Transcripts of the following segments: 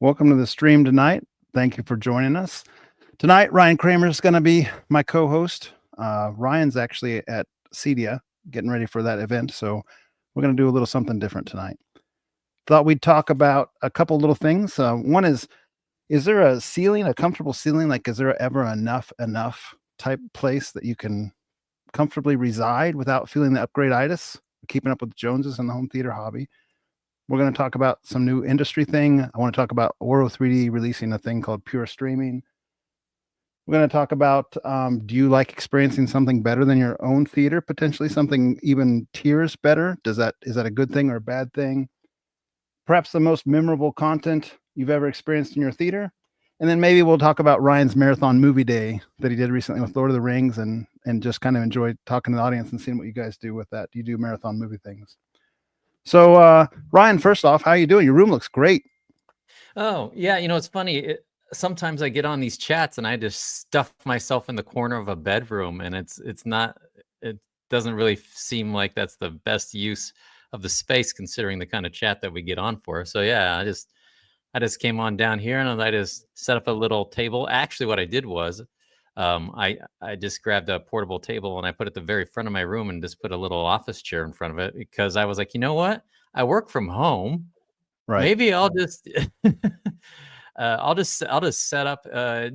Welcome to the stream tonight. Thank you for joining us. Tonight, Ryan Kramer is going to be my co-host. Ryan's actually at Cedia getting ready for that event, so we're going to do a little something different tonight. Thought we'd talk about a couple little things. One is there a ceiling, a comfortable ceiling? Like, is there ever enough type place that you can comfortably reside without feeling the upgrade-itis, keeping up with the Joneses in the home theater hobby? We're going to talk about some new industry thing. I want to talk about Oro 3D releasing a thing called Pure Streaming. We're going to talk about, do you like experiencing something better than your own theater? Potentially something even tiers better. Is that a good thing or a bad thing? Perhaps the most memorable content you've ever experienced in your theater. And then maybe we'll talk about Ryan's marathon movie day that he did recently with Lord of the Rings and just kind of enjoyed talking to the audience and seeing what you guys do with that. Do you do marathon movie things? So, Ryan, first off, how you doing? Your room looks great. Oh, yeah. It's funny. Sometimes I get on these chats and I just stuff myself in the corner of a bedroom, and it doesn't really seem like that's the best use of the space considering the kind of chat that we get on for. So yeah, I just came on down here and I just set up a little table. Actually, what I did was I just grabbed a portable table and I put it at the very front of my room and just put a little office chair in front of it because I was like, you know what? I work from home. Right. Maybe I'll just I'll just set up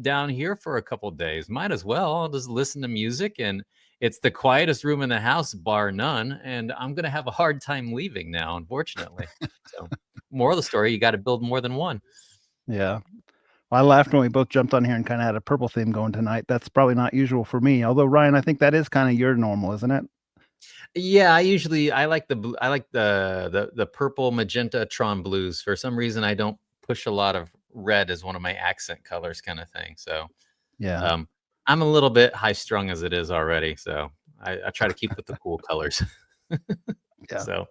down here for a couple days. Might as well. I'll just listen to music, and it's the quietest room in the house, bar none. And I'm gonna have a hard time leaving now, unfortunately. So, moral of the story: you got to build more than one. Yeah. Well, I laughed when we both jumped on here and kind of had a purple theme going tonight. That's probably not usual for me. Although Ryan, I think that is kind of your normal, isn't it? Yeah, I like the blue. I like the purple magenta Tron blues. For some reason, I don't push a lot of red as one of my accent colors, kind of thing. So Yeah. I'm a little bit high strung as it is already, so I try to keep with the cool colors. Yeah. So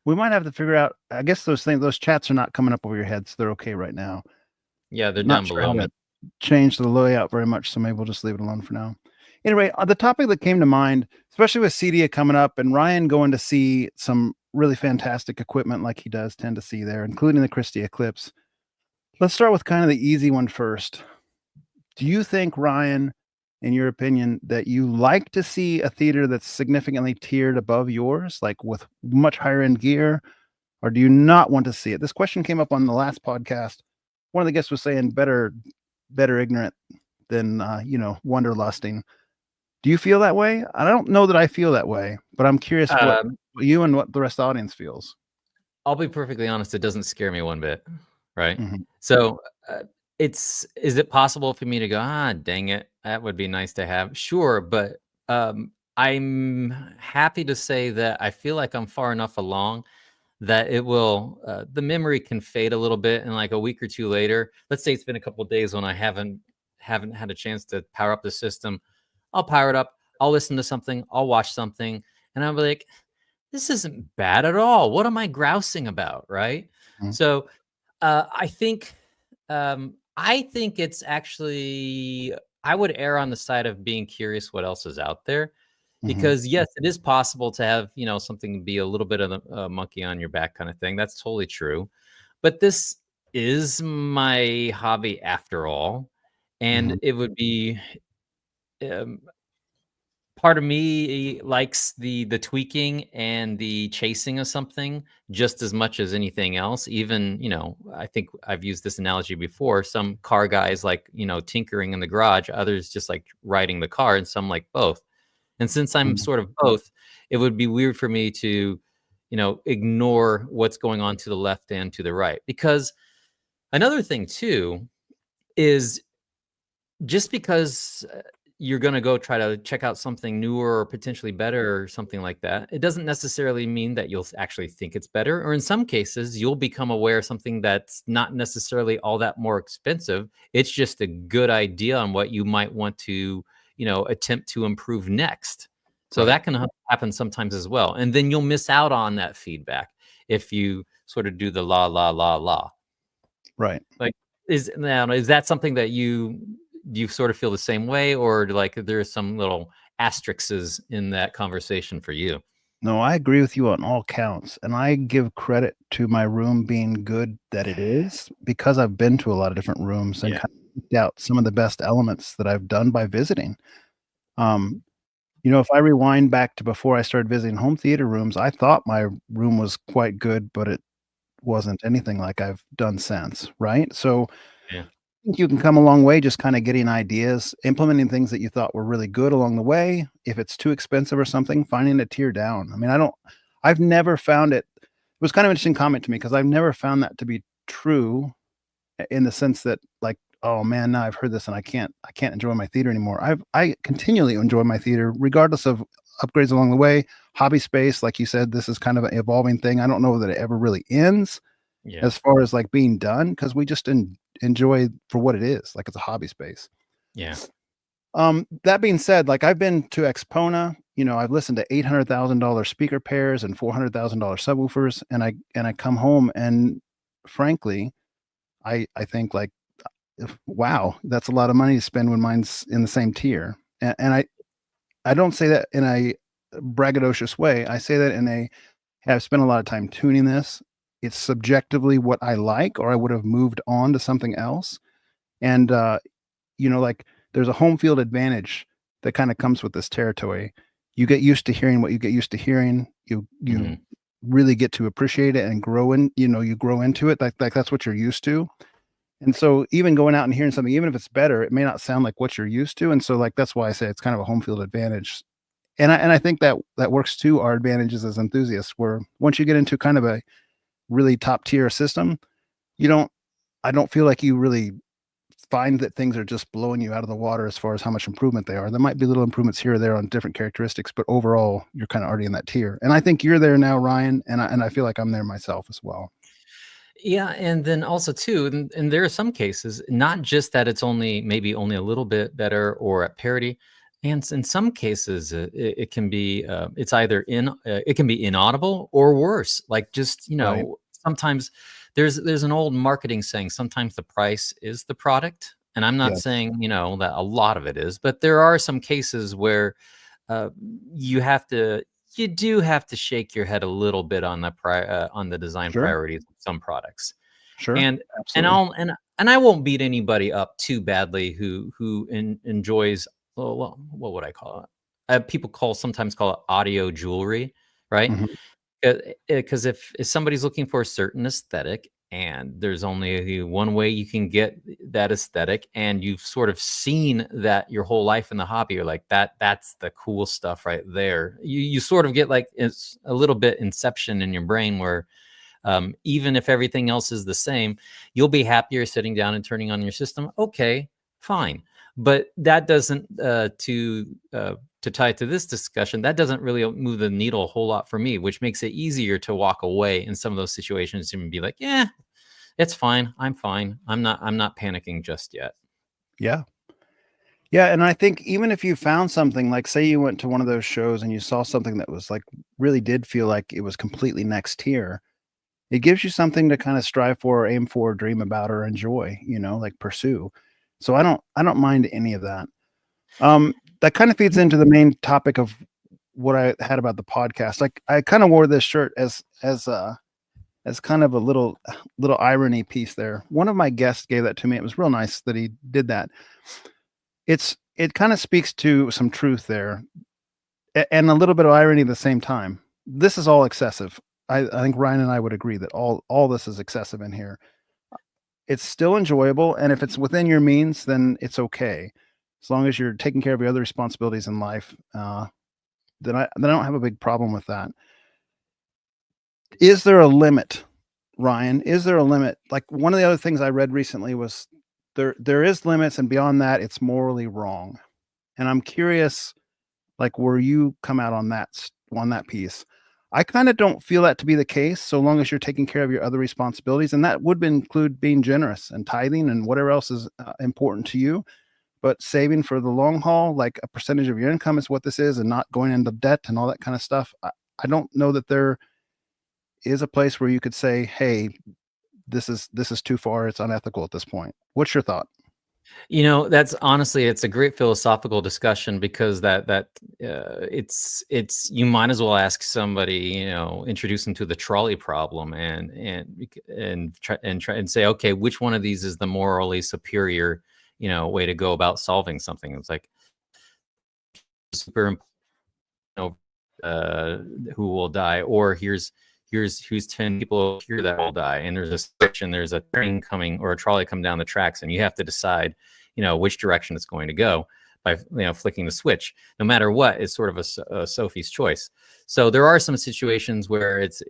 We might have to figure out. I guess those chats are not coming up over your head, so they're okay right now. yeah, they're Not down sure how below me. to change the layout very much, so maybe we'll just leave it alone for now. Anyway, the topic that came to mind, especially with Cedia coming up and Ryan going to see some really fantastic equipment like he does tend to see there, including the Christie Eclipse. Let's start with kind of the easy one first. Do you think, Ryan, in your opinion, that you like to see a theater that's significantly tiered above yours, like with much higher end gear, or do you not want to see it? This question came up on the last podcast. One of the guests was saying better ignorant than wanderlusting. Do you feel that way? I don't know that I feel that way, but I'm curious what you and what the rest of the audience feels. I'll be perfectly honest, it doesn't scare me one bit, right? Mhm. So, is it possible for me to go, dang it, that would be nice to have? Sure, but I'm happy to say that I feel like I'm far enough along that it will the memory can fade a little bit, and like a week or two later, let's say it's been a couple of days when I haven't had a chance to power up the system. I'll power it up, I'll listen to something, I'll watch something, and I'll be like, this isn't bad at all. What am I grousing about, right? Mhm. So I think it's actually, I would err on the side of being curious what else is out there. Mhm. Because yes, it is possible to have, something be a little bit of a monkey on your back kind of thing. That's totally true. But this is my hobby after all. And Mhm. it would be, um, part of me likes the tweaking and the chasing of something just as much as anything else. Even, I think I've used this analogy before. Some car guys like, tinkering in the garage, others just like riding the car, and some like both. And since I'm Mhm. sort of both, it would be weird for me to, ignore what's going on to the left and to the right. Because another thing too is, just because you're going to go try to check out something newer or potentially better or something like that, it doesn't necessarily mean that you'll actually think it's better. Or in some cases, you'll become aware of something that's not necessarily all that more expensive. It's just a good idea on what you might want to, attempt to improve next. So Right. that can happen sometimes as well. And then you'll miss out on that feedback if you sort of do the la, la, la, la. Right. Like, is that something that you sort of feel the same way, or like there's some little asterisks in that conversation for you? No, I agree with you on all counts, and I give credit to my room being good that it is because I've been to a lot of different rooms and Yeah. kind of picked out some of the best elements that I've done by visiting. Um, if I rewind back to before I started visiting home theater rooms, I thought my room was quite good, but it wasn't anything like I've done since, right? So Yeah. think you can come a long way just kinda getting ideas, implementing things that you thought were really good along the way. If it's too expensive or something, finding a tier down. I mean, I've never found it was kind of an interesting comment to me because I've never found that to be true in the sense that, like, "Oh, man, now I've heard this and I can't enjoy my theater anymore." I continually enjoy my theater regardless of upgrades along the way. Hobby space, like you said, this is kind of an evolving thing. I don't know that it ever really ends Yeah. as far as, like, being done because we just enjoy for what it is, like, it's a hobby space. Yeah. That being said, like, I've been to Expona, I've listened to $800,000 speaker pairs and $400,000 subwoofers, and I come home and frankly, I think, like, wow, that's a lot of money to spend when mine's in the same tier, and I don't say that in a braggadocious way, I say that in a, "Hey, I've spent a lot of time tuning this. It's subjectively what I like, or I would have moved on to something else." And, like, there's a home field advantage that kinda comes with this territory. You get used to hearing what you get used to hearing. You Mhm. really get to appreciate it and grow in you grow into it, like, that's what you're used to. And so even going out and hearing something, even if it's better, it may not sound like what you're used to, and so, like, that's why I say it's kind of a home field advantage. And I think that that works to our advantages as enthusiasts, where once you get into kind of a really top tier system, you don't I don't feel like you really find that things are just blowing you out of the water as far as how much improvement they are. There might be little improvements here or there on different characteristics, but overall, you're kinda already in that tier. And I think you're there now, Ryan, and I feel like I'm there myself as well. Yeah, and then also too, and there are some cases, not just that it's maybe only a little bit better or at parity, and in some cases, it can be it can be inaudible or worse. Like just Right. sometimes there's an old marketing saying, sometimes the price is the product, and I'm not Yes. saying that a lot of it is, but there are some cases where uh, you have to you do have to shake your head a little bit on on the design Sure. priorities of some products. Sure. And and Absolutely. I'll and I won't beat anybody up too badly who enjoys, well, what would I call it? People sometimes call it audio jewelry, right? Mhm. Because if somebody's looking for a certain aesthetic and there's only one way you can get that aesthetic, and you've sort of seen that your whole life in the hobby, you're like, that's the cool stuff right there. You sort of get like, it's a little bit inception in your brain where even if everything else is the same, you'll be happier sitting down and turning on your system. Okay, fine. But that doesn't to tie to this discussion, that doesn't really move the needle a whole lot for me, which makes it easier to walk away in some of those situations and be like, yeah, it's fine. I'm fine. I'm not panicking just yet. Yeah. Yeah, and I think even if you found something, like, say you went to one of those shows and you saw something that was, like, really did feel like it was completely next tier, it gives you something to kinda strive for or aim for, dream about, or enjoy, like, pursue. So I don't mind any of that. That kinda feeds into the main topic of what I had about the podcast. Like, I kinda wore this shirt as kind of a little irony piece there. One of my guests gave that to me. It was real nice that he did that. It kinda speaks to some truth there, and a little bit of irony at the same time. This is all excessive. I think Ryan and I would agree that all this is excessive in here. It's still enjoyable, and if it's within your means, then it's okay. As long as you're taking care of your other responsibilities in life, then I don't have a big problem with that. Is there a limit, Ryan? Is there a limit? Like, one of the other things I read recently was there is limits, and beyond that, it's morally wrong. And I'm curious, like, where you come out on on that piece. I kinda don't feel that to be the case so long as you're taking care of your other responsibilities, and that would include being generous and tithing and whatever else is, important to you, but saving for the long haul, like a percentage of your income is what this is, and not going into debt and all that kinda stuff. I don't know that there is a place where you could say, "Hey, this is too far, it's unethical at this point." What's your thought? That's honestly, it's a great philosophical discussion because it's you might as well ask somebody, introduce them to the trolley problem and say, okay, which one of these is the morally superior, way to go about solving something? It's like super important, who will die, or here's 10 people here that will die, and there's a switch, and there's a train coming or a trolley coming down the tracks, and you have to decide which direction it's going to go by flicking the switch. No matter what, it's sort of a Sophie's choice. So there are some situations where it's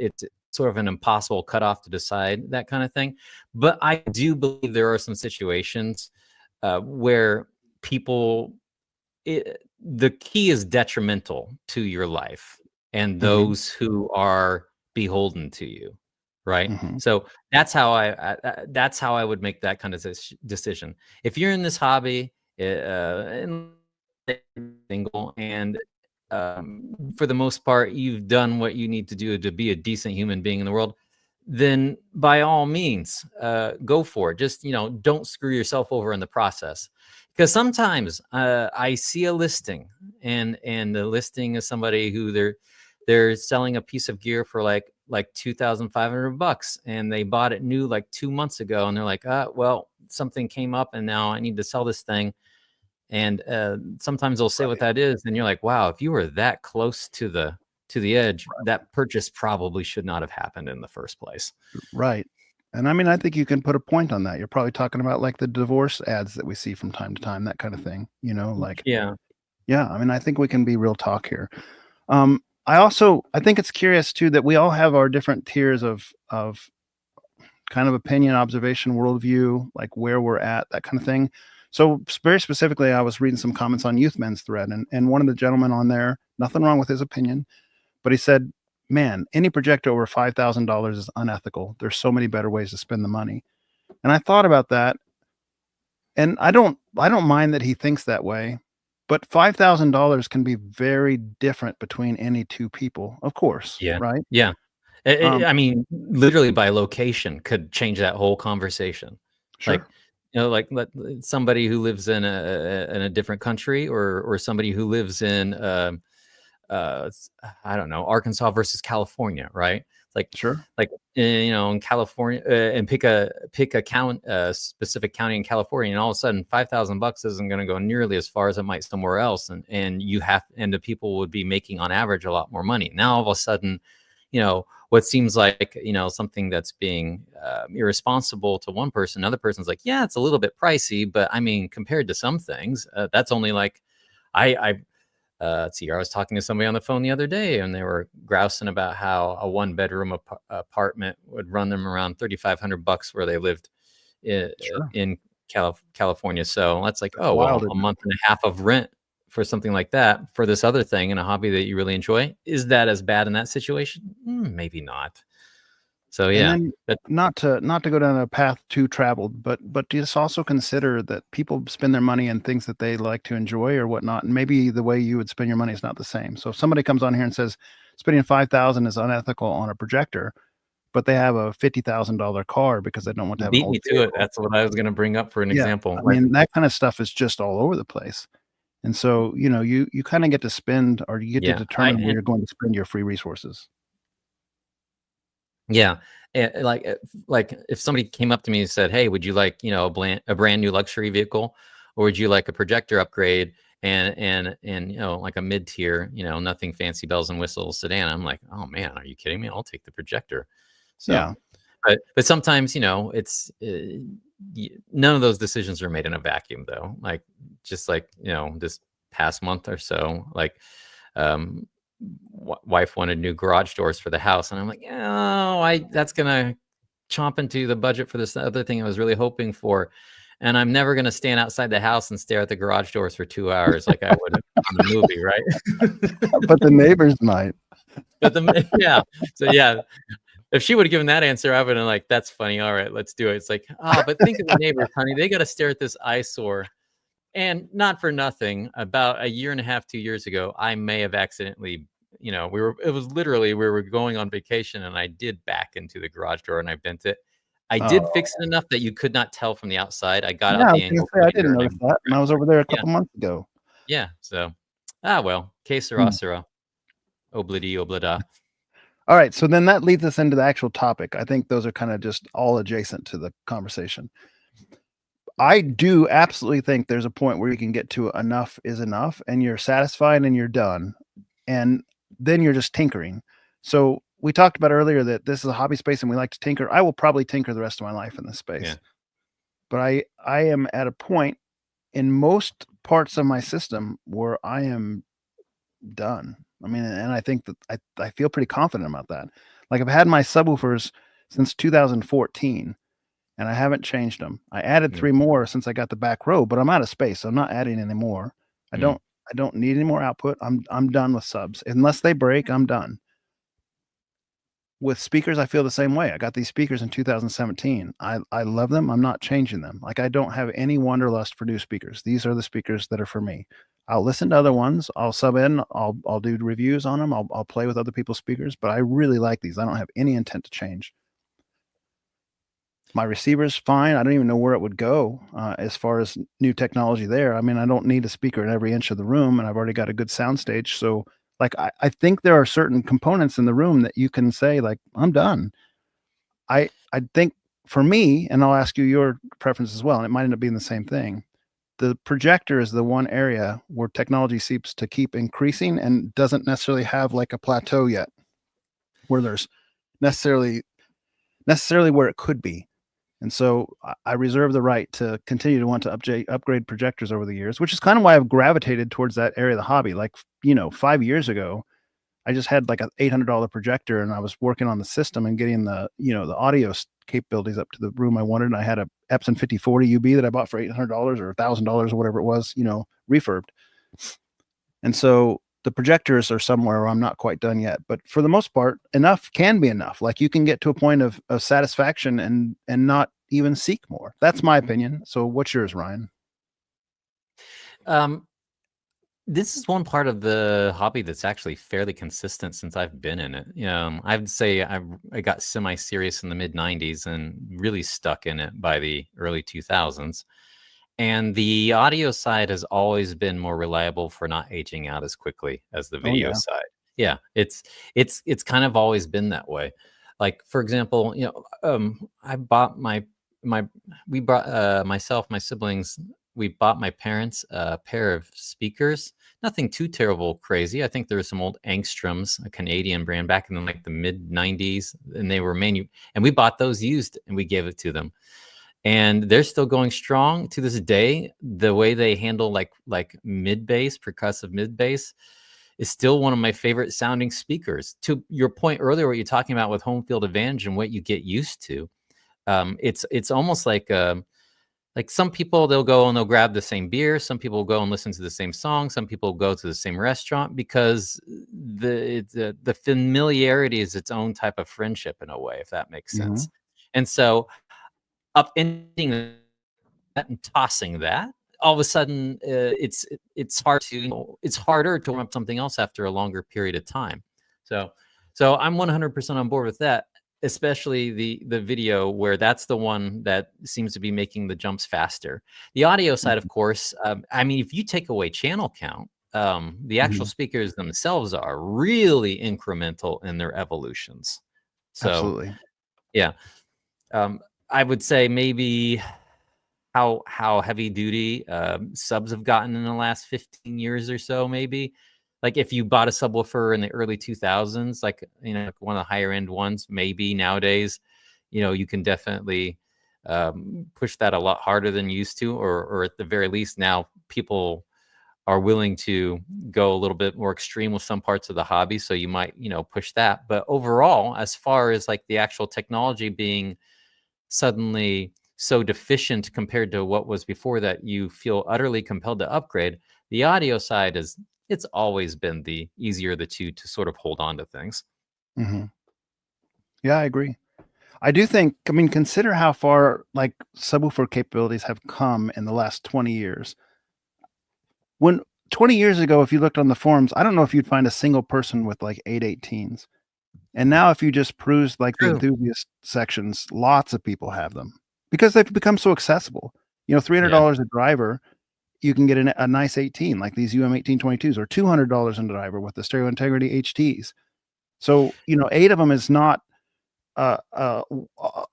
sort of an impossible cutoff to decide that kind of thing, but I do believe there are some situations where people, the key is detrimental to your life and those who are beholden to you, right? So that's how I would make that kind of decision. If you're in this hobby, single, and for the most part you've done what you need to do to be a decent human being in the world, then by all means go for it. Just don't screw yourself over in the process, because sometimes I see a listing, and the listing is somebody who they're selling a piece of gear for like $2,500, and they bought it new like 2 months ago, and they're like, well, something came up and now I need to sell this thing. And sometimes they'll say what that is, and you're like, wow, if you were that close to the edge, that purchase probably should not have happened in the first place. Right. And I mean, I think you can put a point on that. You're probably talking about like the divorce ads that we see from time to time, that kind of thing, like, Yeah. I mean, I think we can be real talk here. I think it's curious too that we all have our different tiers of kind of opinion, observation, worldview, like where we're at, that kind of thing. So very specifically, I was reading some comments on Youth Men's thread, and one of the gentlemen on there, nothing wrong with his opinion, but he said, man, any projector over $5,000 is unethical. There's so many better ways to spend the money. And I thought about that, and I don't mind that he thinks that way, but $5,000 can be very different between any two people, of course. Yeah. Right. Yeah. I mean, literally by location could change that whole conversation. Sure. Like, like somebody who lives in a different country, or somebody who lives in I don't know, Arkansas versus California, right? Like, Sure. Like in California, and pick a specific county in California, and all of a sudden $5,000 isn't going to go nearly as far as it might somewhere else, and the people would be making on average a lot more money. Now all of a sudden, what seems like something that's being irresponsible to one person, another person's like, yeah, it's a little bit pricey, but I mean, compared to some things, that's only like, let's see, I was talking to somebody on the phone the other day, and they were grousing about how a 1-bedroom apartment would run them around $3,500 where they lived in California. So that's like, oh, well, a month and a half of rent for something like that for this other thing in a hobby that you really enjoy. Is that as bad in that situation? Maybe not. So yeah, not to go down a path too traveled, but just also consider that people spend their money on things that they like to enjoy or whatnot, and maybe the way you would spend your money is not the same. So if somebody comes on here and says spending $5,000 is unethical on a projector, but they have a $50,000 car because they don't want to have beat me to it. That's what I was going to bring up for an example. I mean, that kind of stuff is just all over the place. And so, you kind of get to spend, or you get to determine where you're going to spend your free resources. Yeah. Like if somebody came up to me and said, hey, would you like, a brand new luxury vehicle, or would you like a projector upgrade and like a mid-tier, nothing fancy bells and whistles sedan? I'm like, oh man, are you kidding me? I'll take the projector. So, yeah. But sometimes, it's none of those decisions are made in a vacuum, though. Like, just like, this past month or so, like, wife wanted new garage doors for the house, and I'm like, oh, that's gonna chomp into the budget for this other thing I was really hoping for, and I'm never gonna stand outside the house and stare at the garage doors for 2 hours like I would on the movie, right? But the neighbors might. So yeah, if she would have given that answer, I would have been like, that's funny, all right, let's do it. It's like, but think of the neighbors, honey, they got to stare at this eyesore. And not for nothing, about 1.5 years, 2 years ago, I may have accidentally, it was literally, we were going on vacation, and I did back into the garage door and I bent it. I did fix it enough that you could not tell from the outside. I got Yeah, out I the was gonna angle say I tweeter didn't and I notice moved that, and I around. was over there a Yeah, couple months ago. yeah. So, well, que Hmm. sera, sera. Oblidi, oblida. All right, so then that leads us into the actual topic. I think those are kind of just all adjacent to the conversation. I do absolutely think there's a point where you can get to enough is enough, and you're satisfied and you're done, and then you're just tinkering. So we talked about earlier that this is a hobby space and we like to tinker. I will probably tinker the rest of my life in this space. Yeah. But I am at a point in most parts of my system where I am done. I mean, and I think that I feel pretty confident about that. Like I've had my subwoofers since 2014 and I haven't changed them. I added Yeah. 3 more since I got the back row, but I'm out of space, so I'm not adding any more. I Mm. don't need any more output. I'm done with subs. Unless they break, I'm done. With speakers, I feel the same way. I got these speakers in 2017. I love them. I'm not changing them. Like I don't have any wanderlust for new speakers. These are the speakers that are for me. I'll listen to other ones. I'll sub in. I'll do reviews on them. I'll play with other people's speakers, but I really like these. I don't have any intent to change. My receiver's fine. I don't even know where it would go as far as new technology there. I mean, I don't need a speaker in every inch of the room, and I've already got a good sound stage. So, like, I think there are certain components in the room that you can say, like, I'm done. I think for me, and I'll ask you your preference as well, and it might end up being the same thing. The projector is the one area where technology seems to keep increasing and doesn't necessarily have like a plateau yet, where there's necessarily where it could be. And so I reserve the right to continue to want to upgrade projectors over the years, which is kind of why I've gravitated towards that area of the hobby. Like, 5 years ago, I just had like a $800 projector and I was working on the system and getting the, the audio capabilities up to the room I wanted. And I had a Epson 5040 UB that I bought for $800 or $1,000 or whatever it was, refurbed. And so the projectors are somewhere where I'm not quite done yet, but for the most part, enough can be enough. Like you can get to a point of satisfaction and not even seek more. That's my opinion. So what's yours, Ryan? This is one part of the hobby that's actually fairly consistent since I've been in it. I'd say I got semi-serious in the mid 90s and really stuck in it by the early 2000s. And the audio side has always been more reliable for not aging out as quickly as the video yeah. side. Yeah, it's kind of always been that way. Like for example, I bought we brought myself, my siblings, we bought my parents a pair of speakers. Nothing too terrible crazy. I think there were some old Angstroms, a Canadian brand back in the mid 90s, and they were and we bought those used and we gave it to them. And they're still going strong to this day. The way they handle like mid bass, percussive mid bass, is still one of my favorite sounding speakers. To your point earlier, what you're talking about with home field advantage and what you get used to, it's almost like some people, they'll go and they'll grab the same beer. Some people will go and listen to the same song. Some people go to the same restaurant because the familiarity is its own type of friendship in a way, if that makes sense. And so upending that and tossing that, all of a sudden it's harder to warm up something else after a longer period of time. So I'm 100% on board with that, especially the video, where that's the one that seems to be making the jumps faster. The audio side, of course, I mean, if you take away channel count, the actual speakers themselves are really incremental in their evolutions. So Absolutely. Yeah. I would say maybe how heavy duty subs have gotten in the last 15 years or so, maybe. Like if you bought a subwoofer in the early 2000s, like one of the higher end ones, maybe nowadays, you can definitely push that a lot harder than you used to, or at the very least now people are willing to go a little bit more extreme with some parts of the hobby. So you might, push that. But overall, as far as like the actual technology being suddenly so deficient compared to what was before that you feel utterly compelled to upgrade, the audio side it's always been the easier of the two to sort of hold on to things. Yeah, I agree. I do think, consider how far like subwoofer capabilities have come in the last 20 years. When 20 years ago, if you looked on the forums, I don't know if you'd find a single person with like 818s. And now if you just peruse like the True. enthusiast sections, lots of people have them because they've become so accessible. You know, Yeah. $300 a driver, you can get a nice 18 like these UM1822s, or $200 a driver with the Stereo Integrity HTs. So, you know, 8 of them is not a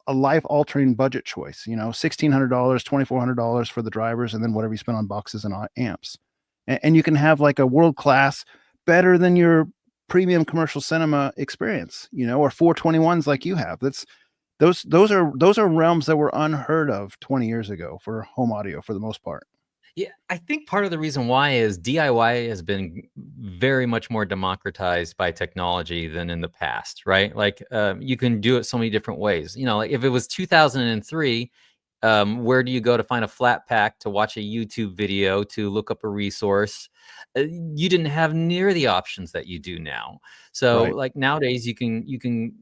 life-altering budget choice, you know, $1,600, $2,400 for the drivers, and then whatever you spend on boxes and amps. And you can have like a world-class, better than your premium commercial cinema experience, you know, or 421s like you have. Those are realms that were unheard of 20 years ago for home audio for the most part. Yeah, I think part of the reason why is DIY has been very much more democratized by technology than in the past, right? Like, you can do it so many different ways. You know, like if it was 2003, where do you go to find a flat pack to watch a YouTube video, to look up a resource? You didn't have near the options that you do now. So, Right. like nowadays, you can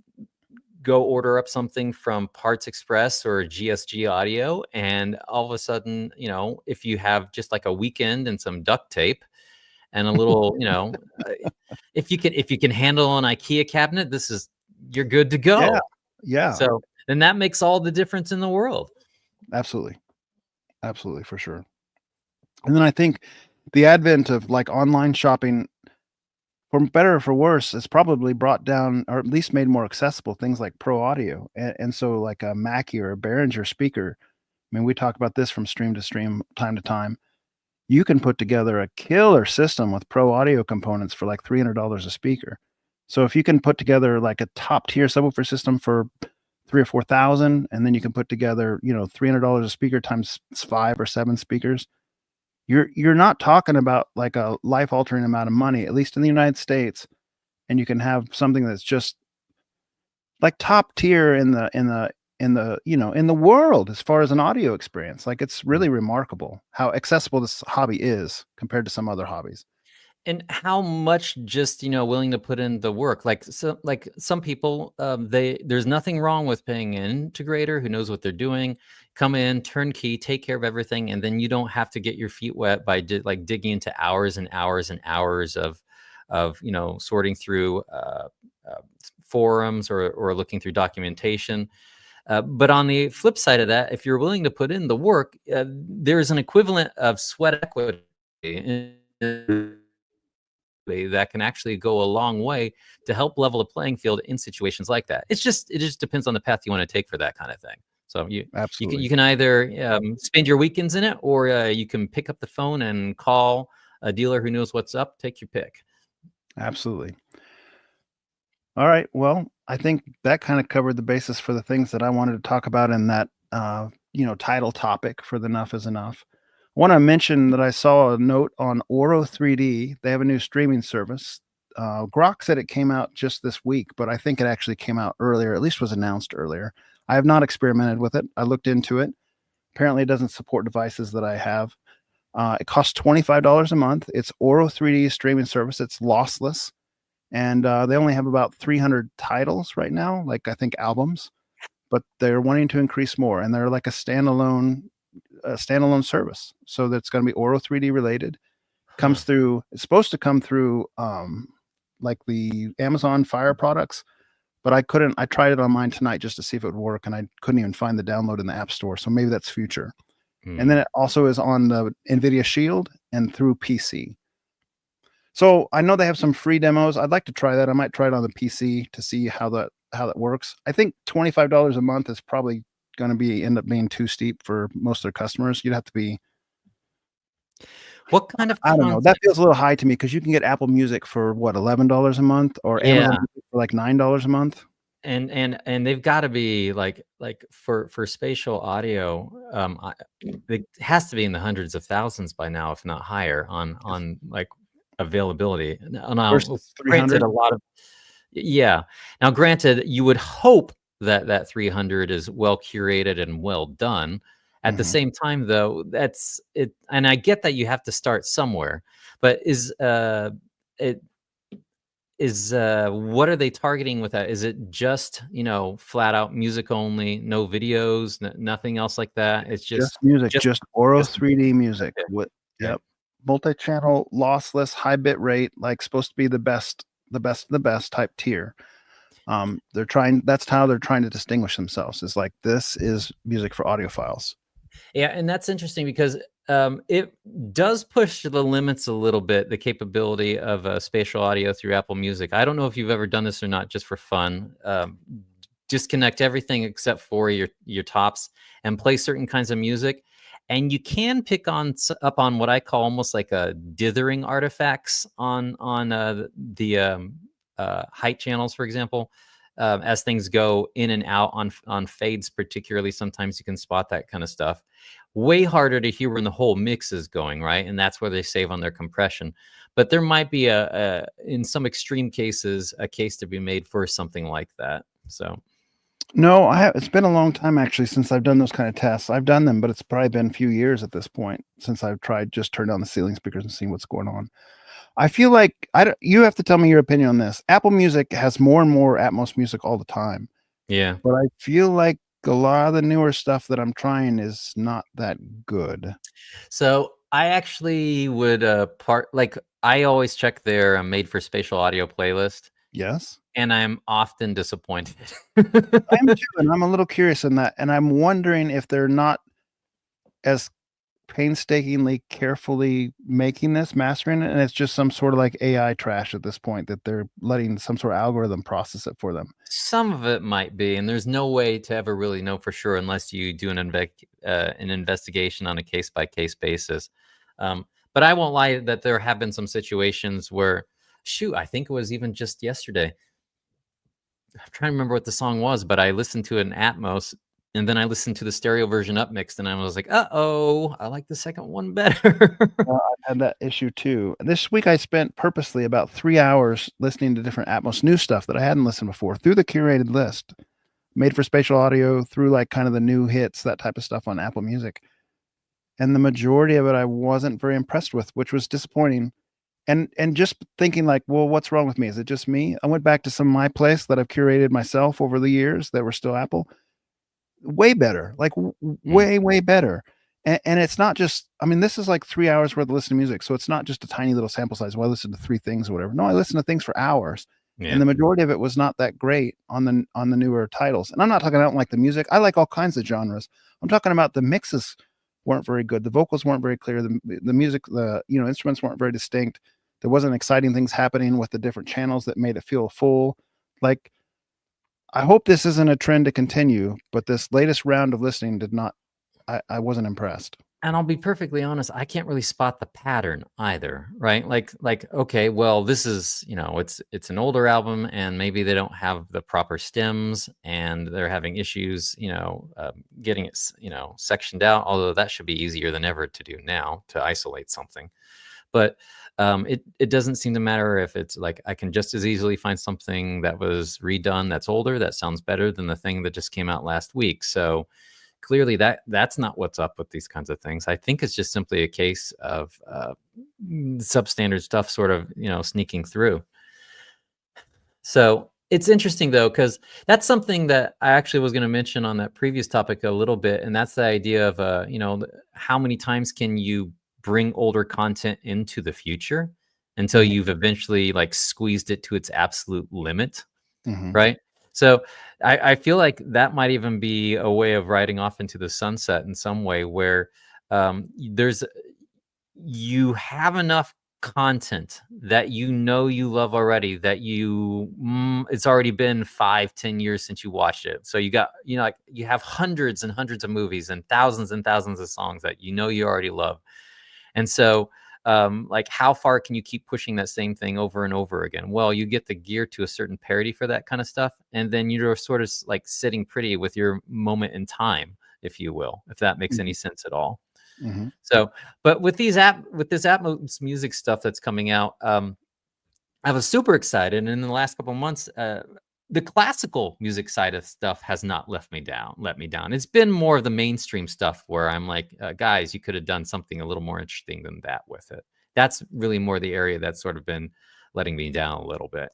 go order up something from Parts Express or GSG Audio, and all of a sudden, you know, if you have just like a weekend and some duct tape and a little, you know, if you can handle an IKEA cabinet, you're good to Yeah. go. Yeah. So then that makes all the difference in the world. Absolutely. Absolutely, for sure. And then I think the advent of like online shopping, for better or for worse, has probably brought down, or at least made more accessible, things like pro audio. And so like a Mackie or a Behringer speaker. I mean, we talk about this from stream to stream, time to time. You can put together a killer system with pro audio components for like $300 a speaker. So if you can put together like a top tier subwoofer system for 3 or 4,000, and then you can put together, you know, $300 a speaker times 5 or 7 speakers, you're not talking about like a life altering amount of money, at least in the United States. And you can have something that's just like top tier in the you know, in the world as far as an audio experience. Like, it's Mm. really remarkable how accessible this hobby is compared to some other hobbies. And how much just, willing to put in the work. Like some people, there's nothing wrong with paying an integrator who knows what they're doing, come in, turnkey, take care of everything, and then you don't have to get your feet wet by like digging into hours and hours and hours of sorting through forums or looking through documentation. But on the flip side of that, if you're willing to put in the work, there's an equivalent of sweat equity that can actually go a long way to help level the playing field in situations like that. It just depends on the path you want to take for that kind of thing. So you can Absolutely. you can either spend your weekends in it, or you can pick up the phone and call a dealer who knows what's up. Take your pick. Absolutely. All right. Well, I think that kind of covered the basis for the things that I wanted to talk about in that, title topic for the Enough is Enough. I want to mention that I saw a note on Oro 3D. They have a new streaming service. Grok said it came out just this week, but I think it actually came out earlier, at least was announced earlier. I have not experimented with it. I looked into it. Apparently, it doesn't support devices that I have. It costs $25 a month. It's Oro 3D streaming service. It's lossless, and they only have about 300 titles right now, like I think albums, but they're wanting to increase more, and they're like a standalone service. So that's going to be Oro 3D related. Huh. It's supposed to come through like the Amazon Fire products, but I tried it on mine tonight just to see if it would work, and I couldn't even find the download in the App Store. So maybe that's future. And then Hmm. it also is on the NVIDIA Shield and through PC. So I know they have some free demos. I'd like to try that. I might try it on the PC to see how that works. I think $25 a month is probably going to end up being too steep for most of their customers. You'd have to be, What kind of I don't know. That content? feels a little high to me because you can get Apple Music for what, $11 a month, or Yeah, Amazon Music for like $9 a month. and they've got to be like for spatial audio. It has to be in the hundreds of thousands by now, if not higher, on like availability. Now, Versus granted, 300. a lot of yeah. Now, granted, you would hope that that 300 is well curated and well done. At the Mhm. same time, though, that's it, and I get that you have to start somewhere. But it what are they targeting with that? Is it just flat out music only, no videos, nothing else like that? It's Just music, just just Oro just 3D music. okay. What Okay. Yep. Multi-channel, lossless, high bit rate, like supposed to be the best of the best type tier. That's how they're trying to distinguish themselves. Is like, this is music for audiophiles. Yeah, and that's interesting because it does push the limits a little bit, the capability of spatial audio through Apple Music. I don't know if you've ever done this or not, just for fun. Disconnect everything except for your tops and play certain kinds of music, and you can pick up on what I call almost like a dithering artifacts on the height channels, for example. As things go in and out on fades, particularly, sometimes you can spot that kind of stuff. Way harder to hear when the whole mix is going, right? And that's where they save on their compression. But there might be in some extreme cases, a case to be made for something like that. So No, it's been a long time actually since I've done those kind of tests. I've done them, but it's probably been a few years at this point since I've tried just turn down the ceiling speakers and see what's going on. I feel like you have to tell me your opinion on this. Apple Music has more and more Atmos music all the time, yeah. but I feel like a lot of the newer stuff that I'm trying is not that good. So I actually would I always check their made for spatial audio playlist, Yes, and I'm often disappointed. I am too, and I'm a little curious in that, and I'm wondering if they're not as painstakingly carefully making this, mastering it, and it's just some sort of like AI trash at this point that they're letting some sort of algorithm process it for them. Some of it might be, and there's no way to ever really know for sure unless you do an investigation on a case by case basis. But I won't lie that there have been some situations where, shoot, I think it was even just yesterday. I'm trying to remember what the song was, but I listened to it in Atmos, and then I listened to the stereo version upmixed, and I was like, "Uh-oh, I like the second one better." I've had that issue too. This week I spent purposely about 3 hours listening to different Atmos new stuff that I hadn't listened before through the curated list, made for spatial audio, through like kind of the new hits, that type of stuff on Apple Music. And the majority of it I wasn't very impressed with, which was disappointing. And just thinking like, well, what's wrong with me? Is it just me? I went back to some of my plays that I've curated myself over the years that were still Apple. Way better, like way better. And it's not just, I mean, this is like 3 hours worth of listening to music. So it's not just a tiny little sample size. Well, I listen to 3 things or whatever. No, I listen to things for hours. Yeah. And the majority of it was not that great on the newer titles. And I'm not talking, I don't like the music. I like all kinds of genres. I'm talking about the mixes weren't very good. The vocals weren't very clear. The music, instruments weren't very distinct. There wasn't exciting things happening with the different channels that made it feel full. Like, I hope this isn't a trend to continue, but this latest round of listening did not, I wasn't impressed. And I'll be perfectly honest, I can't really spot the pattern either, right? Like, okay, well, this is, it's an older album, and maybe they don't have the proper stems, and they're having issues, getting it, sectioned out. Although that should be easier than ever to do now, to isolate something. But it doesn't seem to matter if it's like, I can just as easily find something that was redone that's older that sounds better than the thing that just came out last week. So clearly that's not what's up with these kinds of things. I think it's just simply a case of substandard stuff sort of, sneaking through. So it's interesting though, because that's something that I actually was going to mention on that previous topic a little bit. And that's the idea of, how many times can you bring older content into the future until you've eventually like squeezed it to its absolute limit. Mm-hmm. Right. So I feel like that might even be a way of riding off into the sunset in some way, where you have enough content that you love already, that it's already been 5-10 years since you watched it. So you got, like you have hundreds and hundreds of movies and thousands of songs that you already love. And so like, how far can you keep pushing that same thing over and over again? Well, you get the gear to a certain parity for that kind of stuff, and then you're sort of like sitting pretty with your moment in time, if you will, if that makes any sense at all. Mm-hmm. So, but with this Atmos music stuff that's coming out, I was super excited. And in the last couple of months, the classical music side of stuff has not let me down. It's been more of the mainstream stuff where I'm like, guys, you could have done something a little more interesting than that with it. That's really more the area that's sort of been letting me down a little bit.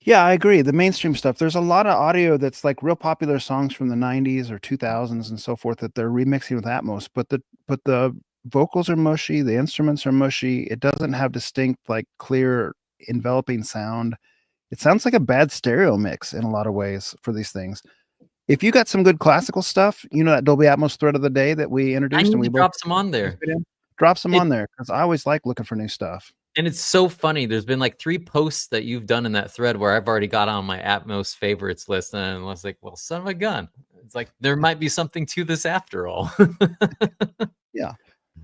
Yeah, I agree. The mainstream stuff, there's a lot of audio that's like real popular songs from the 90s or 2000s and so forth that they're remixing with Atmos, but the vocals are mushy, the instruments are mushy. It doesn't have distinct, like, clear enveloping sound. it sounds like a bad stereo mix in a lot of ways for these things. If you got some good classical stuff, that Dolby Atmos thread of the day that we I introduced need and we to both drop some on there. drop some It on there because I always like looking for new stuff. And it's so funny. There's been like 3 posts that you've done in that thread where I've already got on my Atmos favorites list, and I was like, well, son of a gun. It's like there might be something to this after all. Yeah.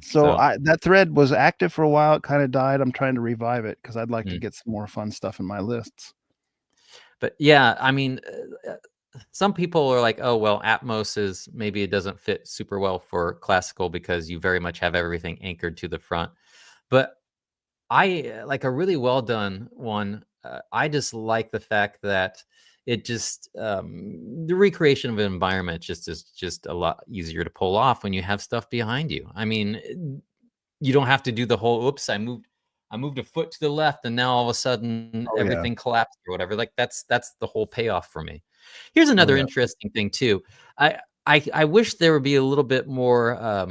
So, That thread was active for a while. It kind of died. I'm trying to revive it because I'd like to Mm. get some more fun stuff in my lists. but yeah, I mean, some people are like, oh, well, Atmos is maybe it doesn't fit super well for classical because you very much have everything anchored to the front. But I like a really well done one. I just like the fact that it just the recreation of an environment just is just a lot easier to pull off when you have stuff behind you. I mean, you don't have to do the whole oops, I moved a foot to the left and now all of a sudden Oh, yeah. everything collapsed or whatever. Like that's the whole payoff for me. Here's another yeah. interesting thing too. I wish there would be a little bit more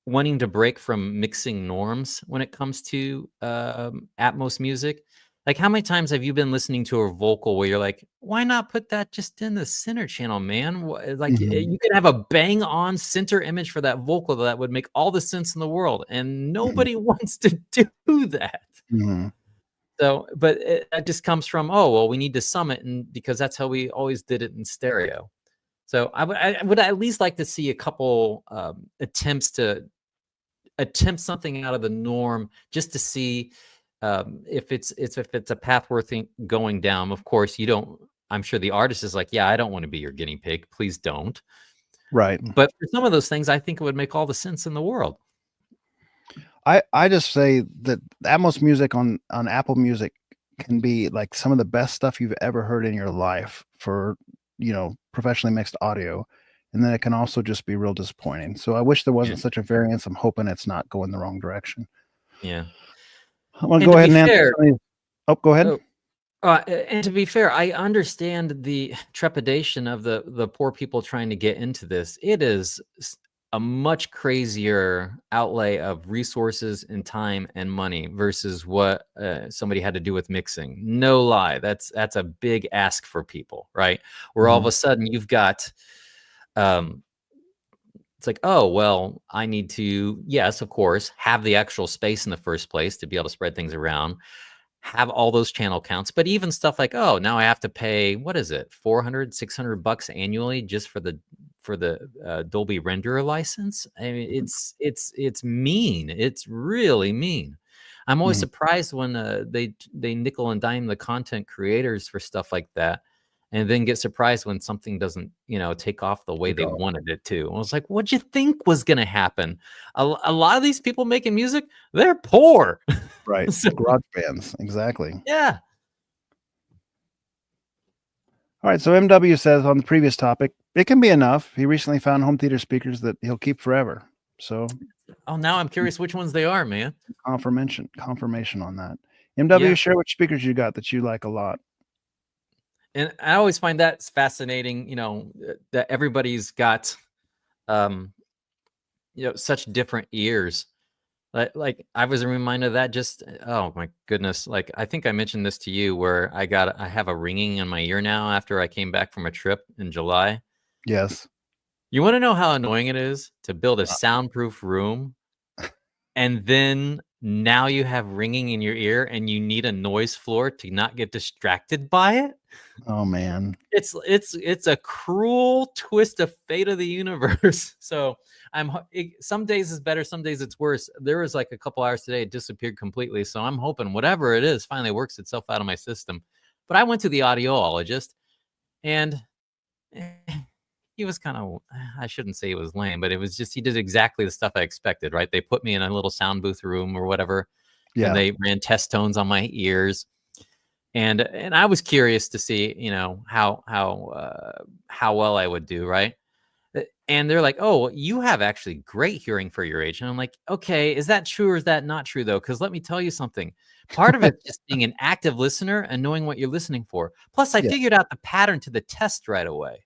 wanting to break from mixing norms when it comes to Atmos music. Like, how many times have you been listening to a vocal where you're like, why not put that just in the center channel, man? Like, Mhm. you could have a bang on center image for that vocal that would make all the sense in the world, and nobody wants to do that. Mhm. So, but that just comes from, oh, well, we need to sum it, and because that's how we always did it in stereo. So, I would at least like to see a couple attempts to attempt something out of the norm just to see if it's a path worth going down. Of course, you don't. I'm sure the artist is like, yeah, I don't want to be your guinea pig. Please don't. Right. But for some of those things, I think it would make all the sense in the world. I just say that Atmos music on Apple Music can be like some of the best stuff you've ever heard in your life for, professionally mixed audio. And then it can also just be real disappointing. So I wish there wasn't such a variance. I'm hoping it's not going the wrong direction. Yeah. I want to And go to ahead be and fair- answer some of these. Oh, go ahead. And to be fair, I understand the trepidation of the poor people trying to get into this. It is a much crazier outlay of resources and time and money versus what somebody had to do with mixing. No lie, that's a big ask for people, right? Where all of a sudden you've got, it's like, oh, well, I need to, yes, of course, have the actual space in the first place to be able to spread things around, have all those channel counts, but even stuff like, oh, now I have to pay, what is it, $400-$600 annually just for the Dolby renderer license. I mean, it's mean. It's really mean. I'm always surprised when they nickel and dime the content creators for stuff like that, and then get surprised when something doesn't, take off the way they wanted it to. I was like, what'd you think was going to happen? A lot of these people making music, they're poor. Right. So- Garage bands. Exactly. Yeah. All right. So MW says on the previous topic, it can be enough. He recently found home theater speakers that he'll keep forever. So Oh, now I'm curious which ones they are, man. confirmation on that. MW, Yeah. share which speakers you got that you like a lot. And I always find that fascinating, that everybody's got, such different ears. Like I was reminded of that just, oh my goodness. Like, I think I mentioned this to you where I have a ringing in my ear now after I came back from a trip in July. Yes. You want to know how annoying it is to build a soundproof room and then now you have ringing in your ear and you need a noise floor to not get distracted by it? Oh man. It's a cruel twist of fate of the universe. So some days is better, some days it's worse. There was like a couple hours today it disappeared completely. So I'm hoping whatever it is finally works itself out of my system. But I went to the audiologist and he was kind of, I shouldn't say he was lame, but it was just, he did exactly the stuff I expected, right? They put me in a little sound booth room or whatever. Yeah. And they ran test tones on my ears. And I was curious to see, how well I would do, right? And they're like, "Oh, you have actually great hearing for your age." And I'm like, "Okay, is that true or is that not true though? Because let me tell you something. Part of it is just being an active listener and knowing what you're listening for. Plus, I figured out the pattern to the test right away."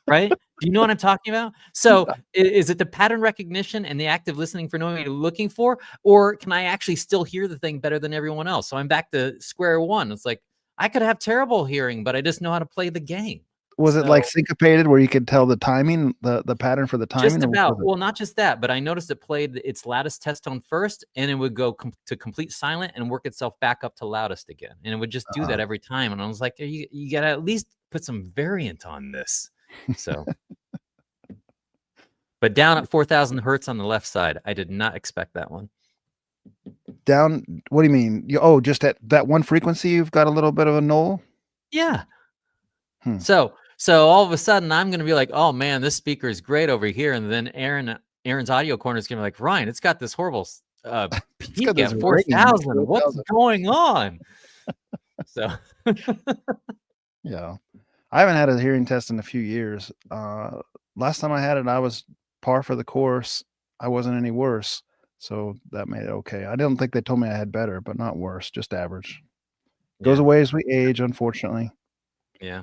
right? Do you know what I'm talking about? So is it the pattern recognition and the active listening for knowing what you're looking for? Or can I actually still hear the thing better than everyone else? So I'm back to square one. It's like, I could have terrible hearing, but I just know how to play the game. Was it like So syncopated where you could tell the timing, the pattern for the timing? just Or was about. it? Well, not just that, but I noticed it played its loudest test tone first, and it would go to complete silent and work itself back up to loudest again. And it would just do that every time. And I was like, you got to at least put some variant on this. So, but down at 4,000 hertz on the left side, I did not expect that one. Down? What do you mean? Just at that one frequency, you've got a little bit of a null. Yeah. Hmm. So all of a sudden, I'm going to be like, oh man, this speaker is great over here, and then Aaron's audio corner is going to be like, Ryan, it's got this horrible peak this at 4,000. What's going on? So yeah, I haven't had a hearing test in a few years. Last time I had it, I was par for the course. I wasn't any worse, so that made it okay. I didn't think they told me I had better, but not worse, just average. Goes away as we age, unfortunately. Yeah.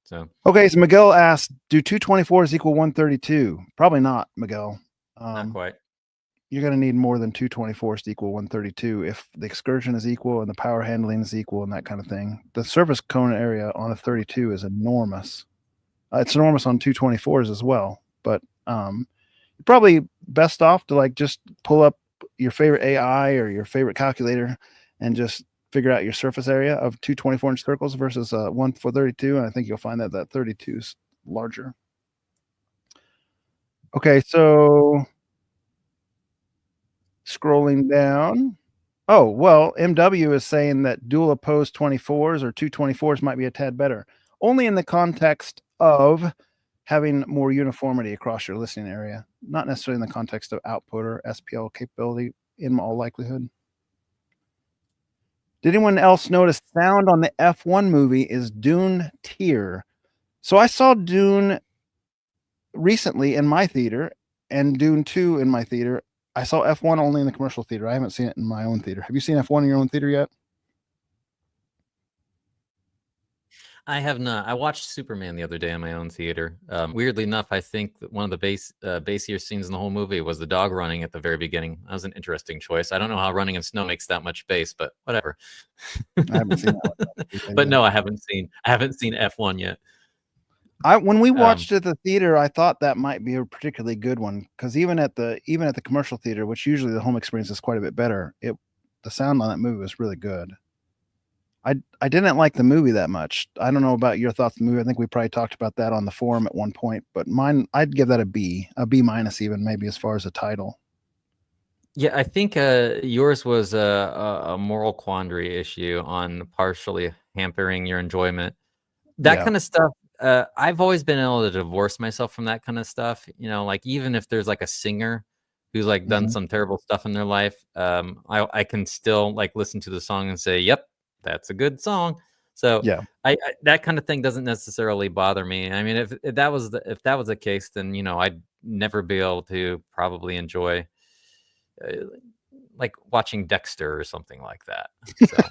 So okay, so Miguel asked, do 224s equal 132? Probably not, Miguel. not quite. You're going to need more than 224s to equal 132 if the excursion is equal and the power handling is equal and that kind of thing. The surface cone area on a 32 is enormous. It's enormous on 224s as well, but probably best off to like just pull up your favorite AI or your favorite calculator and just figure out your surface area of 2 24-inch circles versus one for 32, and I think you'll find that 32 is larger. Okay, so scrolling down. Oh, well, MW is saying that dual opposed 24s or 224s might be a tad better, only in the context of having more uniformity across your listening area, not necessarily in the context of output or SPL capability in all likelihood. Did anyone else notice sound on the F1 movie is Dune tier? So I saw Dune recently in my theater and Dune 2 in my theater. I saw F1 only in the commercial theater. I haven't seen it in my own theater. Have you seen F1 in your own theater yet? I have not. I watched Superman the other day in my own theater. Weirdly enough, I think that one of the bassier scenes in the whole movie was the dog running at the very beginning. That was an interesting choice. I don't know how running in snow makes that much bass, but whatever. I haven't seen that. But no, I haven't seen F1 yet. When we watched at the theater, I thought that might be a particularly good one because even at the commercial theater, which usually the home experience is quite a bit better, the sound on that movie was really good. I didn't like the movie that much. I don't know about your thoughts on the movie. I think we probably talked about that on the forum at one point, but mine, I'd give that a B minus even, maybe as far as a title. Yeah, I think yours was a moral quandary issue on partially hampering your enjoyment. That kind of stuff. I've always been able to divorce myself from that kind of stuff. You know, like even if there's like a singer who's like done some terrible stuff in their life, I can still like listen to the song and say, yep, that's a good song. So yeah, I that kind of thing doesn't necessarily bother me. I mean, if that was the case, then you know I'd never be able to probably enjoy like watching Dexter or something like that. So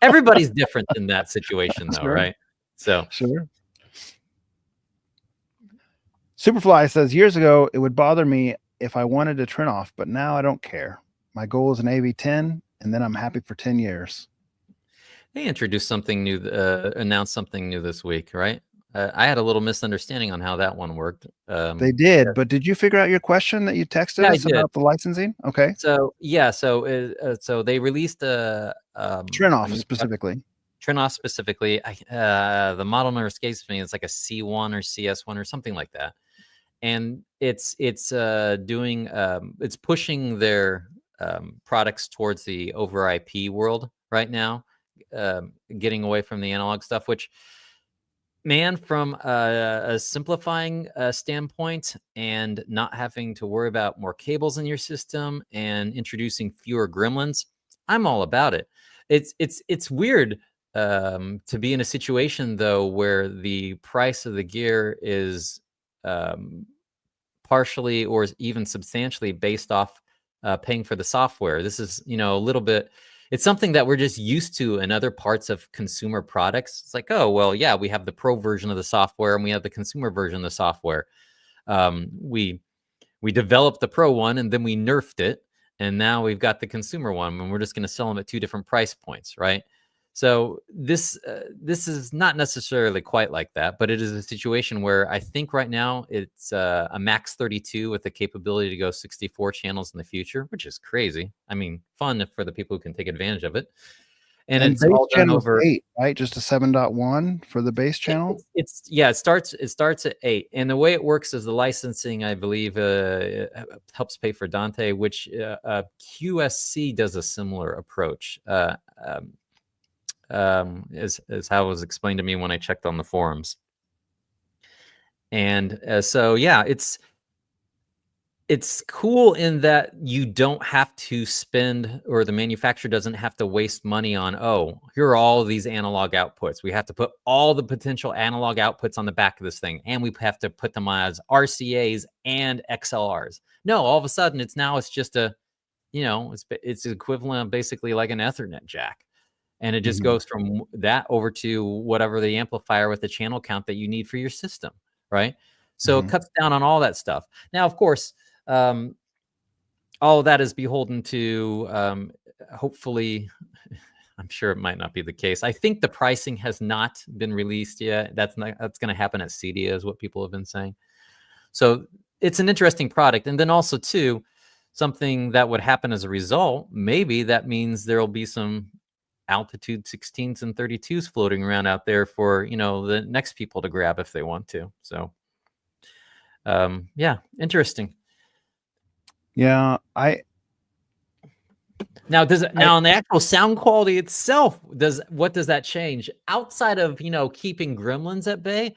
everybody's different in that situation, though, sure. right? So sure. Superfly says years ago it would bother me if I wanted to turn off, but now I don't care. My goal is an AV10, and then I'm happy for 10 years. They introduced something new, announced something new this week, right? I had a little misunderstanding on how that one worked. They did, but did you figure out your question that you texted us about the licensing? Okay. So yeah, so they released a Trinoff specifically. Trinoff specifically. The model number escapes me. It's like a C1 or CS1 or something like that, and it's doing it's pushing their products towards the over IP world right now. Getting away from the analog stuff, which, man, from a simplifying standpoint and not having to worry about more cables in your system and introducing fewer gremlins, I'm all about it. It's weird to be in a situation though where the price of the gear is partially or even substantially based off paying for the software. This is, you know, a little bit. it's something that we're just used to in other parts of consumer products. It's like, oh, well, yeah, we have the pro version of the software and we have the consumer version of the software. We developed the pro one and then we nerfed it, and now we've got the consumer one, and we're just going to sell them at 2 different price points, right? So this is not necessarily quite like that, but it is a situation where I think right now it's a max 32 with the capability to go 64 channels in the future, which is crazy. I mean, fun for the people who can take advantage of it. And it's base all done channel over 8, right? Just a 7.1 for the base channel. it starts at 8, and the way it works is the licensing, I believe, helps pay for Dante, which QSC does a similar approach. Is how it was explained to me when I checked on the forums. And so yeah, it's cool in that you don't have to spend, or the manufacturer doesn't have to waste money on, oh, here are all these analog outputs. We have to put all the potential analog outputs on the back of this thing, and we have to put them as RCAs and XLRs. No, all of a sudden it's just a, it's equivalent of basically like an Ethernet jack. And it just goes from that over to whatever the amplifier with the channel count that you need for your system, right? So it cuts down on all that stuff. Now, of course, all of that is beholden to, hopefully, I'm sure it might not be the case. I think the pricing has not been released yet. That's going to happen at CEDIA, is what people have been saying. So it's an interesting product. And then also, too, something that would happen as a result, maybe that means there will be some altitude 16s and 32s floating around out there for, the next people to grab if they want to. So yeah, interesting. Yeah, now on the actual sound quality itself, what does that change outside of keeping gremlins at bay?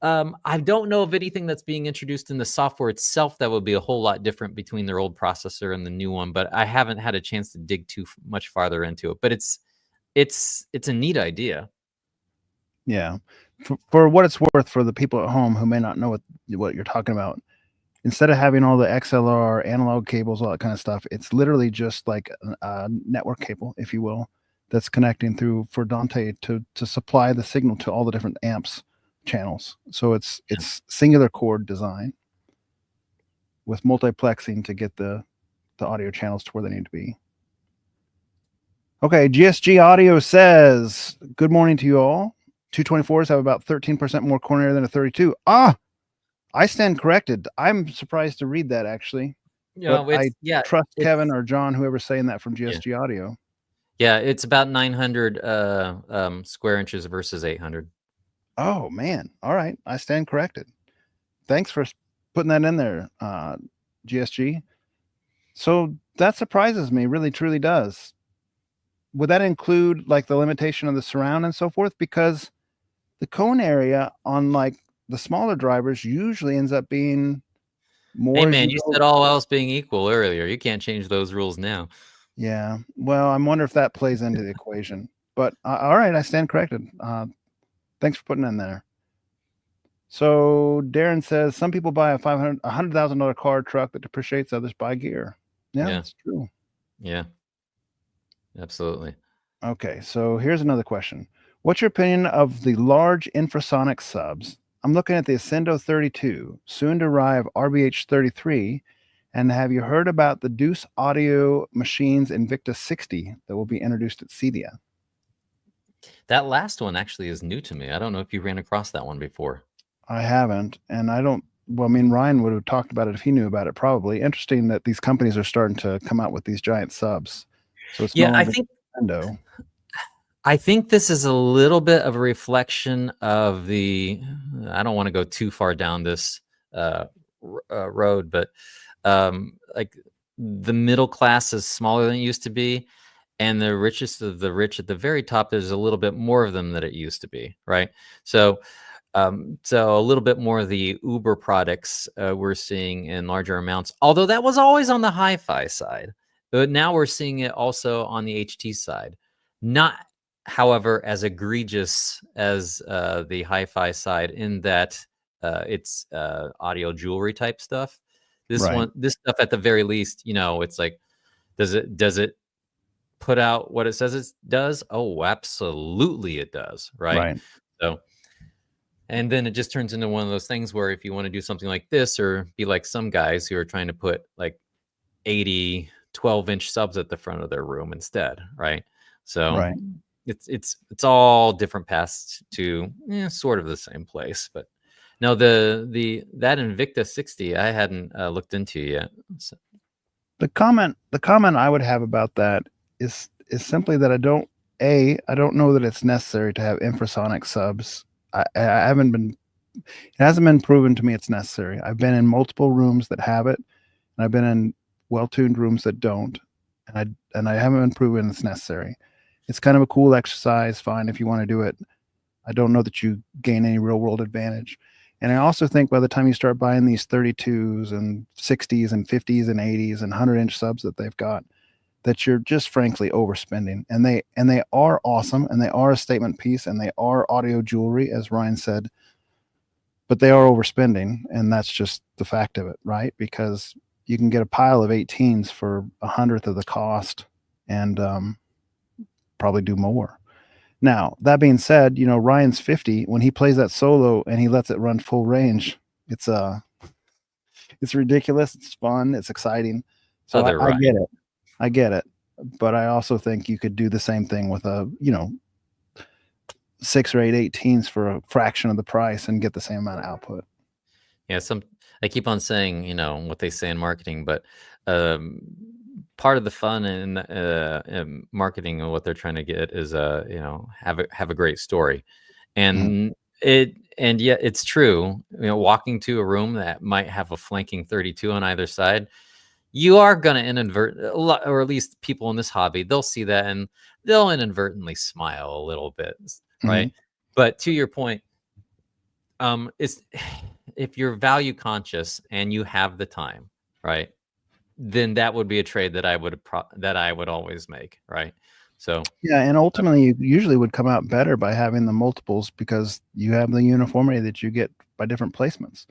I don't know of anything that's being introduced in the software itself that would be a whole lot different between their old processor and the new one, but I haven't had a chance to dig too much farther into it. But it's a neat idea. Yeah. For what it's worth, for the people at home who may not know what you're talking about, instead of having all the XLR analog cables, all that kind of stuff, it's literally just like a network cable, if you will, that's connecting through for Dante to supply the signal to all the different amps channels. So it's singular cord design with multiplexing to get the audio channels to where they need to be. Okay, GSG Audio says, good morning to you all. 224s have about 13% more coronary than a 32. I stand corrected. I'm surprised to read that, actually. I trust Kevin or John, whoever's saying that from GSG Audio. Yeah, it's about 900 square inches versus 800. Oh, man. All right. I stand corrected. Thanks for putting that in there, GSG. So that surprises me, really, truly does. Would that include like the limitation of the surround and so forth? Because the cone area on like the smaller drivers usually ends up being more. Hey man, you said all else being equal earlier. You can't change those rules now. Yeah. Well, I wonder if that plays into the equation. But all right, I stand corrected. Thanks for putting in there. So Darren says some people buy a $100,000 car truck that depreciates, others buy gear. Yeah, that's true. Yeah. Absolutely. Okay, so here's another question. What's your opinion of the large infrasonic subs? I'm looking at the Ascendo 32, soon to arrive RBH 33, and have you heard about the Deuce Audio Machines Invictus 60 that will be introduced at CEDIA? That last one actually is new to me. I don't know if you ran across that one before. I haven't, and I don't. Well, I mean, Ryan would have talked about it if he knew about it, probably. Interesting that these companies are starting to come out with these giant subs. So it's I think this is a little bit of a reflection of the. I don't want to go too far down this road, but like the middle class is smaller than it used to be, and the richest of the rich at the very top, there's a little bit more of them than it used to be, right? So a little bit more of the Uber products we're seeing in larger amounts, although that was always on the hi-fi side. But now we're seeing it also on the HT side. Not, however, as egregious as the hi-fi side in that it's audio jewelry type stuff. This stuff at the very least, it's like, does it put out what it says it does? Oh, absolutely it does, right? Right. So, and then it just turns into one of those things where if you want to do something like this, or be like some guys who are trying to put like 80 12-inch subs at the front of their room instead, right? So Right. it's all different paths to sort of the same place. But no, that Invicta 60 I hadn't looked into yet. So, The comment I would have about that is simply that I don't know that it's necessary to have infrasonic subs. I haven't been it hasn't been proven to me it's necessary. I've been in multiple rooms that have it, and I've been in well-tuned rooms that don't, and I haven't been proven it's necessary. It's kind of a cool exercise, fine if you want to do it. I don't know that you gain any real world advantage. And I also think by the time you start buying these 32s and 60s and 50s and 80s and 100-inch subs that they've got, that you're just frankly overspending. And they are awesome, and they are a statement piece, and they are audio jewelry, as Ryan said, but they are overspending, and that's just the fact of it, right? Because you can get a pile of 18s for 100th of the cost, and probably do more. Now, that being said, Ryan's 50. When he plays that solo and he lets it run full range, it's ridiculous. It's fun. It's exciting. So I get it. I get it. But I also think you could do the same thing with a 6 or 8 18s for a fraction of the price and get the same amount of output. Yeah, I keep on saying, what they say in marketing, but part of the fun in marketing and what they're trying to get is have a great story. And yet it's true, walking to a room that might have a flanking 32 on either side, you are going to inadvert, or at least people in this hobby, they'll see that and they'll inadvertently smile a little bit, right? But to your point, it's if you're value conscious and you have the time, right, then that would be a trade that I would always make, right? So yeah, and ultimately you usually would come out better by having the multiples because you have the uniformity that you get by different placements.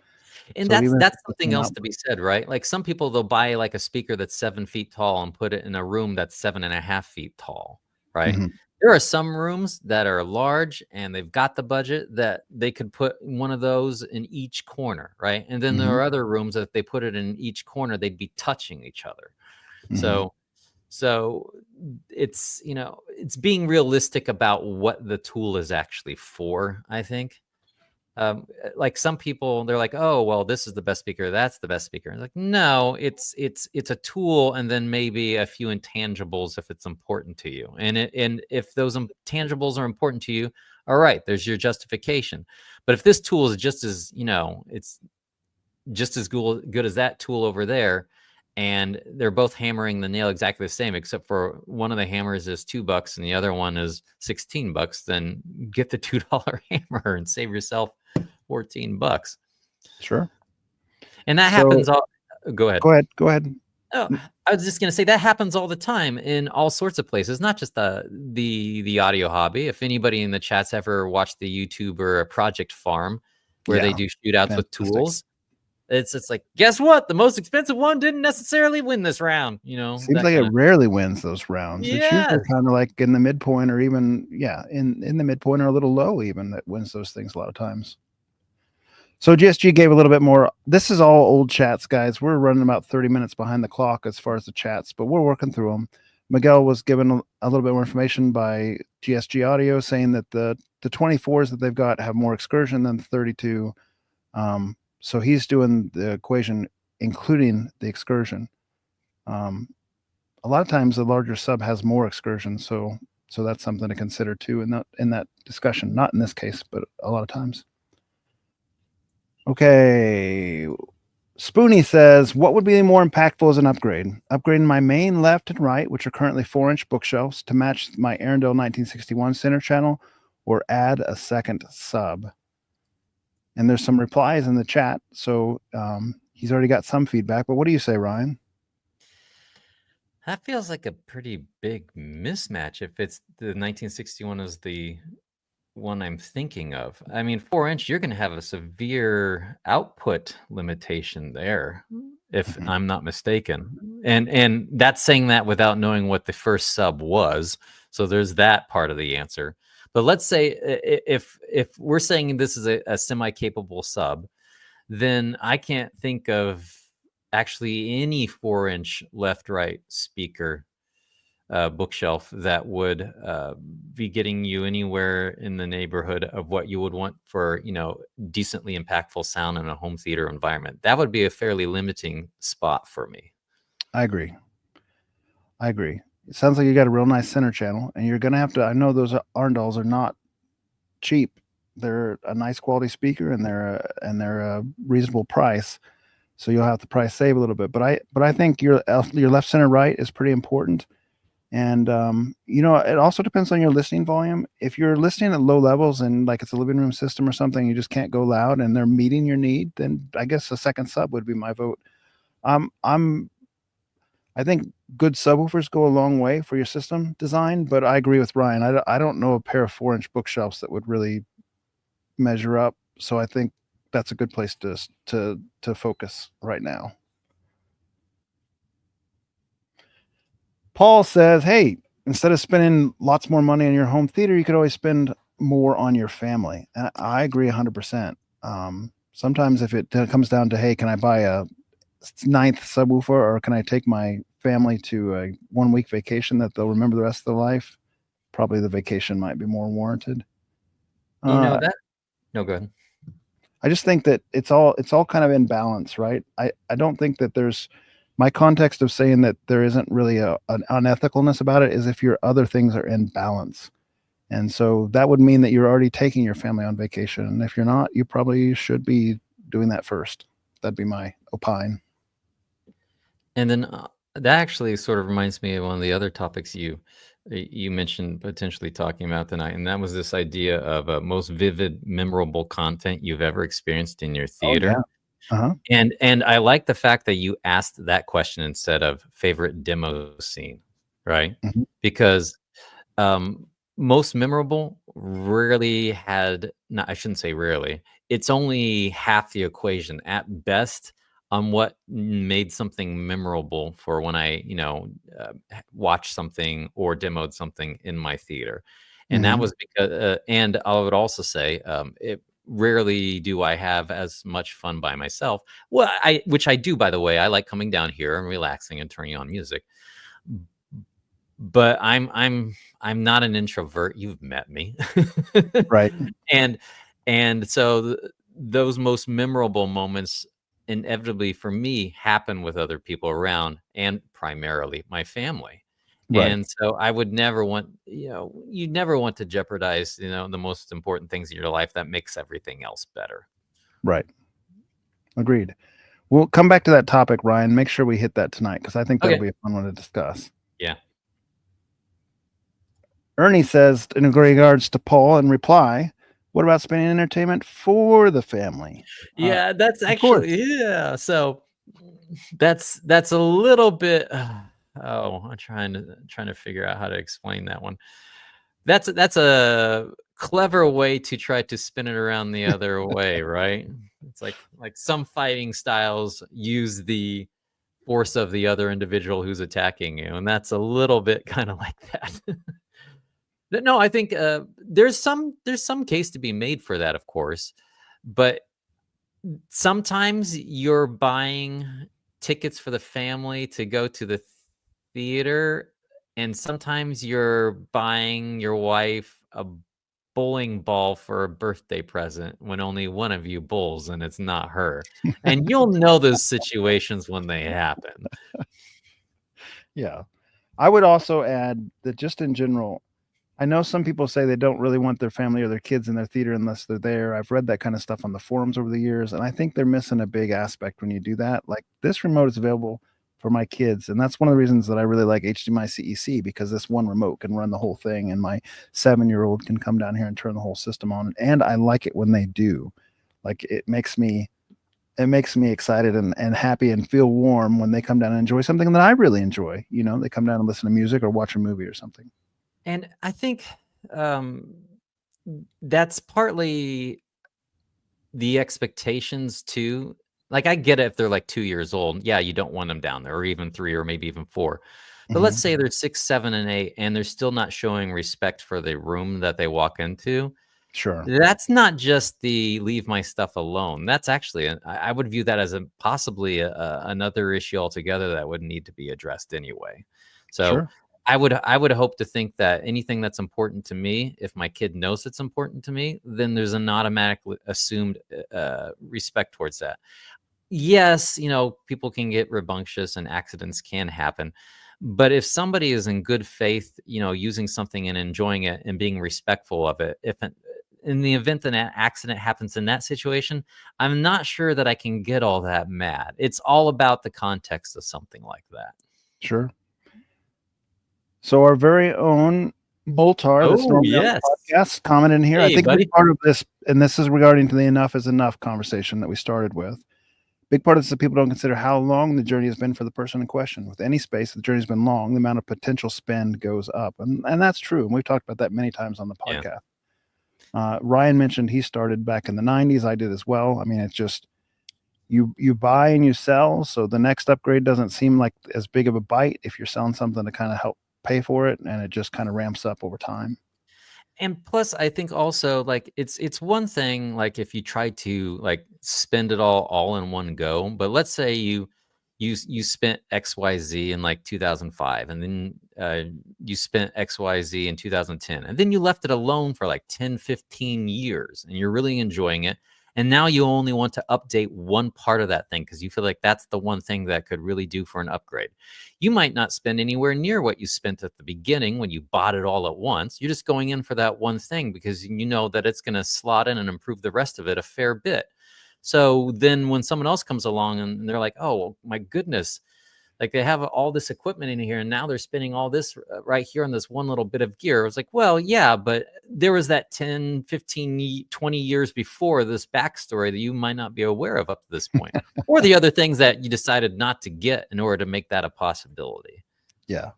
And that's something else to be said, right? Like some people, they'll buy like a speaker that's 7 feet tall and put it in a room that's 7.5 feet tall, right? There are some rooms that are large and they've got the budget that they could put one of those in each corner, right? And then there are other rooms that if they put it in each corner, they'd be touching each other. So it's, it's being realistic about what the tool is actually for, I think. Like some people, they're like, oh, well, this is the best speaker, that's the best speaker. And like, no, it's a tool, and then maybe a few intangibles if it's important to you. And if those intangibles are important to you, all right, there's your justification. But if this tool is just as, it's just as good as that tool over there, and they're both hammering the nail exactly the same, except for one of the hammers is $2 and the other one is $16, then get the $2 hammer and save yourself $14. Sure. And that happens all. Go ahead. Go ahead. Oh, I was just going to say that happens all the time in all sorts of places, not just the audio hobby. If anybody in the chat's ever watched the YouTuber Project Farm, where they do shootouts with tools, it's like, guess what? The most expensive one didn't necessarily win this round. Seems like it rarely wins those rounds. Yeah. It's usually kind of like in the midpoint, or even in the midpoint or a little low, even, that wins those things a lot of times. So GSG gave a little bit more. This is all old chats, guys. We're running about 30 minutes behind the clock as far as the chats, but we're working through them. Miguel was given a little bit more information by GSG Audio, saying that the 24s that they've got have more excursion than the 32. So he's doing the equation, including the excursion. A lot of times the larger sub has more excursion. So that's something to consider too in that discussion. Not in this case, but a lot of times. Okay. Spoonie says, what would be more impactful as an upgrade? Upgrading my main left and right, which are currently 4-inch bookshelves, to match my Arendelle 1961 center channel, or add a second sub? And there's some replies in the chat, so he's already got some feedback. But what do you say, Ryan? That feels like a pretty big mismatch if it's the 1961 is the one I'm thinking of. I mean, 4-inch, you're going to have a severe output limitation there, if I'm not mistaken. And that's saying that without knowing what the first sub was. So there's that part of the answer. But let's say if we're saying this is a semi-capable sub, then I can't think of actually any 4-inch left-right speaker bookshelf that would be getting you anywhere in the neighborhood of what you would want for, decently impactful sound in a home theater environment. That would be a fairly limiting spot for me. I agree. It sounds like you got a real nice center channel, and you're gonna have to. I know those Arndals are not cheap. They're a nice quality speaker, and they're a reasonable price. So you'll have to price save a little bit. But I think your left, center, right is pretty important. And it also depends on your listening volume. If you're listening at low levels and like it's a living room system or something, you just can't go loud, and they're meeting your need, then I guess a second sub would be my vote. I think good subwoofers go a long way for your system design, but I agree with Ryan. I don't know a pair of 4-inch bookshelves that would really measure up. So I think that's a good place to focus right now. Paul says, hey, instead of spending lots more money on your home theater, you could always spend more on your family. And I agree 100%. Sometimes if it comes down to, hey, can I buy a 9th subwoofer, or can I take my family to a 1-week vacation that they'll remember the rest of their life? Probably the vacation might be more warranted. No, go ahead. I just think that it's all kind of in balance, right? I don't think that there's, my context of saying that there isn't really an unethicalness about it is if your other things are in balance. And so that would mean that you're already taking your family on vacation. And if you're not, you probably should be doing that first. That'd be my opine. And then that actually sort of reminds me of one of the other topics you mentioned potentially talking about tonight, and that was this idea of most vivid, memorable content you've ever experienced in your theater. Oh, yeah. Uh-huh. And I like the fact that you asked that question instead of favorite demo scene, right? Mm-hmm. Because most memorable rarely had, no, I shouldn't say rarely, it's only half the equation at best on what made something memorable for when I, watched something or demoed something in my theater. And that was because, and I would also say, it rarely do I have as much fun by myself. Well, which I do, by the way. I like coming down here and relaxing and turning on music. But I'm not an introvert. You've met me, right? And so those most memorable moments inevitably for me happen with other people around, and primarily my family. Right. And so I would never want, you never want to jeopardize, the most important things in your life that makes everything else better. Right. Agreed. We'll come back to that topic, Ryan. Make sure we hit that tonight, because I think that'll be a fun one to discuss. Yeah. Ernie says, in regards to Paul, in reply, what about spending entertainment for the family? Yeah, that's actually, yeah. So that's a little bit, I'm trying to figure out how to explain that one. That's a clever way to try to spin it around the other way, right? It's like some fighting styles use the force of the other individual who's attacking you, and that's a little bit kind of like that. No, I think there's some case to be made for that, of course, but sometimes you're buying tickets for the family to go to the theater, and sometimes you're buying your wife a bowling ball for a birthday present when only one of you bowls and it's not her. And you'll know those situations when they happen. Yeah. I would also add that just in general, I know some people say they don't really want their family or their kids in their theater unless they're there. I've read that kind of stuff on the forums over the years, and I think they're missing a big aspect when you do that. Like, this remote is available for my kids, and that's one of the reasons that I really like HDMI CEC, because this one remote can run the whole thing, and my 7-year-old can come down here and turn the whole system on. And I like it when they do. Like, it makes me excited and happy and feel warm when they come down and enjoy something that I really enjoy. They come down and listen to music or watch a movie or something. And I think that's partly the expectations too Like, I get it if they're like 2 years old. Yeah, you don't want them down there, or even 3, or maybe even 4. But let's Mhm. say they're 6, 7, and 8, and they're still not showing respect for the room that they walk into. Sure. That's not just the leave my stuff alone. That's actually, I would view that as a possibly another issue altogether that would need to be addressed anyway. So Sure. I would hope to think that anything that's important to me, if my kid knows it's important to me, then there's an automatic assumed respect towards that. Yes, people can get rambunctious and accidents can happen. But if somebody is in good faith, using something and enjoying it and being respectful of it, in the event that an accident happens in that situation, I'm not sure that I can get all that mad. It's all about the context of something like that. Sure. So our very own Boltar, that's Oh, normally on yes. the podcast, commented in here. I Hey, think a big buddy. part of this, and this is regarding to the enough is enough conversation that we started with. Big part of this is that people don't consider how long the journey has been for the person in question. With any space, the journey's been long, the amount of potential spend goes up. And that's true. And we've talked about that many times on the Yeah. podcast. Ryan mentioned he started back in the 90s. I did as well. I mean, it's just you buy and you sell. So the next upgrade doesn't seem like as big of a bite if you're selling something to kind of help pay for it, and it just kind of ramps up over time. And plus, I think also, like, it's one thing, like, if you try to, like, spend it all in one go, but let's say you spent XYZ in, like, 2005, and then, you spent XYZ in 2010, and then you left it alone for, like, 10, 15 years, and you're really enjoying it, and now you only want to update one part of that thing because you feel like that's the one thing that could really do for an upgrade. You might not spend anywhere near what you spent at the beginning when you bought it all at once. You're just going in for that one thing because you know that it's going to slot in and improve the rest of it a fair bit. So then when someone else comes along and they're like, oh, my goodness, like they have all this equipment in here and now they're spending all this right here on this one little bit of gear. I was like, well, yeah, but there was that 10, 15, 20 years before this backstory that you might not be aware of up to this point. Or the other things that you decided not to get in order to make that a possibility. Yeah.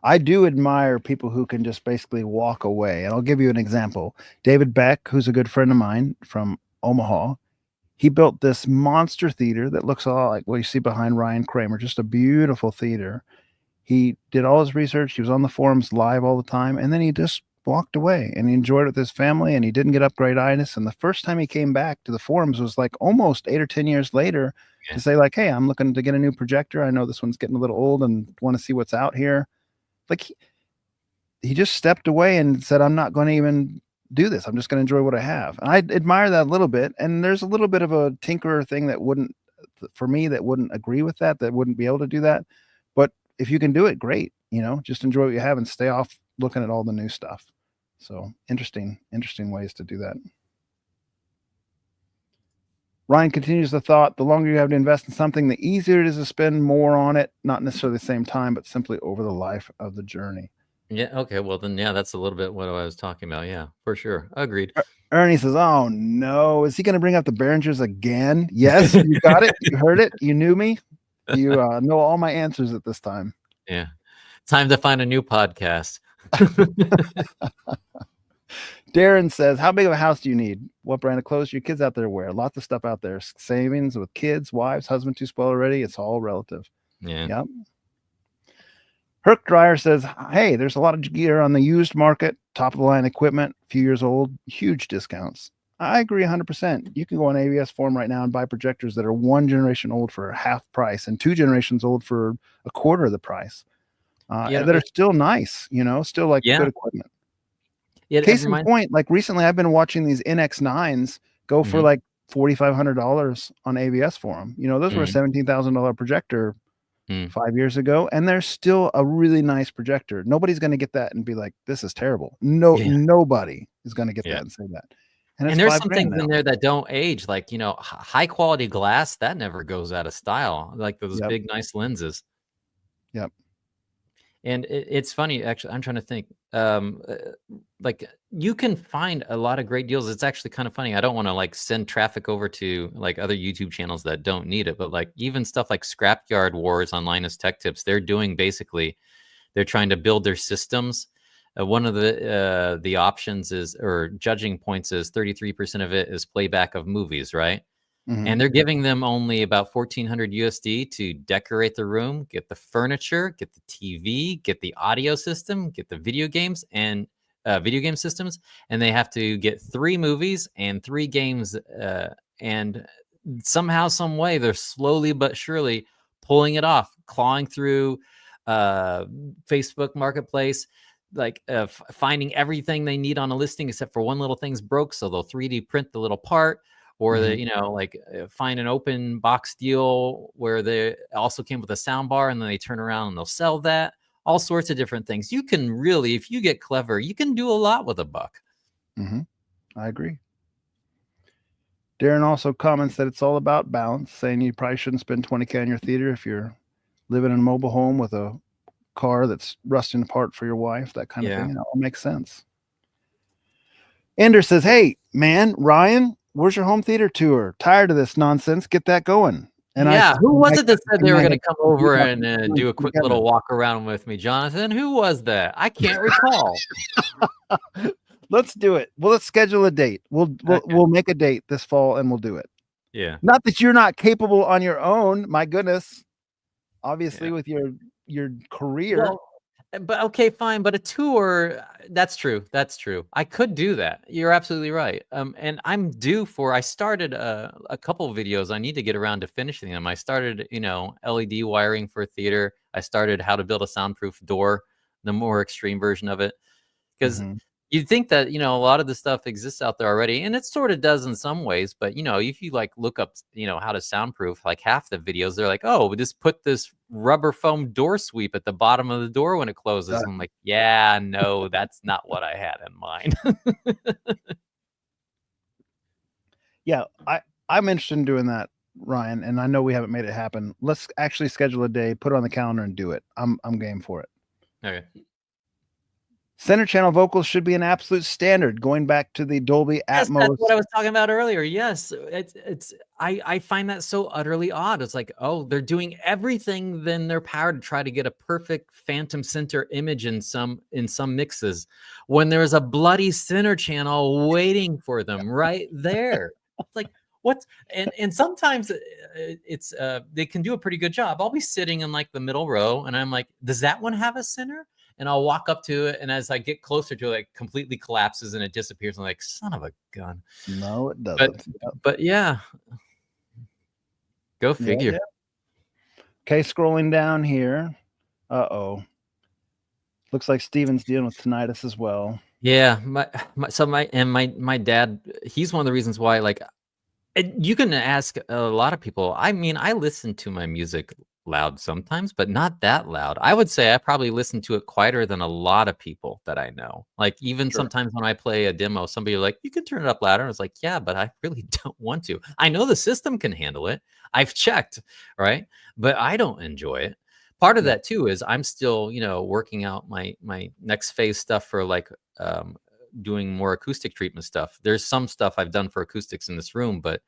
I do admire people who can just basically walk away. And I'll give you an example. David Beck, who's a good friend of mine from Omaha, he built this monster theater that looks a lot like what you see behind Ryan Kramer, just a beautiful theater. He did all his research. He was on the forums live all the time. And then he just walked away and he enjoyed it with his family and he didn't get upgrade-itis. And the first time he came back to the forums was like almost 8 or 10 years later Yeah. to say like, hey, I'm looking to get a new projector. I know this one's getting a little old and want to see what's out here. Like he just stepped away and said, I'm not going to even do this. I'm just going to enjoy what I have. And I admire that a little bit. And there's a little bit of a tinkerer thing that wouldn't, for me, that wouldn't agree with that wouldn't be able to do that. But if you can do it, great. Just enjoy what you have and stay off looking at all the new stuff. So interesting ways to do that. Ryan continues the thought, the longer you have to invest in something, the easier it is to spend more on it, not necessarily the same time, but simply over the life of the journey. Yeah. Okay. Well, then, yeah, that's a little bit what I was talking about. Yeah, for sure. Agreed. Ernie says, oh no, is he going to bring up the Behringers again? Yes, you got it. You heard it. You knew me. You know all my answers at this time. Yeah. Time to find a new podcast. Darren says, how big of a house do you need? What brand of clothes do your kids out there wear? Lots of stuff out there. Savings with kids, wives, husband too spoiled already. It's all relative. Yeah. Yep. Herc Dryer says, hey, there's a lot of gear on the used market, top of the line equipment, a few years old, huge discounts. I agree 100%. You can go on ABS forum right now and buy projectors that are 1 generation old for half price and 2 generations old for a quarter of the price. That are still nice, still like good equipment. Case in point, like recently I've been watching these NX9s go for like $4,500 on ABS forum. Those were a $17,000 projector 5 years ago, and they're still a really nice projector. Nobody's going to get that and be like, this is terrible. Nobody is going to get that and say that. And there's some things in there that don't age, like, high quality glass that never goes out of style, like those big, nice lenses. Yep. And it's funny, actually, I'm trying to think, like you can find a lot of great deals. It's actually kind of funny. I don't want to like send traffic over to like other YouTube channels that don't need it, but like even stuff like Scrapyard Wars on Linus Tech Tips, they're trying to build their systems. One of the options is, or judging points is 33% of it is playback of movies, right? and they're giving them only about 1,400 USD to decorate the room, get the furniture, get the TV, get the audio system, get the video games and video game systems, and they have to get 3 movies and 3 games, and somehow, some way, they're slowly but surely pulling it off, clawing through Facebook Marketplace, like finding everything they need on a listing except for one little thing's broke, so they'll 3D print the little part, or they, find an open box deal where they also came with a sound bar, and then they turn around and they'll sell that. All sorts of different things. You can really, if you get clever, you can do a lot with a buck. I agree. Darren also comments that it's all about balance, saying you probably shouldn't spend $20K on your theater if you're living in a mobile home with a car that's rusting apart for your wife, that kind of thing. It all makes sense. Ender says, hey, man, Ryan, where's your home theater tour? Tired of this nonsense. Get that going. And who was it that said they were going to come over and do a quick little walk around with me, Jonathan? Who was that? I can't recall. Let's do it. Well, let's schedule a date. We'll make a date this fall and we'll do it. Yeah. Not that you're not capable on your own. My goodness. Obviously, with your career. Well, but okay, fine. But a tour, that's true. That's true. I could do that. You're absolutely right. And I'm due for, I started a couple of videos. I need to get around to finishing them. I started, LED wiring for a theater. I started how to build a soundproof door, the more extreme version of it. Because you'd think that, a lot of the stuff exists out there already, and it sort of does in some ways. But, if you like look up, how to soundproof, like half the videos, they're like, oh, we just put this rubber foam door sweep at the bottom of the door when it closes. I'm like, yeah, no, that's not what I had in mind. Yeah, I'm interested in doing that, Ryan, and I know we haven't made it happen. Let's actually schedule a day, put it on the calendar, and do it. I'm game for it. Okay. Center channel vocals should be an absolute standard, going back to the Dolby Atmos. That's what I was talking about earlier. Yes, I find that so utterly odd. It's like, oh, they're doing everything in their power to try to get a perfect phantom center image in some mixes, when there's a bloody center channel waiting for them right there. It's like, what? And sometimes it's they can do a pretty good job. I'll be sitting in like the middle row, and I'm like, does that one have a center? And I'll walk up to it, and as I get closer to it, it completely collapses and it disappears. I'm like, son of a gun. No, it doesn't. But yeah, go figure. Yeah. Okay, scrolling down here. Looks like Steven's dealing with tinnitus as well. Yeah, my dad. He's one of the reasons why. Like, you can ask a lot of people. I mean, I listen to my music loud sometimes, but not that loud. I would say I probably listen to it quieter than a lot of people that I know. Like, even sometimes when I play a demo, somebody like, you can turn it up louder. I was like, yeah, but I really don't want to. I know the system can handle it. I've checked, right? But I don't enjoy it. Part of that too is I'm still, working out my next phase stuff for like doing more acoustic treatment stuff. There's some stuff I've done for acoustics in this room, but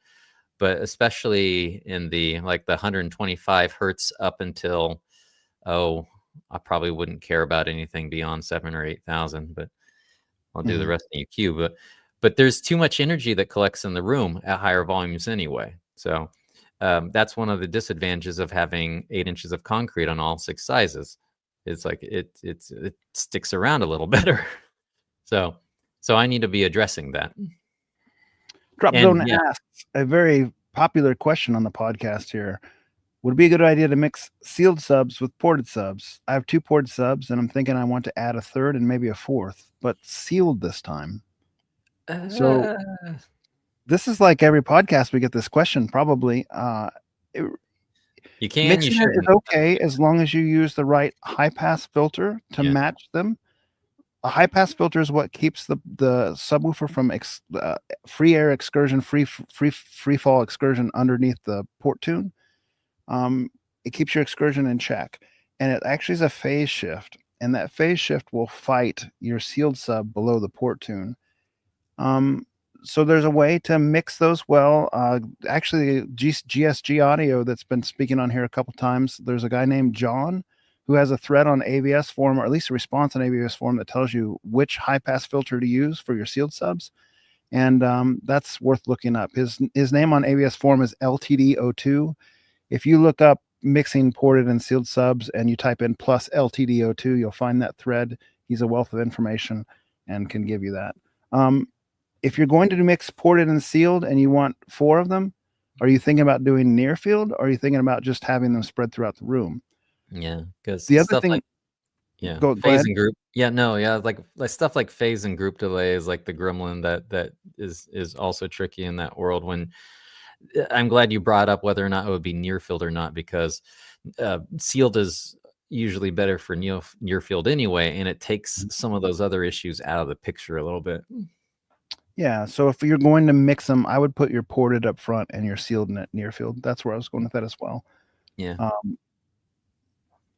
especially in the 125 hertz up until, I probably wouldn't care about anything beyond 7,000 or 8,000, but I'll do the rest in EQ. But there's too much energy that collects in the room at higher volumes anyway. So that's one of the disadvantages of having 8 inches of concrete on all 6 sizes. It's like it sticks around a little better. So I need to be addressing that. Drop Zone asks a very popular question on the podcast here. Would it be a good idea to mix sealed subs with ported subs? I have 2 ported subs, and I'm thinking I want to add a third and maybe a fourth, but sealed this time. So this is like every podcast we get this question, probably. You can. You should. It's okay as long as you use the right high pass filter to match them. A high pass filter is what keeps the subwoofer from free air excursion, free fall excursion underneath the port tune. It keeps your excursion in check, and it actually is a phase shift, and that phase shift will fight your sealed sub below the port tune. So there's a way to mix those well. Actually, GSG Audio that's been speaking on here a couple times. There's a guy named John who has a thread on AVS forum, or at least a response on AVS forum, that tells you which high pass filter to use for your sealed subs. and that's worth looking up. His name on ABS Forum is LTD02. If you look up mixing ported and sealed subs and you type in plus LTD02, you'll find that thread. He's a wealth of information and can give you that. If you're going to do mix ported and sealed and you want 4 of them, are you thinking about doing near field, or are you thinking about just having them spread throughout the room? Yeah, because The other stuff thing, like go phase ahead. and group. Yeah, no, yeah, like stuff like phase and group delays, like the gremlin that is also tricky in that world. When I'm glad you brought up whether or not it would be near field or not, because sealed is usually better for near field anyway, and it takes some of those other issues out of the picture a little bit. Yeah, so if you're going to mix them, I would put your ported up front and your sealed in near field. That's where I was going with that as well. Yeah.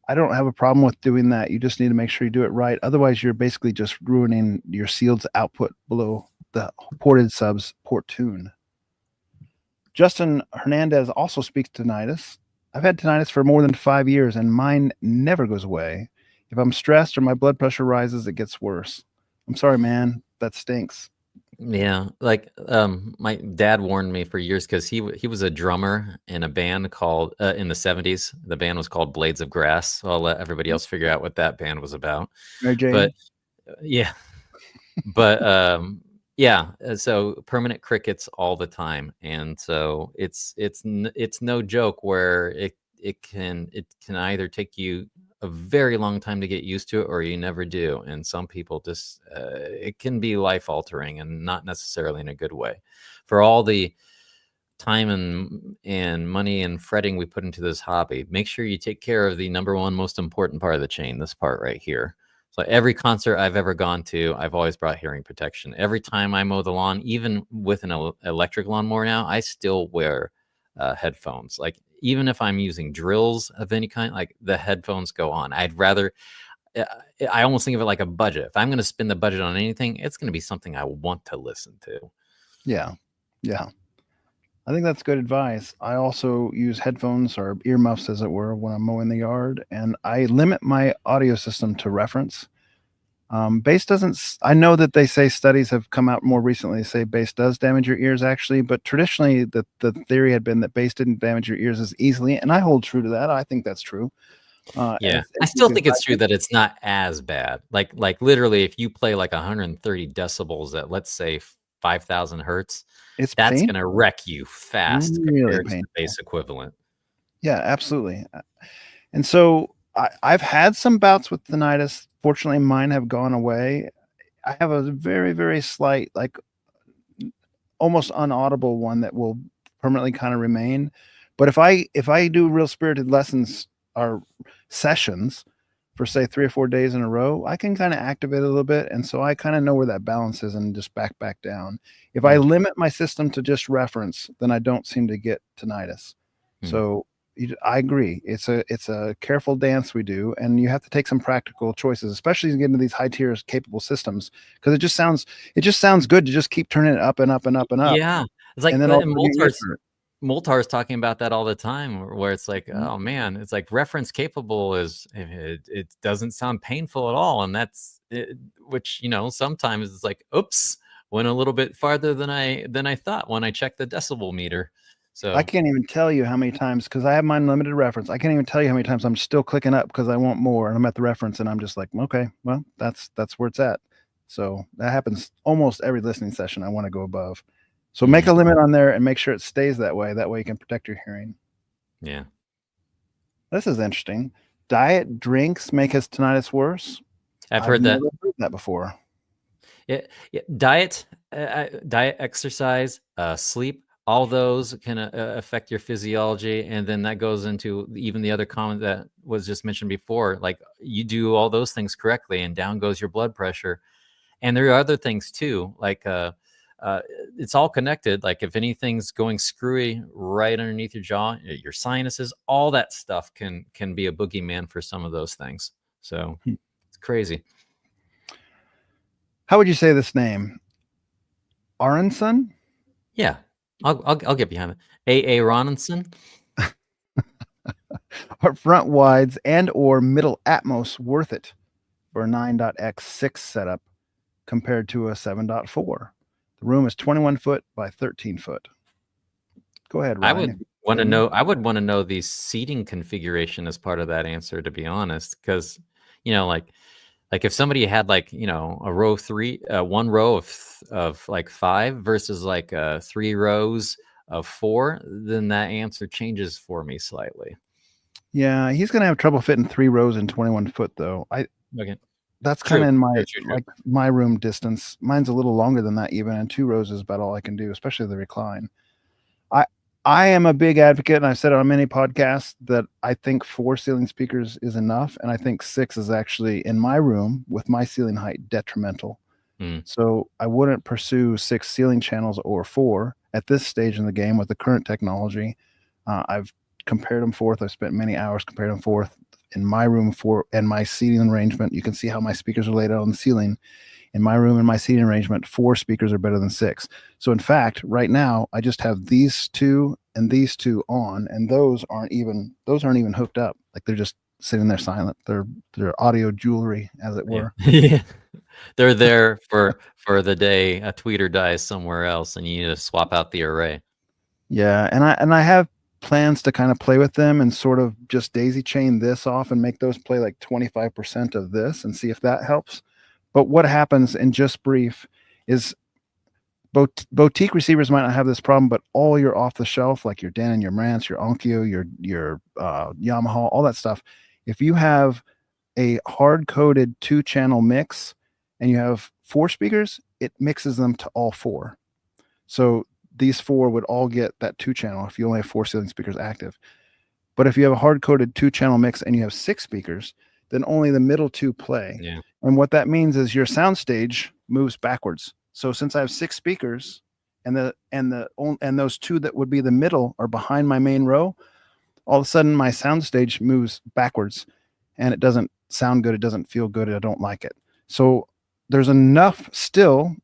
I don't have a problem with doing that. You just need to make sure you do it right. Otherwise, you're basically just ruining your sealed's output below the ported subs port tune. Justin Hernandez also speaks tinnitus. I've had tinnitus for more than 5 years, and mine never goes away. If I'm stressed or my blood pressure rises, it gets worse. I'm sorry, man. That stinks. Yeah, like my dad warned me for years, because he was a drummer in a band called in the 70s. The band was called Blades of Grass. So I'll let everybody else figure out what that band was about. Mary Jane. But yeah, but yeah, so permanent crickets all the time, and so it's no joke where it can either take you a very long time to get used to it, or you never do. And some people just it can be life altering, and not necessarily in a good way. For all the time and money and fretting we put into this hobby, make sure you take care of the number one most important part of the chain, this part right here. So every concert I've ever gone to, I've always brought hearing protection. Every time I mow the lawn, even with an electric lawnmower now, I still wear headphones. Like, even if I'm using drills of any kind, like, the headphones go on. I'd rather, I almost think of it like a budget. If I'm going to spend the budget on anything, it's going to be something I want to listen to. Yeah. Yeah. I think that's good advice. I also use headphones or earmuffs, as it were, when I'm mowing the yard, and I limit my audio system to reference. Bass doesn't, I know that they say studies have come out more recently, say bass does damage your ears actually, but traditionally the theory had been that bass didn't damage your ears as easily, and I hold true to that. I think that's true. Yeah, I still think it's true that it's not as bad. Like literally, if you play like 130 decibels at, let's say, 5,000 hertz, that's painful. going to wreck you fast Really compared to painful. the bass equivalent. Yeah, absolutely. And so I've had some bouts with tinnitus. Fortunately, mine have gone away. I have a very, very slight, like almost unaudible one that will permanently kind of remain. But if I do real spirited lessons or sessions for, say, 3 or 4 days in a row, I can kind of activate it a little bit. And so I kind of know where that balance is and just back down. If I limit my system to just reference, then I don't seem to get tinnitus. So I agree. It's a careful dance we do, and you have to take some practical choices, especially as you get into these high tier capable systems, because it just sounds good to just keep turning it up and up and up and up. Yeah, it's like, and then Moltar's talking about that all the time, where it's like, oh man, it's like reference capable is, it doesn't sound painful at all, and that's it, which, you know, sometimes it's like, oops, went a little bit farther than I thought when I checked the decibel meter. So I can't even tell you how many times, because I have mine limited reference. I can't even tell you how many times I'm still clicking up because I want more, and I'm at the reference, and I'm just like, okay, well, that's where it's at. So that happens almost every listening session. I want to go above. So make a limit on there and make sure it stays that way. That way you can protect your hearing. Yeah. This is interesting. Diet drinks make his tinnitus worse. I've heard that. Never heard that before. Yeah. Diet, exercise, sleep, all those can affect your physiology. And then that goes into even the other comment that was just mentioned before. Like, you do all those things correctly, and down goes your blood pressure. And there are other things too, like it's all connected. Like, if anything's going screwy right underneath your jaw, your sinuses, all that stuff can be a boogeyman for some of those things. So it's crazy. How would you say this name? Aronson? Yeah, I'll get behind it. A. Ronanson. Are front wides and or middle Atmos worth it for a 9.x6 setup compared to a 7.4? The The room is 21 foot by 13 foot. Go ahead, I Ryan. would want to know. I would want to know the seating configuration as part of that answer, to be honest, because like if somebody had like a row three, one row of like 5 versus like 3 rows of 4, then that answer changes for me slightly. Yeah, he's gonna have trouble fitting 3 rows in 21 foot though. Okay. That's kind of in my True. like my room distance. Mine's a little longer than that even, and 2 rows is about all I can do, especially the recline. I am a big advocate, and I've said it on many podcasts, that I think 4 ceiling speakers is enough, and I think 6 is actually, in my room with my ceiling height, detrimental. So I wouldn't pursue 6 ceiling channels or 4 at this stage in the game with the current technology. I've compared them forth. I've spent many hours comparing them forth in my room and my seating arrangement. You can see how my speakers are laid out on the ceiling. In my room and my seating arrangement, 4 speakers are better than 6. So in fact, right now, I just have these 2 and these 2 on, and those aren't even hooked up. Like they're just sitting there silent. They're audio jewelry, as it were. Yeah. They're there for the day a tweeter dies somewhere else and you need to swap out the array. Yeah, and I have plans to kind of play with them and sort of just daisy chain this off and make those play like 25% of this and see if that helps. But what happens, in just brief, is boutique receivers might not have this problem, but all your off the shelf, like your Denon, your Marantz, your Onkyo, your Yamaha, all that stuff, if you have a hard coded 2-channel mix and you have 4 speakers, it mixes them to all 4. So these 4 would all get that 2-channel if you only have 4 ceiling speakers active. But if you have a hard coded 2-channel mix and you have 6 speakers, then only the middle 2 play. Yeah. And what that means is your soundstage moves backwards. So since I have 6 speakers and those 2 that would be the middle are behind my main row, all of a sudden my soundstage moves backwards and it doesn't sound good. It doesn't feel good. I don't like it. So there's enough still.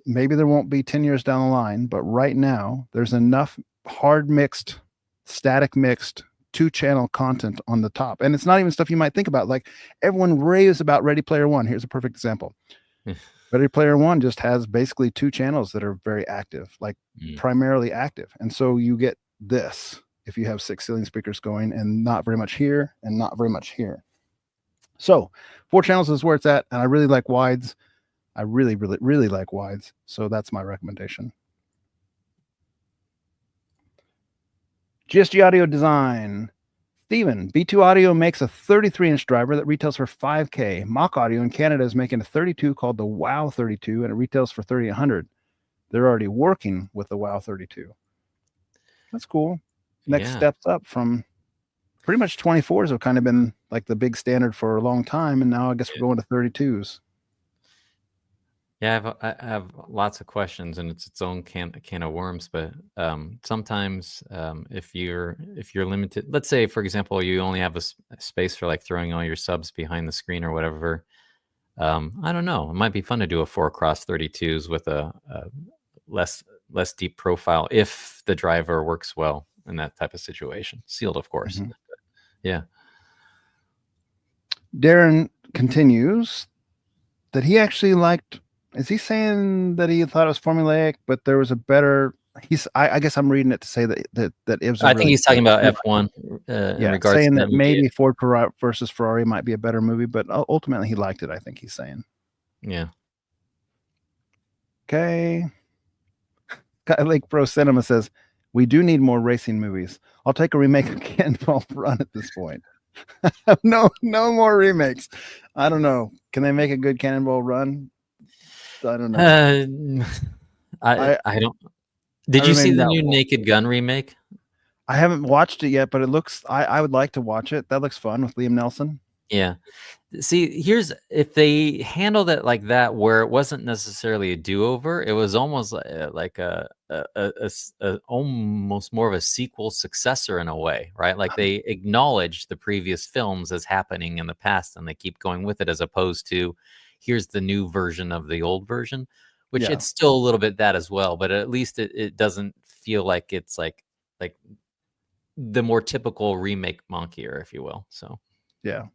Maybe there won't be 10 years down the line, but right now there's enough hard mixed, static mixed 2-channel content on the top. And it's not even stuff you might think about. Like everyone raves about Ready Player One. Here's a perfect example. Ready Player One just has basically 2 channels that are very active, like primarily active. And so you get this if you have 6 ceiling speakers going and not very much here and not very much here. So 4 channels is where it's at. And I really like wides. I really, really, really like wides. So that's my recommendation. GSG Audio Design. Steven, B2 Audio makes a 33-inch driver that retails for $5K. Mock Audio in Canada is making a 32 called the WOW 32, and it retails for $3,800. They're already working with the WOW 32. That's cool. Next steps up from pretty much 24s have kind of been like the big standard for a long time, and now I guess we're going to 32s. Yeah, I have lots of questions, and it's its own can of worms. But sometimes, if you're limited, let's say for example, you only have a space for like throwing all your subs behind the screen or whatever. I don't know. It might be fun to do a 4x32s with a less deep profile if the driver works well in that type of situation. Sealed, of course. Yeah. Darren continues that he actually liked. Is he saying that he thought it was formulaic, but there was a better? I guess I'm reading it to say that it was. I think he's talking about F1. In regards saying to that maybe Ford versus Ferrari might be a better movie, but ultimately he liked it. I think he's saying. Yeah. Okay. Lake Pro Cinema says we do need more racing movies. I'll take a remake of Cannonball Run at this point. No more remakes. I don't know. Can they make a good Cannonball Run? I don't know. I don't. Did you see the new Naked Gun remake? I haven't watched it yet, but it looks. I would like to watch it. That looks fun with Liam Neeson. Yeah. See, if they handled it like that, where it wasn't necessarily a do-over, it was almost like a almost more of a sequel successor in a way, right? Like they acknowledge the previous films as happening in the past, and they keep going with it, as opposed to here's the new version of the old version, which it's still a little bit that as well, but at least it doesn't feel like it's like the more typical remake monkier, if you will. So yeah.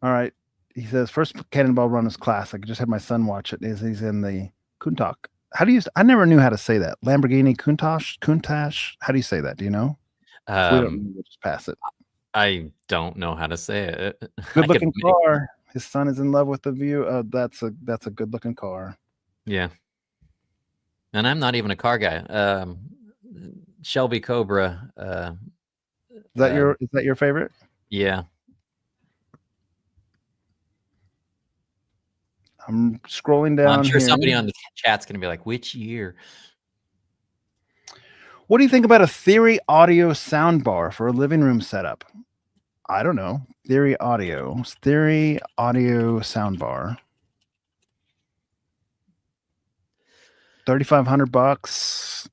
All right. he says first Cannonball Run is classic. I just had my son watch it. He's in the Countach. How do you? I never knew how to say that. Lamborghini Countach. How do you say that? Do you know? If we don't know, we'll just pass it. I don't know how to say it. Good looking car. His son is in love with the view. That's a good looking car. Yeah. And I'm not even a car guy. Shelby Cobra. Is that your favorite? Yeah. I'm scrolling down. I'm sure here. somebody on the chat's going to be like, which year? What do you think about a Theory Audio soundbar for a living room setup? I don't know. Theory Audio soundbar. $3,500.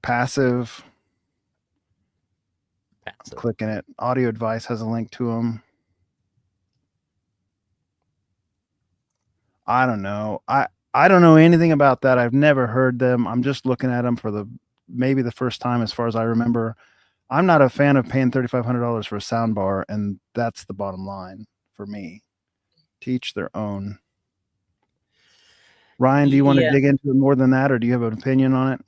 Passive. Clicking it. Audio Advice has a link to them. I don't know. I don't know anything about that. I've never heard them. I'm just looking at them for maybe the first time as far as I remember. I'm not a fan of paying $3,500 for a sound bar, and that's the bottom line for me. To each their own. Ryan, do you want to dig into it more than that, or do you have an opinion on it?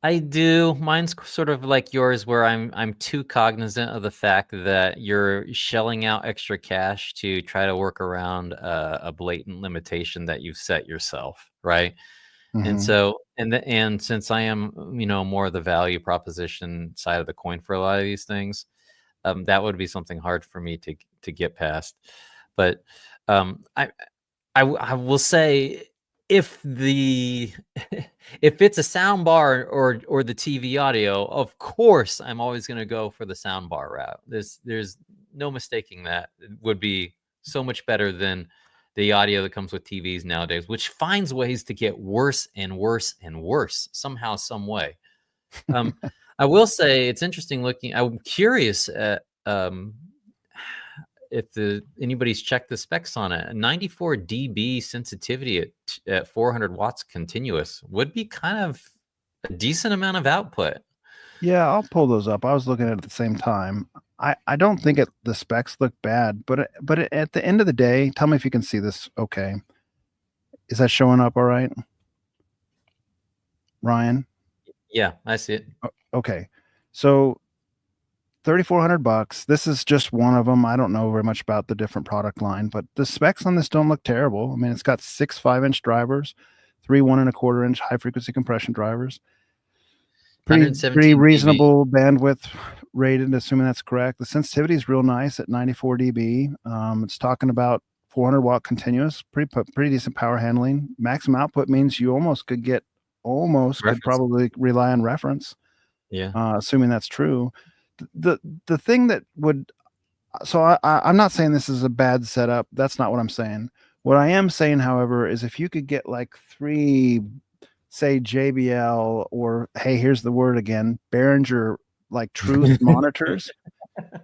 I do. Mine's sort of like yours, where I'm too cognizant of the fact that you're shelling out extra cash to try to work around a blatant limitation that you've set yourself, right? Mm-hmm. And so, and since I am, more of the value proposition side of the coin for a lot of these things, that would be something hard for me to get past. But I will say, if it's a sound bar or the TV audio, of course I'm always going to go for the sound bar route. There's no mistaking that. It would be so much better than the audio that comes with TVs nowadays, which finds ways to get worse and worse and worse somehow, some way. I will say it's interesting looking. I'm curious at if anybody's checked the specs on it. 94 dB sensitivity at 400 watts continuous would be kind of a decent amount of output. Yeah, I'll pull those up. I was looking at it at the same time. I don't think the specs look bad, but at the end of the day, tell me if you can see this. Okay, is that showing up all right, Ryan? Yeah, I see it. Okay, so $3,400. This is just one of them. I don't know very much about the different product line, but the specs on this don't look terrible. I mean, it's got 6 5-inch drivers, 3 1.25-inch high frequency compression drivers. Pretty reasonable bandwidth rated, assuming that's correct. The sensitivity is real nice at 94 dB. It's talking about 400 watt continuous, pretty decent power handling. Maximum output means you could probably rely on reference. Yeah. Assuming that's true. The thing that would, so I'm not saying this is a bad setup. That's not what I'm saying. What I am saying, however, is if you could get like 3, say JBL, or hey, here's the word again, Behringer, like Truth monitors,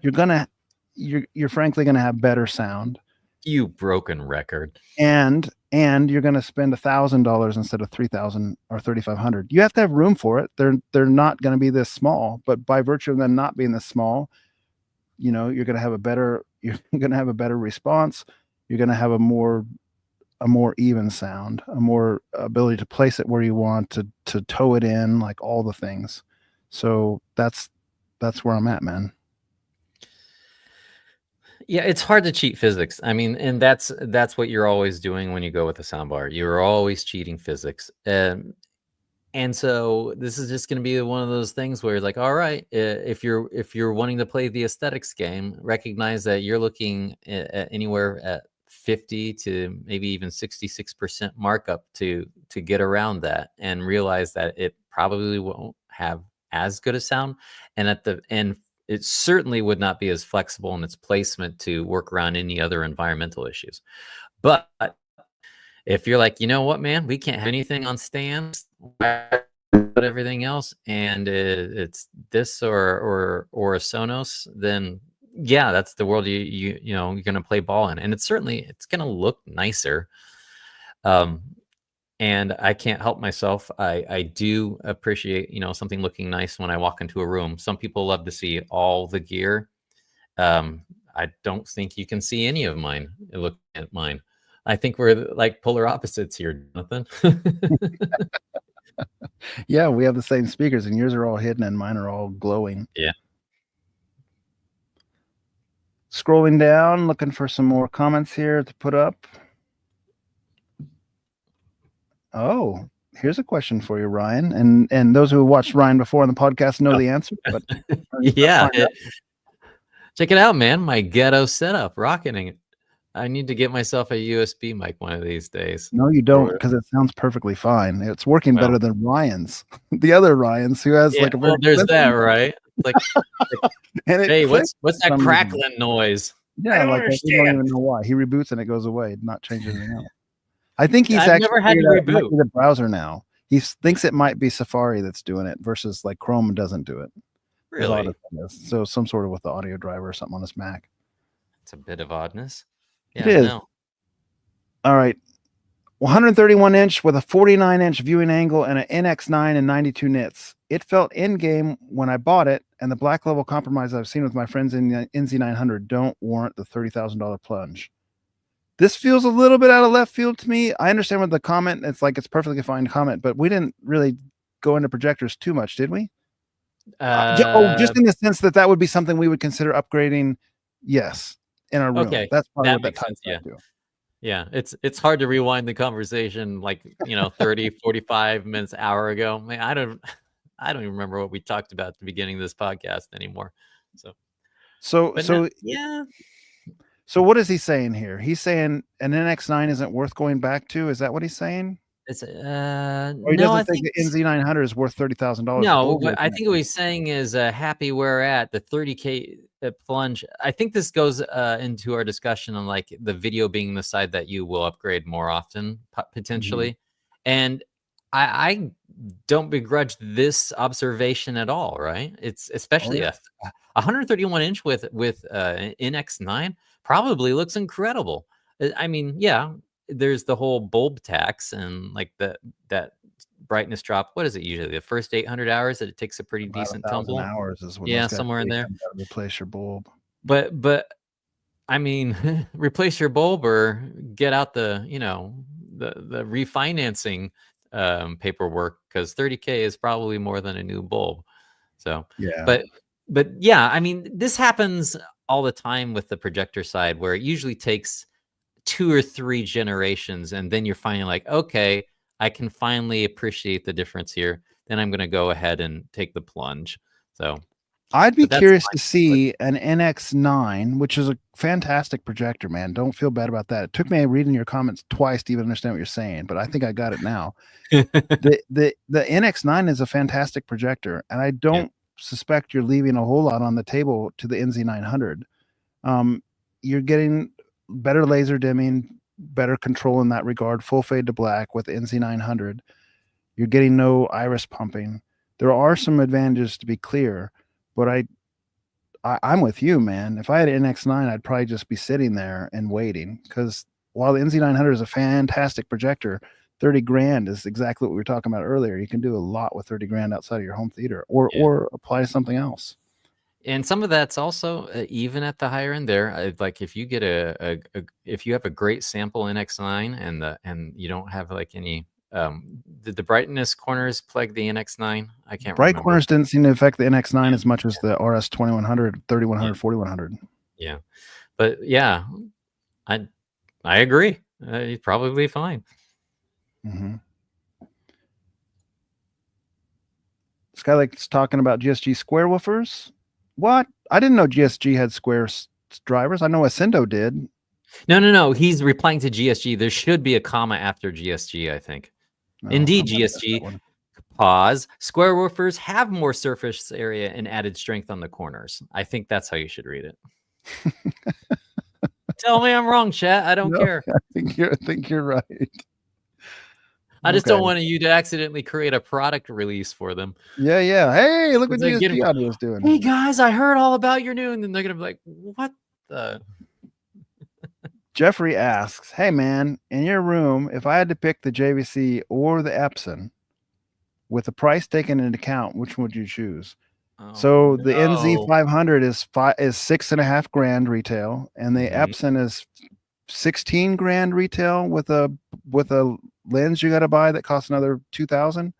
you're frankly gonna have better sound. You broken record. And you're gonna spend $1,000 instead of $3,000 or $3,500. You have to have room for it. They're not gonna be this small, but by virtue of them not being this small, you're gonna have a better response. You're gonna have a more even sound, a more ability to place it where you want, to tow it in, like all the things. So that's where I'm at, man. Yeah, it's hard to cheat physics. I mean, and that's what you're always doing when you go with a soundbar. You're always cheating physics. And so this is just going to be one of those things where you're like, all right, if you're wanting to play the aesthetics game, recognize that you're looking at anywhere at 50 to maybe even 66% markup to get around that, and realize that it probably won't have as good a sound, and it certainly would not be as flexible in its placement to work around any other environmental issues. But if you're like, you know what, man, we can't have anything on stands, but everything else, and it's this or a Sonos, then yeah, that's the world you're going to play ball in, and it's going to look nicer. And I can't help myself. I do appreciate, something looking nice when I walk into a room. Some people love to see all the gear. I don't think you can see any of mine. Look at mine. I think we're like polar opposites here, Jonathan. Yeah, we have the same speakers, and yours are all hidden, and mine are all glowing. Yeah. Scrolling down, looking for some more comments here to put up. Oh, here's a question for you, Ryan. And those who watched Ryan before on the podcast know the answer. But yeah, check it out, man. My ghetto setup, rocketing it. I need to get myself a USB mic one of these days. No, you don't, because it sounds perfectly fine. It's working better than Ryan's. The other Ryan's, who has like a very there's that, right? Like, and hey, what's that crackling noise? Yeah, like I don't even know why. He reboots and it goes away, not change anything else. I think he's I've never had to reboot the browser now. He thinks it might be Safari that's doing it versus like Chrome doesn't do it. Really? So some sort of with the audio driver or something on his Mac. It's a bit of oddness. Yeah, it is. No. All right. 131 inch with a 49 inch viewing angle and an NX9 and 92 nits. It felt in game when I bought it, and the black level compromise I've seen with my friends in the NZ900 don't warrant the $30,000 plunge. This feels a little bit out of left field to me. I understand with the comment, it's like it's perfectly fine comment, but we didn't really go into projectors too much, did we? Just in the sense that would be something we would consider upgrading. Yes, in our room. Okay, that's probably that what makes sense. Yeah, it's hard to rewind the conversation like 30, 45 minutes, hour ago. Man, I don't even remember what we talked about at the beginning of this podcast anymore. Yeah. So what is he saying here? He's saying an NX9 isn't worth going back to. Is that what he's saying? It's or he doesn't think the NZ900 is worth $30,000. No, what I think what he's saying is happy where we're at the 30K plunge. I think this goes into our discussion on like the video being the side that you will upgrade more often potentially, and I don't begrudge this observation at all. Right? It's especially a 131 inch with NX9 probably looks incredible. I mean, yeah. There's the whole bulb tax and like that brightness drop. What is it usually? The first 800 hours that it takes a pretty decent tumble. Hours is what somewhere in there. Replace your bulb. But I mean, replace your bulb or get out the the refinancing paperwork, because 30K is probably more than a new bulb. So yeah. But yeah, I mean, this happens all the time with the projector side, where it usually takes 2 or 3 generations, and then you're finally like, okay, I can finally appreciate the difference here. Then I'm going to go ahead and take the plunge. So I'd be curious to see an NX9, which is a fantastic projector, man. Don't feel bad about that. It took me reading your comments twice to even understand what you're saying, but I think I got it now. the NX9 is a fantastic projector, and I don't suspect you're leaving a whole lot on the table to the NZ900. You're getting better laser dimming, better control in that regard, full fade to black with NZ900. You're getting no iris pumping. There are some advantages, to be clear, but I'm with you, man. If I had an NX9, I'd probably just be sitting there and waiting, because while the NZ900 is a fantastic projector, 30 grand is exactly what we were talking about earlier. You can do a lot with 30 grand outside of your home theater, or apply to something else. And some of that's also even at the higher end there. Like if you get if you have a great sample NX9 and you don't have like any, did the brightness corners plague the NX9? I can't Bright remember. corners didn't seem to affect the NX9 as much as the RS 2100, 3100, 4100. Yeah, but yeah, I agree. You'd probably be fine. This guy likes talking about GSG square woofers. What? I didn't know GSG had square drivers. I know Ascendo did. No. He's replying to GSG. There should be a comma after GSG, I think. No, indeed, GSG. Pause. Square woofers have more surface area and added strength on the corners. I think that's how you should read it. Tell me I'm wrong, chat. I don't care. I think you're right. I just don't want you to accidentally create a product release for them. Yeah. Hey, look what GSG Audio is doing. Hey guys, I heard all about your new, and then they're gonna be like, "What the?" Jeffrey asks, "Hey man, in your room, if I had to pick the JVC or the Epson, with the price taken into account, which would you choose?" Oh So the NZ no. 500 is 6.5 grand retail, and the Mhm. Epson is 16 grand retail with a lens you got to buy that costs another 2,000.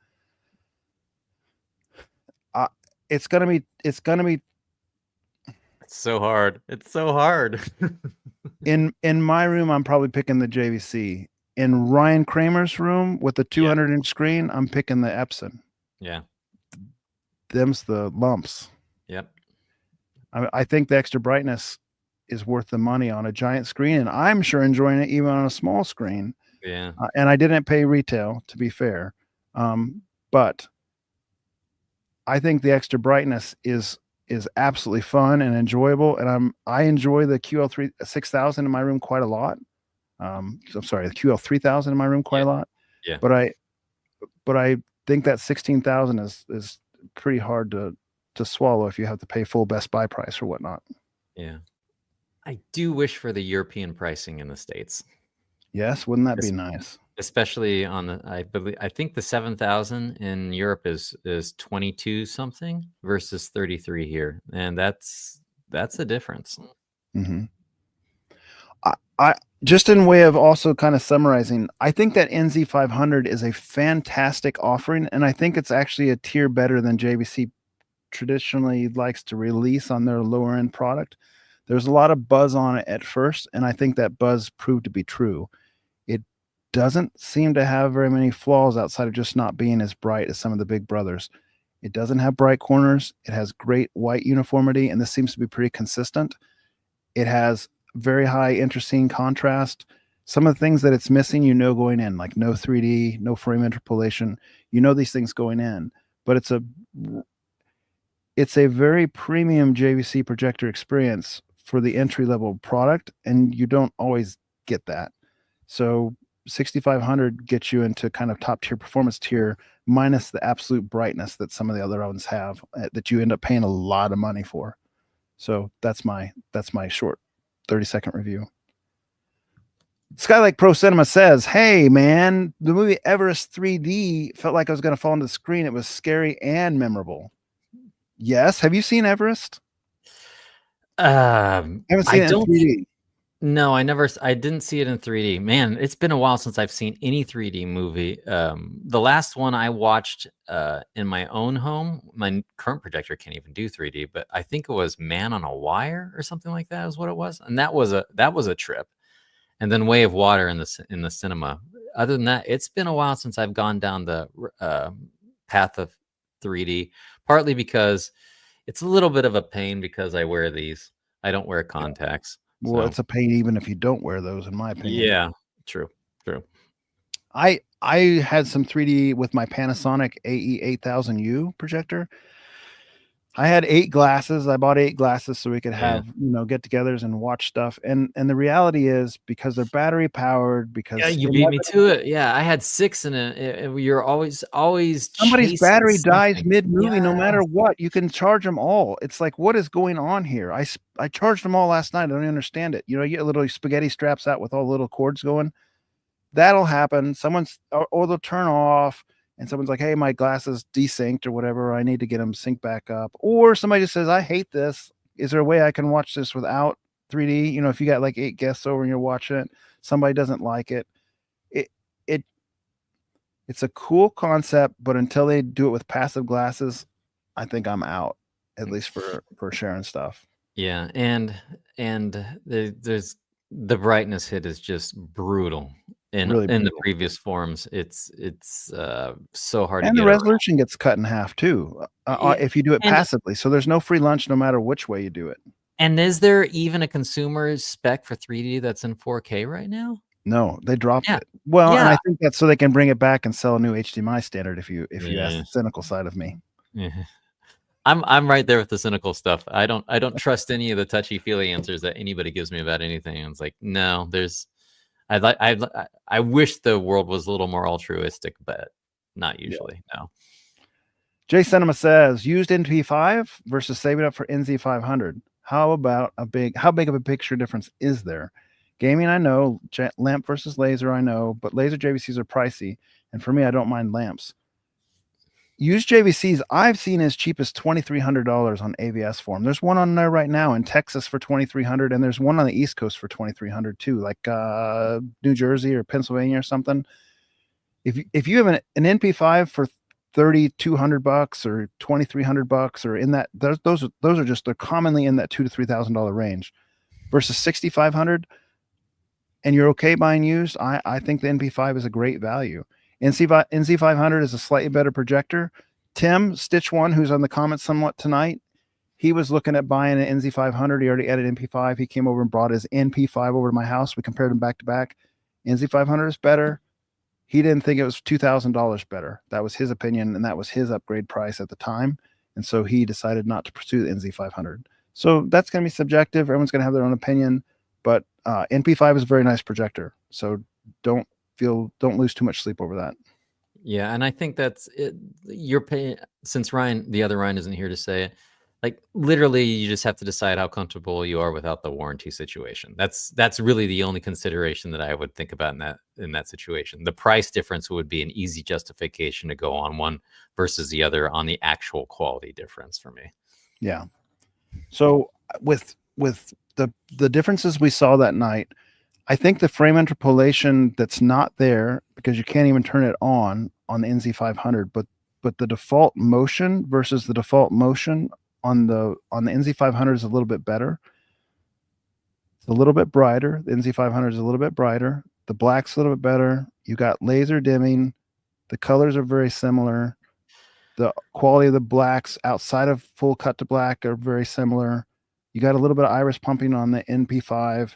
Uh, it's gonna be It's so hard. It's so hard. in my room. I'm probably picking the JVC. In Ryan Kramer's room with the Yeah. 200-inch screen, I'm picking the Epson. Yeah. Them's the lumps. Yep. I think the extra brightness is worth the money on a giant screen, and I'm sure enjoying it even on a small screen. Yeah. And I didn't pay retail, to be fair, but I think the extra brightness is absolutely fun and enjoyable, and I enjoy the QL3 6000 in my room quite a lot. So I'm sorry, the QL 3000 in my room quite Yeah. a lot, Yeah. but I think that 16,000 is pretty hard to swallow if you have to pay full Best Buy price or whatnot. Yeah. I do wish for the European pricing in the States. Yes, wouldn't that be Es- nice? Especially on the I think the 7,000 in Europe is 22 something versus 33 here. And that's a difference. Hmm. I just in way of also kind of summarizing, I think that NZ500 is a fantastic offering, and I think it's actually a tier better than JVC traditionally likes to release on their lower end product. There's a lot of buzz on it at first, and I think that buzz proved to be true. It doesn't seem to have very many flaws outside of just not being as bright as some of the big brothers. It doesn't have bright corners. It has great white uniformity, and this seems to be pretty consistent. It has very high interscene contrast. Some of the things that it's missing, going in, like no 3D, no frame interpolation. These things going in, but it's a very premium JVC projector experience for the entry level product, and you don't always get that. So 6500 gets you into kind of top tier performance tier, minus the absolute brightness that some of the other ones have, that you end up paying a lot of money for. So that's my short 30-second review. Skylake Pro Cinema says, "Hey man, the movie Everest 3D felt like I was going to fall into the screen. It was scary and memorable." Yes, have you seen Everest? I haven't I seen it in don't 3D. No, I didn't see it in 3D. Man, it's been a while since I've seen any 3D movie. The last one I watched in my own home, my current projector can't even do 3D, but I think it was Man on a Wire or something like that is what it was. And that was a trip. And then Way of Water in the cinema. Other than that, it's been a while since I've gone down the path of 3D, partly because it's a little bit of a pain because I wear these. I don't wear Yeah. contacts. Well, So it's a pain even if you don't wear those, in my opinion. yeah, true, true. I had some 3D with my Panasonic AE 8000U projector. I had 8 glasses. I bought 8 glasses so we could Yeah. have, get-togethers and watch stuff. And the reality is, because they're battery powered, Yeah, because you beat me to inevitably it. Yeah, I had 6 in it. You're always somebody's chasing battery dies something. mid-movie no matter Yes. what. You can charge them all. It's like, what is going on here? I charged them all last night. I don't understand it. You get little spaghetti straps out with all the little cords going. That'll happen. Or they'll turn off, and someone's like, "Hey, my glasses desynced or whatever. I need to get them synced back up." Or somebody just says, "I hate this. Is there a way I can watch this without 3D?" If you got like 8 guests over and you're watching it, somebody doesn't like it. It it it's a cool concept, but until they do it with passive glasses, I think I'm out, at least for sharing stuff. Yeah, and there's the brightness hit is just brutal Really in the brutal. previous forms. It's so hard to And the get around. resolution gets cut in half too, Yeah, if you do it and passively. So there's no free lunch no matter which way you do it. and is there even a consumer spec for 3D that's in 4K right now? No, they dropped Yeah. it. Well, and Yeah. I think that's so they can bring it back and sell a new HDMI standard, if you ask Yeah. the cynical side of me. Yeah. I'm right there with the cynical stuff. I don't trust any of the touchy-feely answers that anybody gives me about anything. And it's like, no, I wish the world was a little more altruistic, but not Yeah. usually. No. Jay Cinema says, used NP5 versus saving up for NZ500. How big of a picture difference is there? Gaming, I know. Lamp versus laser, I know. But laser JVCs are pricey. And for me, I don't mind lamps. used JVCs I've seen as cheap as $2,300 on AVS Forum. There's one on there right now in Texas for $2,300, and there's one on the East Coast for $2,300 too, like New Jersey or Pennsylvania or something. If you have an NP5 for $3,200 or $2,300 or in that, those are just, they're commonly in that $2,000 to $3,000 range versus $6,500, and you're okay buying used. I think the NP5 is a great value. NZ500 is a slightly better projector. Tim Stitch One, who's on the comments somewhat tonight, he was looking at buying an NZ500. He already added NP5. He came over and brought his NP5 over to my house. We compared them back to back. NZ500 is better. He didn't think it was $2,000 better. That was his opinion, and that was his upgrade price at the time. And so he decided not to pursue the NZ500. So that's going to be subjective. Everyone's going to have their own opinion, but NP5 is a very nice projector. So don't lose too much sleep over that. Yeah, and I think that's it. You're paying, since the other Ryan isn't here to say it, like literally you just have to decide how comfortable you are without the warranty situation. That's really the only consideration that I would think about in that situation. The price difference would be an easy justification to go on one versus the other on the actual quality difference for me. Yeah. So with the differences we saw that night, I think the frame interpolation that's not there because you can't even turn it on the NZ500, but the default motion versus the default motion on the NZ500 is a little bit better. It's a little bit brighter. The NZ500 is a little bit brighter. The black's a little bit better. You got laser dimming. The colors are very similar. The quality of the blacks outside of full cut to black are very similar. You got a little bit of iris pumping on the NP5.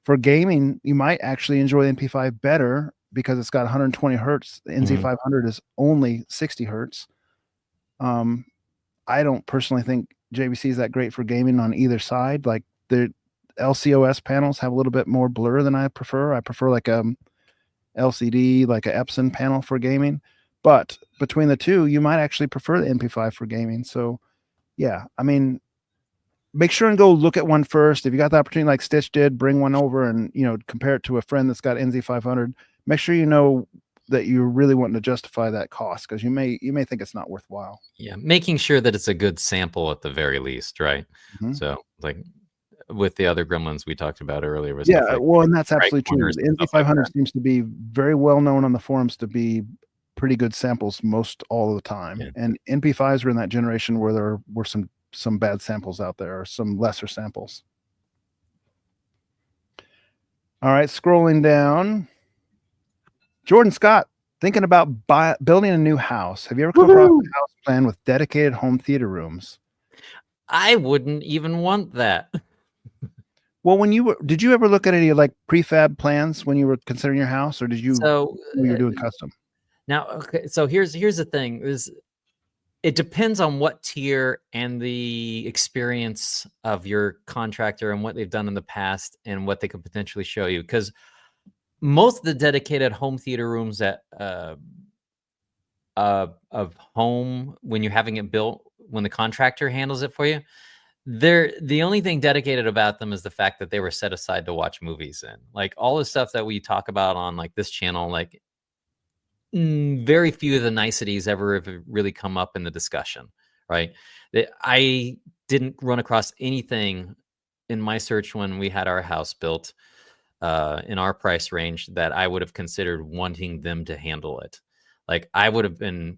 For gaming, you might actually enjoy the NP5 better because it's got 120 hertz. The NZ500 is only 60 hertz. I don't personally think JVC is that great for gaming on either side. Like the LCOS panels have a little bit more blur than I prefer. I prefer like a LCD, like a Epson panel for gaming. But between the two, you might actually prefer the NP5 for gaming. So yeah, I mean, make sure and go look at one first. If you got the opportunity like Stitch did, bring one over and, compare it to a friend that's got NZ500. Make sure you know that you're really wanting to justify that cost because you may think it's not worthwhile. Yeah, making sure that it's a good sample at the very least, right? Mm-hmm. So like with the other Gremlins we talked about earlier. Was and that's absolutely true. The NZ500 seems to be very well known on the forums to be pretty good samples all of the time. Yeah. And NP5s were in that generation where there were some bad samples out there or some lesser samples. All right, scrolling down. Jordan Scott, thinking about building a new house. Have you ever come across a house plan with dedicated home theater rooms? I wouldn't even want that. Well, did you ever look at any like prefab plans when you were considering your house, or did you? So you're doing custom. Now, okay. So here's the thing: it depends on what tier and the experience of your contractor and what they've done in the past and what they could potentially show you. Because most of the dedicated home theater rooms that of home when you're having it built, when the contractor handles it for you, the only thing dedicated about them is the fact that they were set aside to watch movies in. Like all the stuff that we talk about on like this channel, like very few of the niceties ever have really come up in the discussion, right? I didn't run across anything in my search when we had our house built in our price range that I would have considered wanting them to handle it. Like I would have been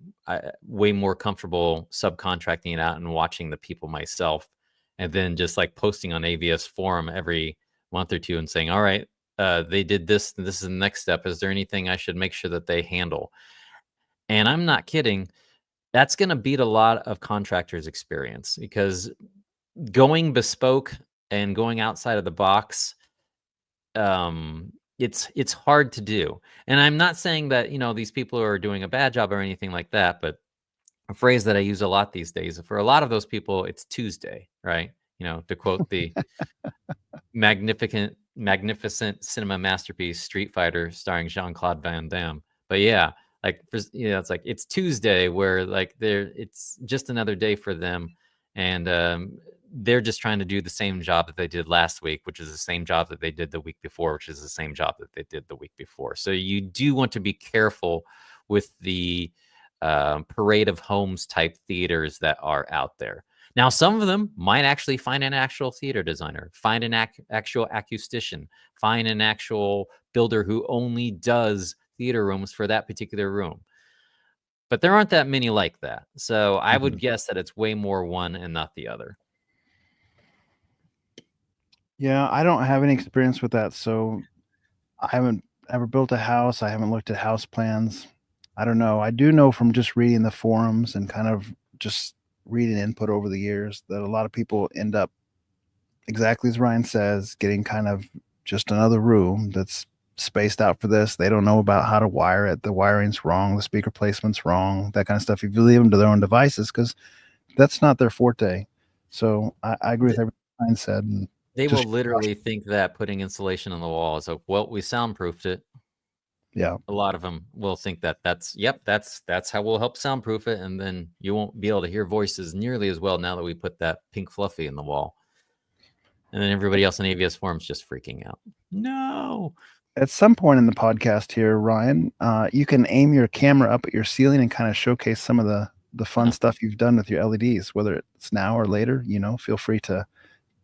way more comfortable subcontracting it out and watching the people myself, and then just like posting on AVS forum every month or two and saying, all right, they did this. This is the next step. Is there anything I should make sure that they handle? And I'm not kidding. That's going to beat a lot of contractors' experience because going bespoke and going outside of the box, it's hard to do. And I'm not saying that, these people are doing a bad job or anything like that, but a phrase that I use a lot these days, for a lot of those people, it's Tuesday, right? To quote the magnificent cinema masterpiece Street Fighter starring Jean-Claude Van Damme. But yeah, like it's like it's Tuesday where like it's just another day for them, and they're just trying to do the same job that they did last week, which is the same job that they did the week before, which is the same job that they did the week before. So you do want to be careful with the parade of homes type theaters that are out there. Now, some of them might actually find an actual theater designer, find an actual acoustician, find an actual builder who only does theater rooms for that particular room. But there aren't that many like that. So I would guess that it's way more one and not the other. Yeah, I don't have any experience with that, so I haven't ever built a house. I haven't looked at house plans. I don't know. I do know from just reading the forums and kind of just reading input over the years that a lot of people end up exactly as Ryan says, getting kind of just another room that's spaced out for this. They don't know about how to wire it. The wiring's wrong. The speaker placement's wrong. That kind of stuff. If you leave them to their own devices, because that's not their forte. So I agree with everything Ryan said. And they will literally think that putting insulation on the wall is like, well, we soundproofed it. Yeah. A lot of them will think that that's how we'll help soundproof it. And then you won't be able to hear voices nearly as well now that we put that pink fluffy in the wall. And then everybody else in AVS forums just freaking out. No. At some point in the podcast here, Ryan, you can aim your camera up at your ceiling and kind of showcase some of the fun stuff you've done with your LEDs, whether it's now or later. Feel free to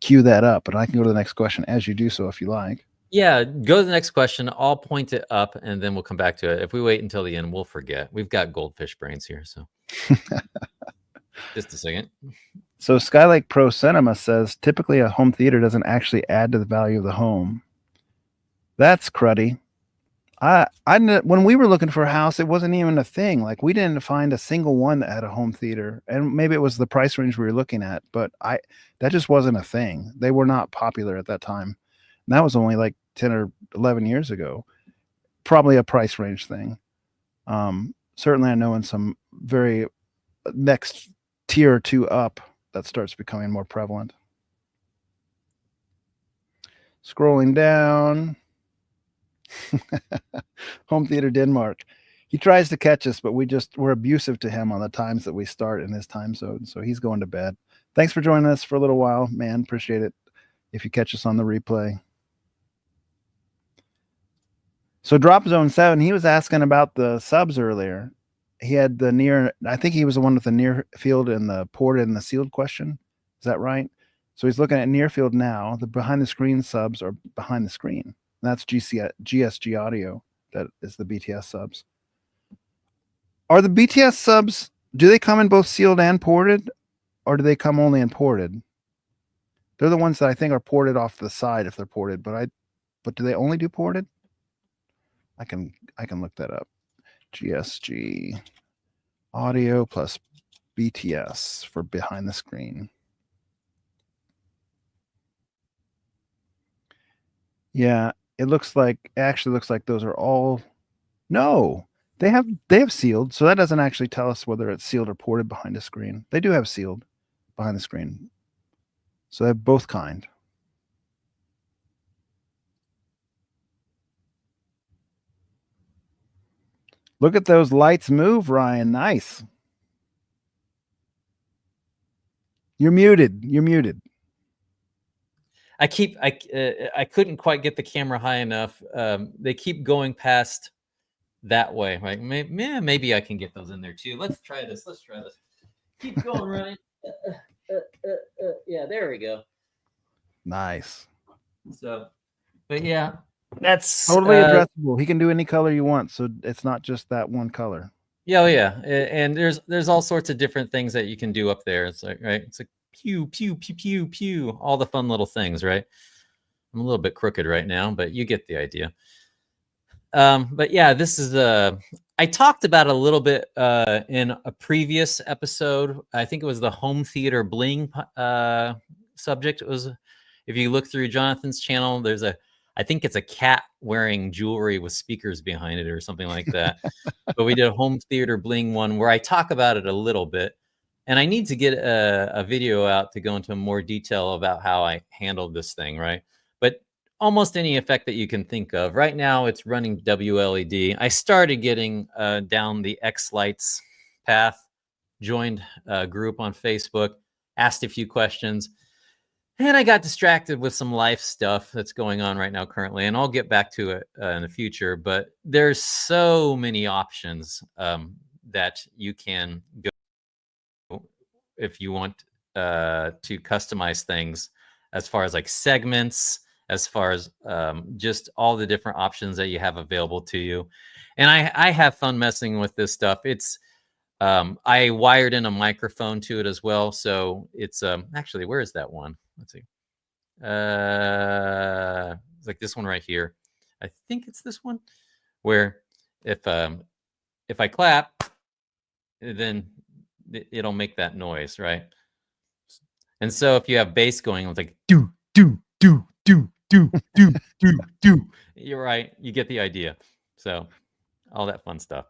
cue that up, and I can go to the next question as you do so if you like. Yeah, go to the next question. I'll point it up, and then we'll come back to it. If we wait until the end, we'll forget. We've got goldfish brains here, so just a second. So Skylake Pro Cinema says, typically a home theater doesn't actually add to the value of the home. That's cruddy. When we were looking for a house, it wasn't even a thing. Like, we didn't find a single one that had a home theater, and maybe it was the price range we were looking at, but that just wasn't a thing. They were not popular at that time. And that was only like 10 or 11 years ago. Probably a price range thing. Certainly I know in some very next tier or two up, that starts becoming more prevalent. Scrolling down. Home Theater Denmark. He tries to catch us, but we're abusive to him on the times that we start in his time zone. So he's going to bed. Thanks for joining us for a little while, man. Appreciate it. If you catch us on the replay. So Drop Zone 7, he was asking about the subs earlier. He had I think he was the one with the near field and the ported and the sealed question. Is that right? So he's looking at near field now. The behind the screen subs are behind the screen. And that's GSG audio. That is the BTS subs. Are the BTS subs, do they come in both sealed and ported, or do they come only in ported? They're the ones that I think are ported off to the side if they're ported, but do they only do ported? I can look that up. GSG audio plus BTS for behind the screen. Yeah, it actually looks like those are all. No, they have sealed, so that doesn't actually tell us whether it's sealed or ported behind the screen. They do have sealed behind the screen, so they have both kind. Look at those lights move, Ryan. Nice. You're muted. I couldn't quite get the camera high enough. They keep going past that way. Right? Maybe I can get those in there too. Let's try this. Keep going, Ryan. Yeah, there we go. Nice. So, but yeah, that's totally addressable. He can do any color you want, so it's not just that one color. Yeah, and there's all sorts of different things that you can do up there. It's like, right, it's like pew pew pew pew pew, all the fun little things, right? I'm a little bit crooked right now, but you get the idea. But yeah, this is I talked about a little bit in a previous episode. I think it was the home theater bling subject. It was, if you look through Jonathan's channel, I think it's a cat wearing jewelry with speakers behind it or something like that. But we did a home theater bling one where I talk about it a little bit. And I need to get a video out to go into more detail about how I handled this thing, right? But almost any effect that you can think of. Right now, it's running WLED. I started getting down the X-Lights path, joined a group on Facebook, asked a few questions. And I got distracted with some life stuff that's going on right now currently, and I'll get back to it in the future. But there's so many options that you can go if you want to customize things as far as like segments, as far as just all the different options that you have available to you. And I have fun messing with this stuff. It's I wired in a microphone to it as well. So it's actually, where is that one? Let's see. It's like this one right here. I think it's this one where if I clap, then it'll make that noise, right? And so if you have bass going, it's like do do do do do do do do. You're right. You get the idea. So all that fun stuff.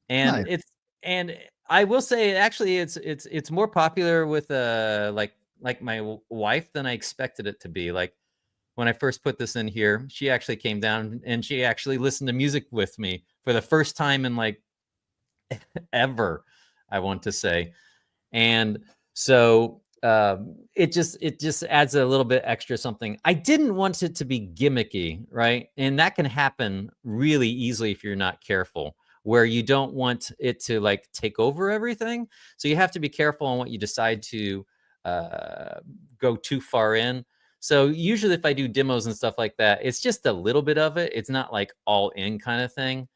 And Nice. and I will say actually it's more popular with like my wife than I expected it to be. Like when I first put this in here, she actually came down and she actually listened to music with me for the first time in like ever, I want to say. And so it just adds a little bit extra something. I didn't want it to be gimmicky, right? And that can happen really easily if you're not careful, where you don't want it to like take over everything. So you have to be careful on what you decide to go too far in. So usually if I do demos and stuff like that, it's just a little bit of it. It's not like all in kind of thing.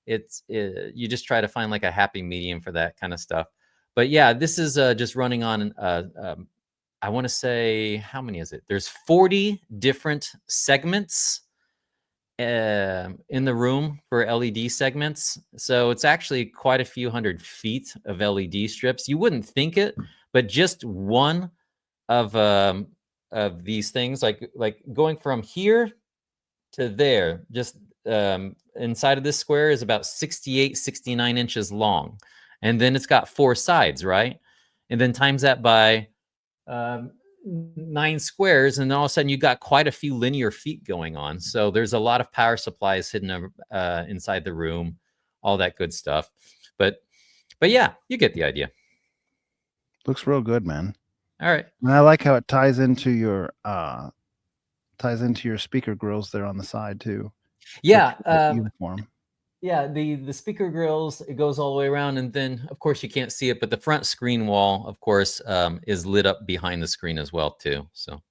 You just try to find like a happy medium for that kind of stuff. But yeah, this is just running on, I want to say, how many is it? There's 40 different segments in the room for LED segments. So it's actually quite a few hundred feet of LED strips. You wouldn't think it, but just one of these things, like going from here to there, just inside of this square is about 68, 69 inches long. And then it's got 4 sides, right? And then times that by 9 squares, and then all of a sudden you got quite a few linear feet going on. So there's a lot of power supplies hidden inside the room, all that good stuff. But yeah, you get the idea. Looks real good, man. All right. And I like how it ties into your speaker grills there on the side too. Yeah. Uniform. Yeah, the speaker grills, it goes all the way around, and then of course you can't see it, but the front screen wall, of course, is lit up behind the screen as well too. So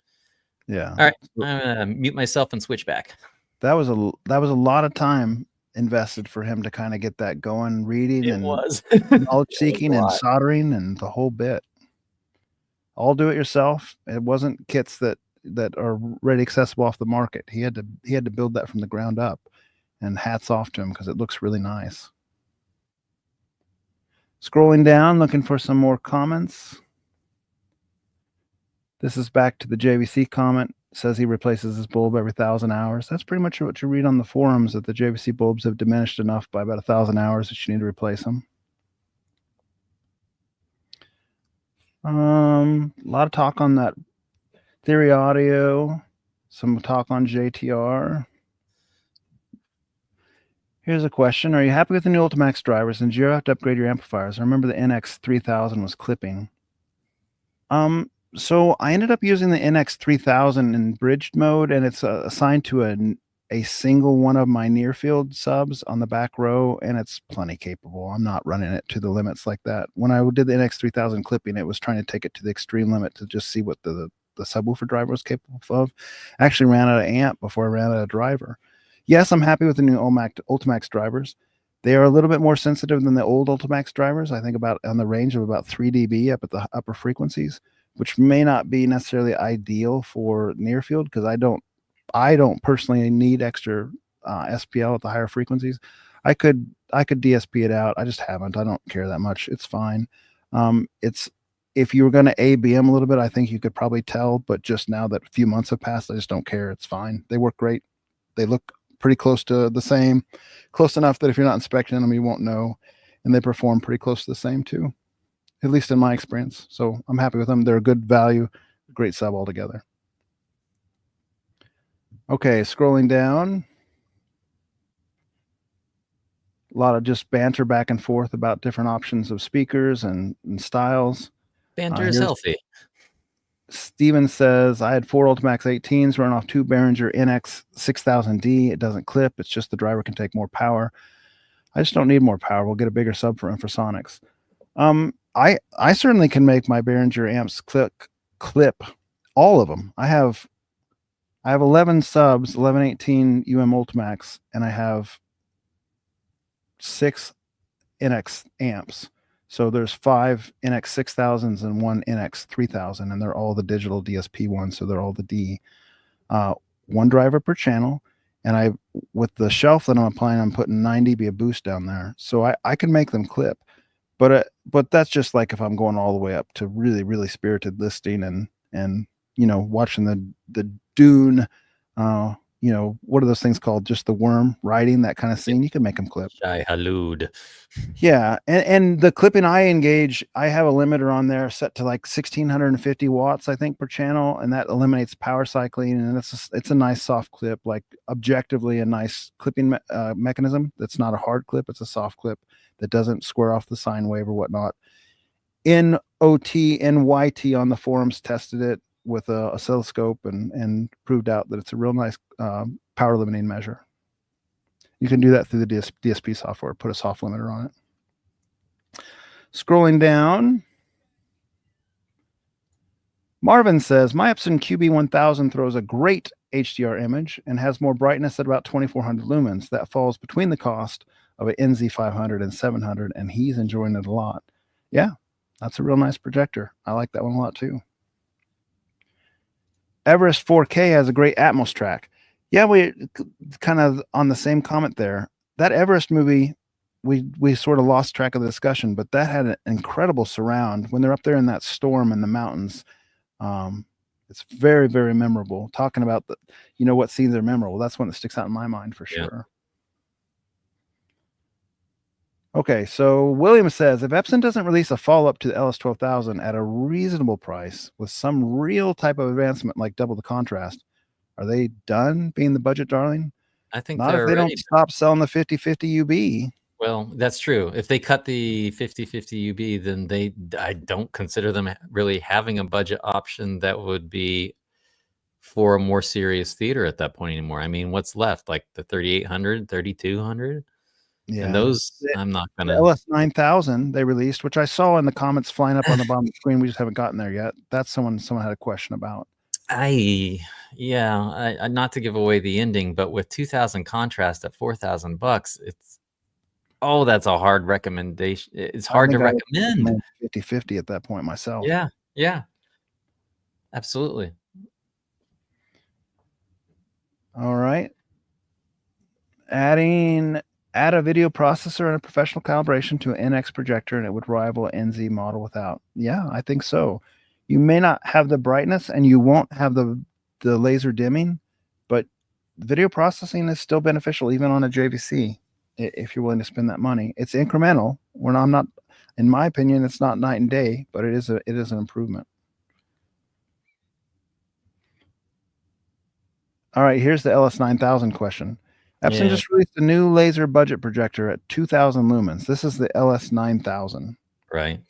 yeah. All right, I'm gonna mute myself and switch back. That was a lot of time invested for him to kind of get that going, reading and knowledge seeking and soldering and the whole bit. All do it yourself. It wasn't kits that are ready accessible off the market. He had to build that from the ground up. And hats off to him because it looks really nice. Scrolling down, looking for some more comments. This is back to the JVC comment. It says he replaces his bulb every 1,000 hours. That's pretty much what you read on the forums, that the JVC bulbs have diminished enough by about 1,000 hours that you need to replace them. A lot of talk on that Theory Audio, some talk on JTR. Here's a question. Are you happy with the new Ultimax drivers, and do you have to upgrade your amplifiers? I remember the NX3000 was clipping. So I ended up using the NX3000 in bridged mode, and it's assigned to a single one of my near field subs on the back row, and it's plenty capable. I'm not running it to the limits like that. When I did the NX3000 clipping, it was trying to take it to the extreme limit to just see what the subwoofer driver was capable of. I actually ran out of amp before I ran out of driver. Yes, I'm happy with the new Ultimax drivers. They are a little bit more sensitive than the old Ultimax drivers. I think about on the range of about 3 dB up at the upper frequencies, which may not be necessarily ideal for near field because I don't personally need extra SPL at the higher frequencies. I could DSP it out. I just haven't. I don't care that much. It's fine. If you were going to ABM a little bit, I think you could probably tell. But just now that a few months have passed, I just don't care. It's fine. They work great. They look pretty close to the same, close enough that if you're not inspecting them, you won't know. And they perform pretty close to the same too, at least in my experience. So I'm happy with them. They're a good value, great sub altogether. Okay, scrolling down. A lot of just banter back and forth about different options of speakers and styles. Banter is healthy. Steven says, I had 4 Ultimax 18s run off 2 Behringer NX 6000D. It doesn't clip. It's just the driver can take more power. I just don't need more power. We'll get a bigger sub for infrasonics. I certainly can make my Behringer amps clip all of them. I have 11 subs, 1118 Ultimax, and I have 6 NX amps. So there's 5 NX 6000s and 1 NX 3000, and they're all the digital DSP ones. So they're all the D. One driver per channel. And with the shelf that I'm applying, I'm putting 9 dB of boost down there. So I can make them clip. But that's just like if I'm going all the way up to really, really spirited listing and watching the Dune, what are those things called? Just the worm riding, that kind of scene. You can make them clip. Shai Halud. Yeah, and the clipping I engage, I have a limiter on there set to like 1650 watts, I think, per channel, and that eliminates power cycling, and it's a nice soft clip, like objectively a nice clipping mechanism. That's not a hard clip; it's a soft clip that doesn't square off the sine wave or whatnot. NOT, NYT on the forums tested it with a oscilloscope and proved out that it's a real nice power limiting measure. You can do that through the DSP software, put a soft limiter on it. Scrolling down, Marvin says, my Epson QB1000 throws a great HDR image and has more brightness at about 2400 lumens. That falls between the cost of an NZ500 and 700, and he's enjoying it a lot. Yeah, that's a real nice projector. I like that one a lot too. Everest 4K has a great Atmos track. Yeah, we kind of on the same comment there. That Everest movie, we sort of lost track of the discussion, but that had an incredible surround when they're up there in that storm in the mountains. It's very, very memorable. Talking about what scenes are memorable. That's one that sticks out in my mind for sure. Okay, so William says, if Epson doesn't release a follow-up to the LS12000 at a reasonable price with some real type of advancement like double the contrast, are they done being the budget darling? I think not if they don't stop selling the 5050 UB. Well, that's true. If they cut the 5050 UB, then I don't consider them really having a budget option that would be for a more serious theater at that point anymore. I mean, what's left? Like the 3800, 3200? Yeah. And those, I'm not going to. LS9000 they released, which I saw in the comments flying up on the bottom of the screen. We just haven't gotten there yet. That's someone had a question about. Not to give away the ending, but with 2000 contrast at $4,000, that's a hard recommendation. It's hard to recommend 50-50 at that point myself. Yeah, absolutely. All right. Add a video processor and a professional calibration to an NX projector, and it would rival an NZ model without. Yeah, I think so. You may not have the brightness and you won't have the laser dimming, but video processing is still beneficial even on a JVC if you're willing to spend that money. It's incremental. I'm not, in my opinion, it's not night and day, but it is an improvement. All right, here's the LS9000 question. Epson just released a new laser budget projector at 2000 lumens. This is the LS9000. Right.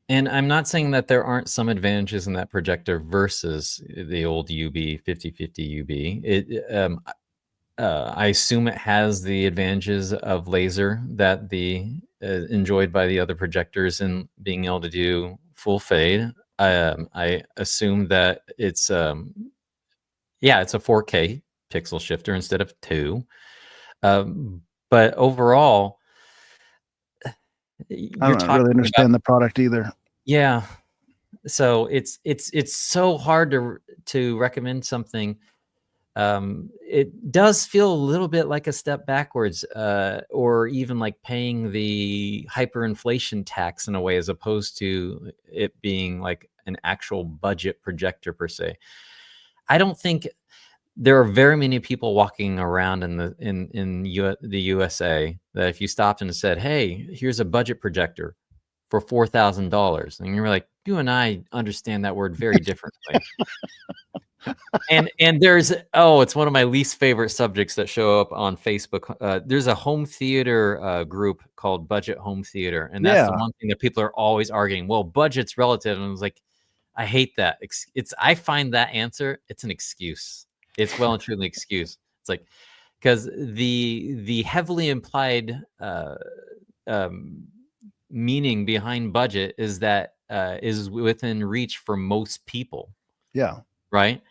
And I'm not saying that there aren't some advantages in that projector versus the old UB 5050 UB. I assume it has the advantages of laser that enjoyed by the other projectors and being able to do full fade. I assume that it's a 4K pixel shifter instead of 2. But overall, I don't really understand the product either. Yeah. So it's so hard to recommend something. It does feel a little bit like a step backwards, or even like paying the hyperinflation tax in a way, as opposed to it being like an actual budget projector per se. I don't think there are very many people walking around in the USA that if you stopped and said, "Hey, here's a budget projector for $4,000," and you're like, you and I understand that word very differently. and there's it's one of my least favorite subjects that show up on Facebook. There's a home theater group called Budget Home Theater, and that's the one thing that people are always arguing. Well, budget's relative, and I was like, I hate that. I find that answer, it's an excuse. It's well and truly an excuse. It's like, because the heavily implied meaning behind budget is that is within reach for most people, Yeah. right?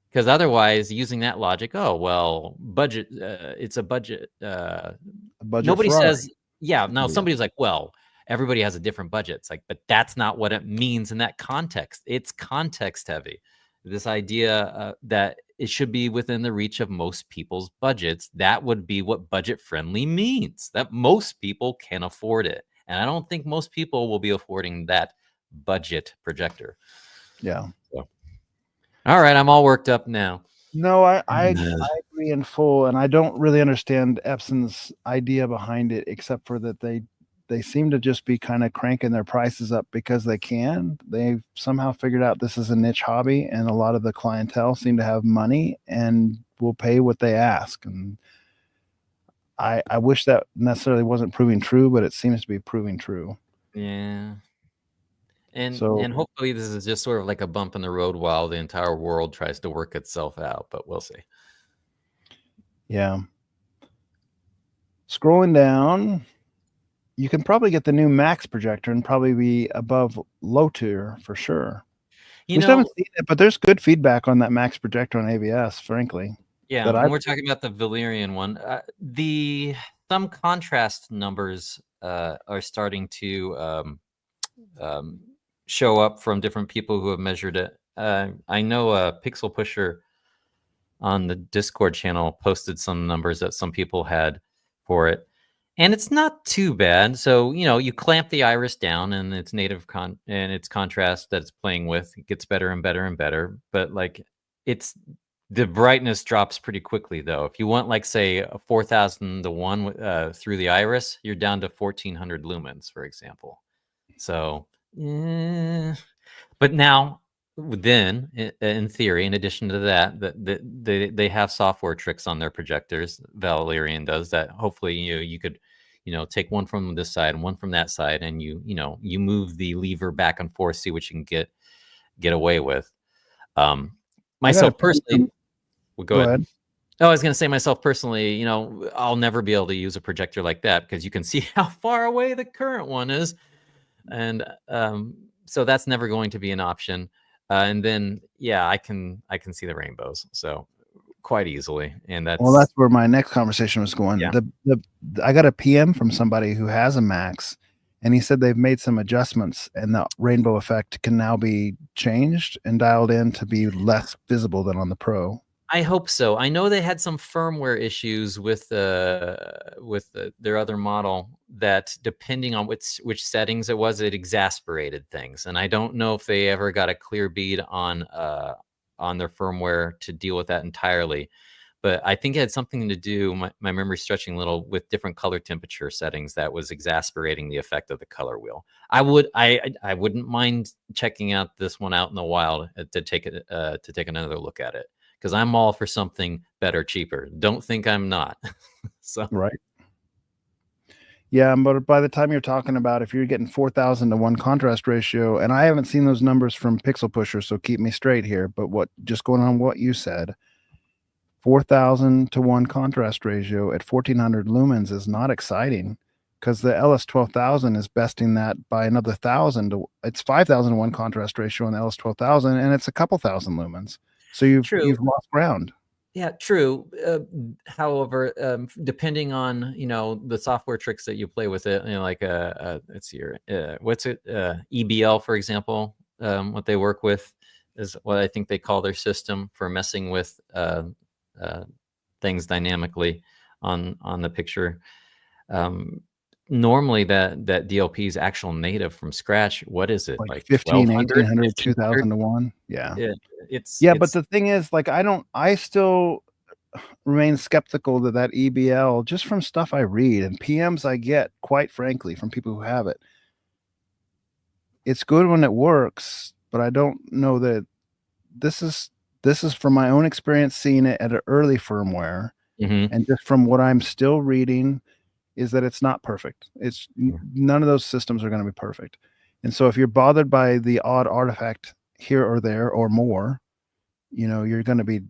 Because otherwise, using that logic, oh well, budget, it's a budget. A budget Nobody Ferrari. says, yeah. Now Yeah. somebody's like, well, everybody has a different budget. It's like, but that's not what it means in that context. It's context heavy. This idea that it should be within the reach of most people's budgets, that would be what budget friendly means, that most people can afford it. And I don't think most people will be affording that budget projector. Yeah. So, all right, I'm all worked up now. No, I agree in full, and I don't really understand Epson's idea behind it, except for that they seem to just be kind of cranking their prices up because they can. They've somehow figured out this is a niche hobby, and a lot of the clientele seem to have money and will pay what they ask. And I wish that necessarily wasn't proving true, but it seems to be proving true. Yeah. And So- and hopefully this is just sort of like a bump in the road while the entire world tries to work itself out, but we'll see. Yeah. Scrolling down, you can probably get the new Max projector and probably be above low tier for sure. You We still know, haven't seen it, but there's good feedback on that Max projector on ABS, frankly. yeah, that and I've we're talking about the Valerian one. Some contrast numbers are starting to show up from different people who have measured it. I know Pixel Pusher on the Discord channel posted some numbers that some people had for it, and it's not too bad. So you clamp the iris down, and its native and its contrast that it's playing with, it gets better and better and better. But like, the brightness drops pretty quickly, though. If you want, like, say, a 4,000 to 1 through the iris, you're down to 1,400 lumens, for example. So, but now, then, in theory, in addition to that, they have software tricks on their projectors. Valerian does that. Hopefully, you could, take one from this side and one from that side, and you move the lever back and forth, see what you can get away with. Myself personally, well, go ahead. Oh, I was going to say, myself personally, I'll never be able to use a projector like that because you can see how far away the current one is. And so that's never going to be an option. And then, yeah, I can see the rainbows. So quite easily. And that's where my next conversation was going. Yeah. I got a PM from somebody who has a Max, and he said they've made some adjustments, and the rainbow effect can now be changed and dialed in to be less visible than on the Pro. I hope so. I know they had some firmware issues with their other model that, depending on which settings it was, it exasperated things. And I don't know if they ever got a clear bead on their firmware to deal with that entirely. But I think it had something to do, my memory stretching a little, with different color temperature settings that was exasperating the effect of the color wheel. I wouldn't mind checking out this one out in the wild to take another look at it, because I'm all for something better, cheaper. Don't think I'm not. So Right. Yeah, but by the time you're talking about, if you're getting 4,000 to 1 contrast ratio, and I haven't seen those numbers from Pixel Pusher, so keep me straight here, but just going on what you said, 4,000 to 1 contrast ratio at 1,400 lumens is not exciting, because the LS12000 is besting that by another 1,000. It's 5,000 to 1 contrast ratio on the LS12000, and it's a couple thousand lumens. So you've lost ground. Yeah, true. However, depending on the software tricks that you play with it, like let's see here, what's it? EBL, for example, what they work with is what I think they call their system for messing with things dynamically on the picture. Normally that DLP is actual native from scratch. What is it, like 1,500, 1,800, 2,000 to 1? Yeah. But the thing is, like, I still remain skeptical that EBL, just from stuff I read and PMs I get, quite frankly, from people who have it, it's good when it works, but I don't know that this is from my own experience seeing it at an early firmware, and just from what I'm still reading, is that it's not perfect. It's none of those systems are going to be perfect. And so if you're bothered by the odd artifact here or there or more, you're going to be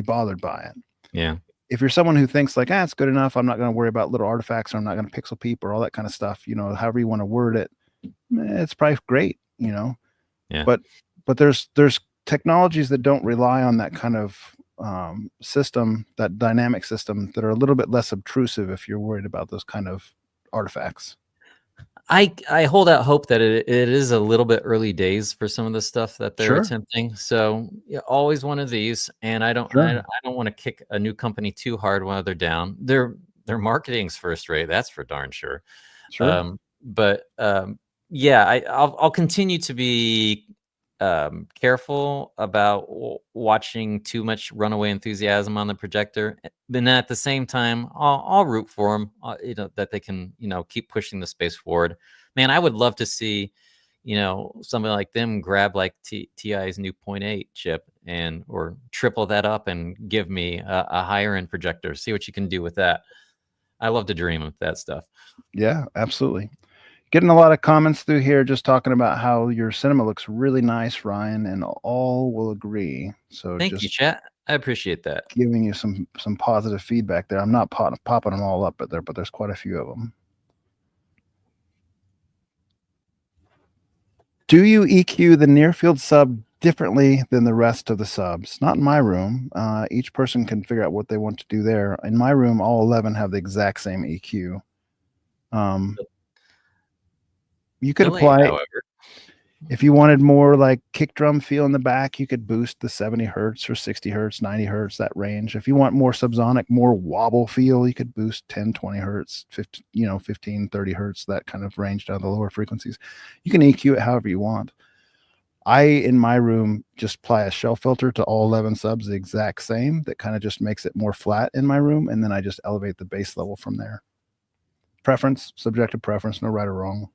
bothered by it. Yeah. if you're someone who thinks like, it's good enough, I'm not going to worry about little artifacts, or I'm not going to pixel peep or all that kind of stuff, however you want to word it, it's probably great, Yeah. But there's technologies that don't rely on that kind of system, that dynamic system, that are a little bit less obtrusive if you're worried about those kind of artifacts. I hold out hope that it is a little bit early days for some of the stuff that they're Sure. attempting. So yeah, always one of these, and I don't want to kick a new company too hard while they're down. Their marketing's first rate, that's for darn sure. Sure. Yeah, I'll continue to be careful about watching too much runaway enthusiasm on the projector. Then at the same time, I'll root for them, that they can, keep pushing the space forward. Man, I would love to see, somebody like them grab like TI's new 0.8 chip or triple that up and give me a higher end projector. See what you can do with that. I love to dream of that stuff. Yeah, absolutely. Getting a lot of comments through here just talking about how your cinema looks really nice, Ryan, and all will agree. So thank you, chat. I appreciate that. Giving you some positive feedback there. I'm not popping them all up, but there's quite a few of them. Do you EQ the near field sub differently than the rest of the subs? Not in my room. Each person can figure out what they want to do there. In my room, all 11 have the exact same EQ. You could apply, however, if you wanted more like kick drum feel in the back, you could boost the 70 hertz or 60 hertz, 90 hertz, that range. If you want more subsonic, more wobble feel, you could boost 10, 20 hertz, 15, 30 hertz, that kind of range down the lower frequencies. You can EQ it however you want. In my room, just apply a shell filter to all 11 subs the exact same. That kind of just makes it more flat in my room. And then I just elevate the bass level from there. Preference, subjective preference, no right or wrong.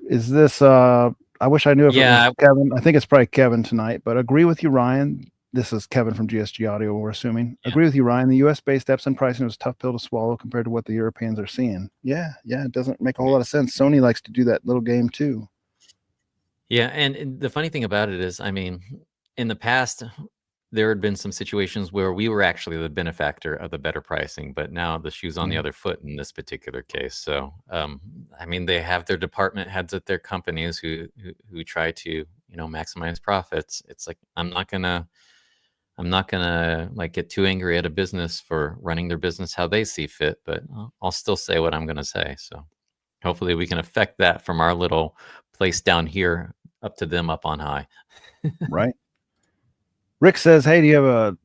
Is this I wish I knew if it was Kevin. I think it's probably Kevin tonight, but agree with you, Ryan. This is Kevin from GSG Audio, we're assuming. Yeah. Agree with you, Ryan. The US-based Epson pricing was a tough pill to swallow compared to what the Europeans are seeing. Yeah, it doesn't make a whole lot of sense. Sony likes to do that little game too. Yeah, and the funny thing about it is, I mean, in the past, there had been some situations where we were actually the benefactor of the better pricing, but now the shoe's on the other foot in this particular case. So, I mean, they have their department heads at their companies who try to, maximize profits. It's like, I'm not gonna like get too angry at a business for running their business how they see fit, but I'll still say what I'm gonna say. So hopefully we can affect that from our little place down here up to them up on high. Right. Rick says, "Hey, do you have a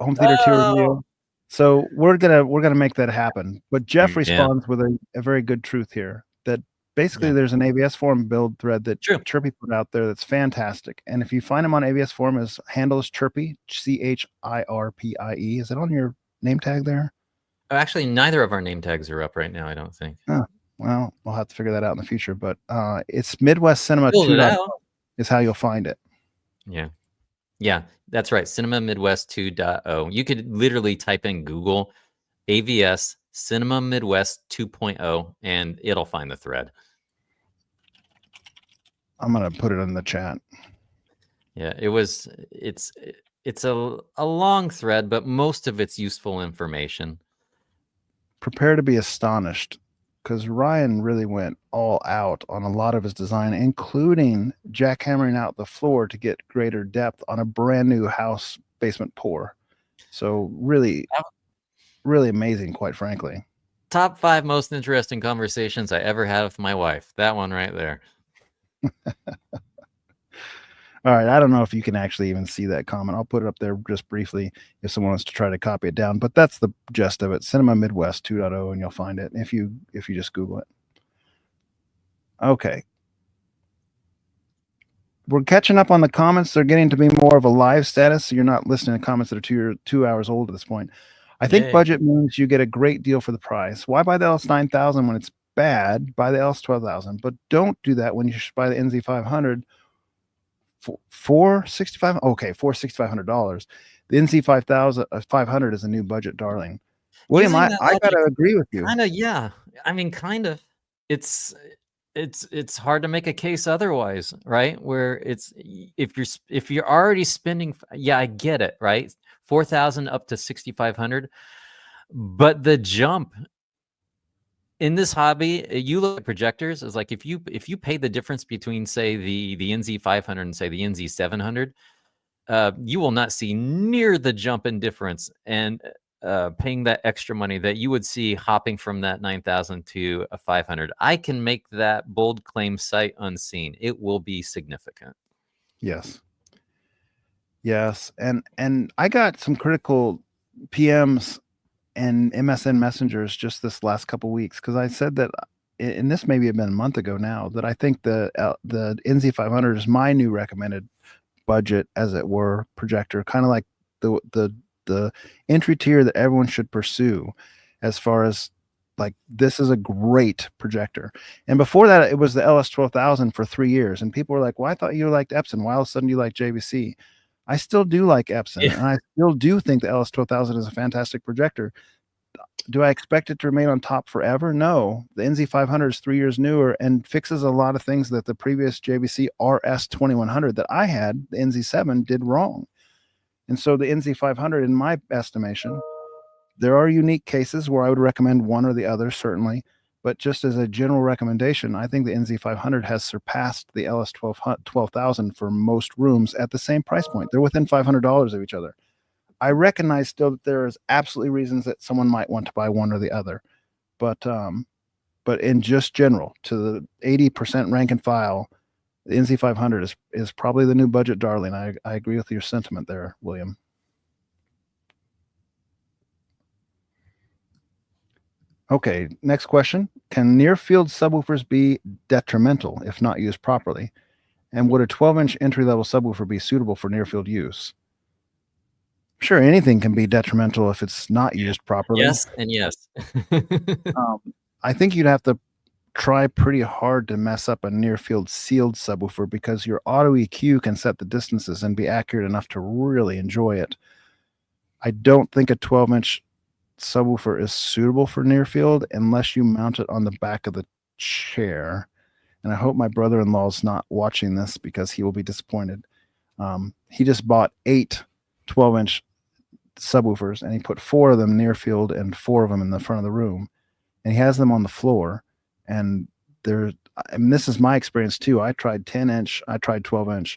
home theater tour review?" So we're gonna make that happen. But Jeff responds with a very good truth here, that basically there's an AVS forum build thread that Chirpy put out there that's fantastic. And if you find him on AVS forum, his handle is Chirpy, CHIRPIE. Is it on your name tag there? Oh, actually, neither of our name tags are up right now, I don't think. Oh, well, we'll have to figure that out in the future. But it's Midwest Cinema 2.0 is how you'll find it. Yeah, that's right. Cinema Midwest 2.0. You could literally type in Google AVS Cinema Midwest 2.0 and it'll find the thread. I'm going to put it in the chat. Yeah, it's a long thread, but most of it's useful information. Prepare to be astonished, because Ryan really went all out on a lot of his design, including jackhammering out the floor to get greater depth on a brand new house basement pour. So really, really amazing, quite frankly. Top 5 most interesting conversations I ever had with my wife. That one right there. All right. I don't know if you can actually even see that comment. I'll put it up there just briefly if someone wants to try to copy it down, but that's the gist of it. Cinema Midwest 2.0, and you'll find it if you just Google it. Okay. We're catching up on the comments. They're getting to be more of a live status, so you're not listening to comments that are 2 hours old at this point. I think budget means you get a great deal for the price. Why buy the LS9000 when it's bad? Buy the LS12000, but don't do that when you should buy the NZ500 for $6,500. Okay, for $6,500. The NZ500 is a new budget darling. William, I gotta agree with you. Kind of, yeah. I mean, kind of. It's it's hard to make a case otherwise, right? Where if you're already spending, yeah, I get it, right? 4,000 up to 6,500, but the jump in this hobby, you look at projectors as like if you pay the difference between say the NZ500 and say the NZ700, you will not see near the jump in difference and paying that extra money that you would see hopping from that 9,000 to a 500. I can make that bold claim sight unseen. It will be significant. Yes. Yes. And I got some critical PMs and MSN messengers just this last couple weeks because I said that, and this maybe have been a month ago now, that I think the NZ500 is my new recommended budget, as it were, projector, kind of like the entry tier that everyone should pursue, as far as like this is a great projector. And before that, it was the LS12000 for 3 years, and people were like, "Well, I thought you liked Epson. Why all of a sudden you like JVC?" I still do like Epson, Yeah. and I still do think the LS12000 is a fantastic projector. Do I expect it to remain on top forever? No. The NZ500 is 3 years newer and fixes a lot of things that the previous JVC RS2100 that I had, the NZ7, did wrong. And so the NZ500, in my estimation, there are unique cases where I would recommend one or the other, certainly. But just as a general recommendation, I think the NZ500 has surpassed the LS12000 for most rooms at the same price point. They're within $500 of each other. I recognize still that there is absolutely reasons that someone might want to buy one or the other, but in just general, to the 80% rank and file, the NZ500 is probably the new budget darling. I agree with your sentiment there, William. Okay, next question. Can near-field subwoofers be detrimental if not used properly? And would a 12-inch entry-level subwoofer be suitable for near-field use? Sure, anything can be detrimental if it's not used properly. Yes and yes. I think you'd have to try pretty hard to mess up a near-field sealed subwoofer because your auto EQ can set the distances and be accurate enough to really enjoy it. I don't think a 12-inch subwoofer is suitable for near field unless you mount it on the back of the chair. And I hope my brother-in-law is not watching this because he will be disappointed. He just bought 8 12-inch subwoofers and he put 4 of them near field and 4 of them in the front of the room. And he has them on the floor. And this is my experience too. I tried 10-inch, I tried 12-inch.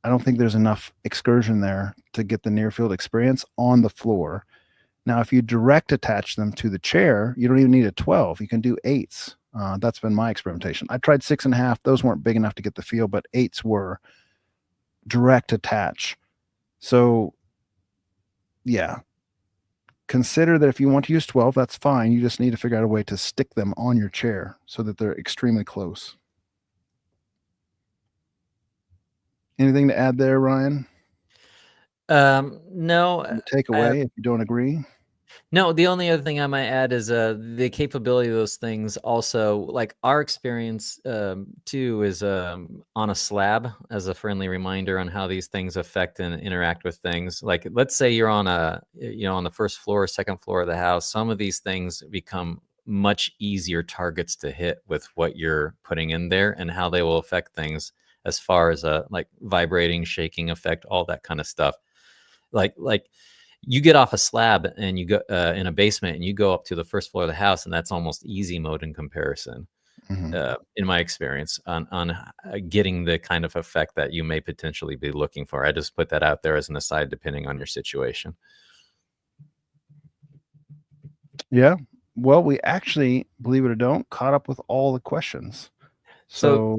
I don't think there's enough excursion there to get the near field experience on the floor. Now, if you direct attach them to the chair, you don't even need a 12. You can do 8s. That's been my experimentation. I tried 6.5. Those weren't big enough to get the feel, but 8s were direct attach. So, yeah. Consider that if you want to use 12, that's fine. You just need to figure out a way to stick them on your chair so that they're extremely close. Anything to add there, Ryan? No. Take away if you don't agree. No, the only other thing I might add is the capability of those things. Also, like our experience too is on a slab, as a friendly reminder on how these things affect and interact with things. Like, let's say you're on on the first floor, second floor of the house. Some of these things become much easier targets to hit with what you're putting in there and how they will affect things as far as like vibrating, shaking effect, all that kind of stuff. Like you get off a slab and you go in a basement and you go up to the first floor of the house, and that's almost easy mode in comparison, in my experience, on getting the kind of effect that you may potentially be looking for. I just put that out there as an aside, depending on your situation. Yeah. Well, we actually, believe it or don't, caught up with all the questions. So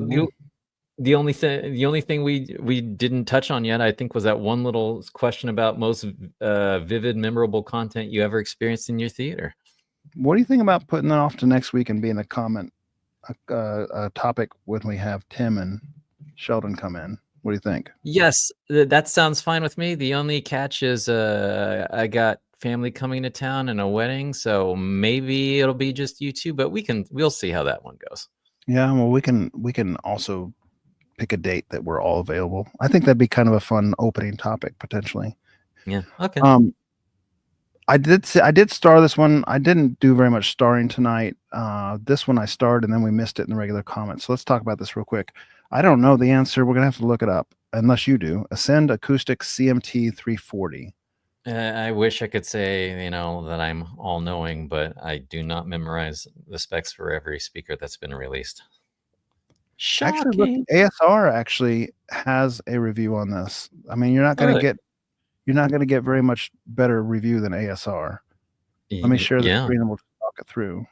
the only thing we didn't touch on yet, I think, was that one little question about most vivid, memorable content you ever experienced in your theater. What do you think about putting that off to next week and being a topic when we have Tim and Sheldon come in? What do you think? Yes, that sounds fine with me. The only catch is I got family coming to town and a wedding, so maybe it'll be just you two, but we'll see how that one goes. Yeah, well, we can also pick a date that we're all available. I think that'd be kind of a fun opening topic potentially. Yeah. Okay. I did star this one. I didn't do very much starring tonight. This one I starred and then we missed it in the regular comments. So let's talk about this real quick. I don't know the answer. We're gonna have to look it up unless you do. Ascend Acoustic CMT 340. I wish I could say, that I'm all knowing, but I do not memorize the specs for every speaker that's been released. Actually, look, Shocking. ASR actually has a review on this. I mean, you're not gonna get very much better review than ASR. Let me share the Yeah. screen and we'll talk it through.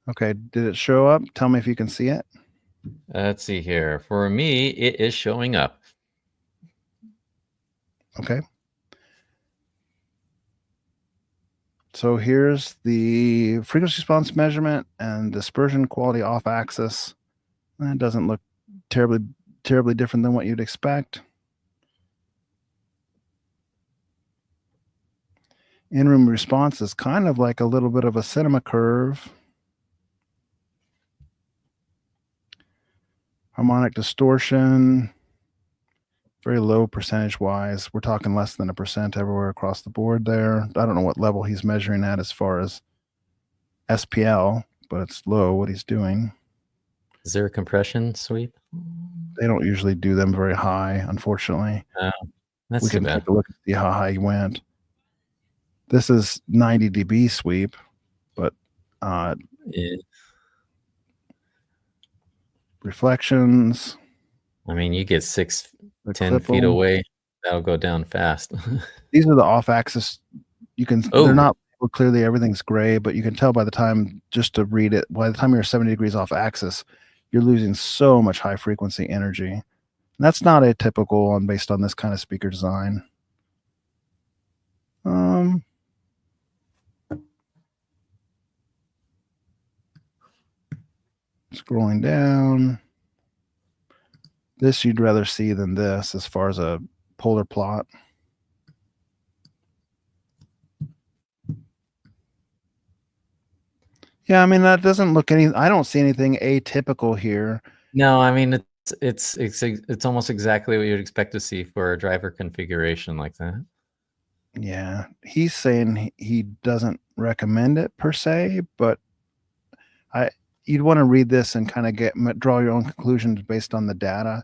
Okay, did it show up? Tell me if you can see it. Let's see here. For me, it is showing up. Okay. So here's the frequency response measurement and dispersion quality off axis. That doesn't look terribly different than what you'd expect. In-room response is kind of like a little bit of a cinema curve. Harmonic distortion, very low percentage wise. We're talking less than 1% everywhere across the board there. I don't know what level he's measuring at as far as SPL, but it's low what he's doing. Is there a compression sweep? They don't usually do them very high, unfortunately. That's We too can bad. take a look and see how high he went. This is 90 dB sweep, but Yeah. reflections. I mean, you get 10 clip feet them. away, that'll go down fast. These are the off-axis. You can. Oh. They're not clearly everything's gray, but you can tell by the time just to read it. By the time you're 70 degrees off axis, you're losing so much high frequency energy. And that's not atypical based on this kind of speaker design. Scrolling down. This you'd rather see than this as far as a polar plot. Yeah, I mean that doesn't look I don't see anything atypical here. No, I mean it's almost exactly what you'd expect to see for a driver configuration like that. Yeah, he's saying he doesn't recommend it per se, but you'd want to read this and kind of draw your own conclusions based on the data.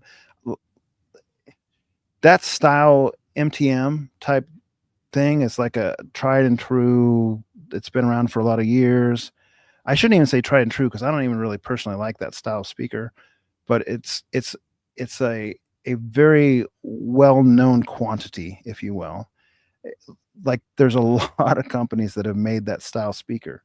That style MTM type thing is like a tried and true. It's been around for a lot of years. I shouldn't even say tried and true because I don't even really personally like that style speaker, but it's a very well-known quantity, if you will. Like there's a lot of companies that have made that style speaker.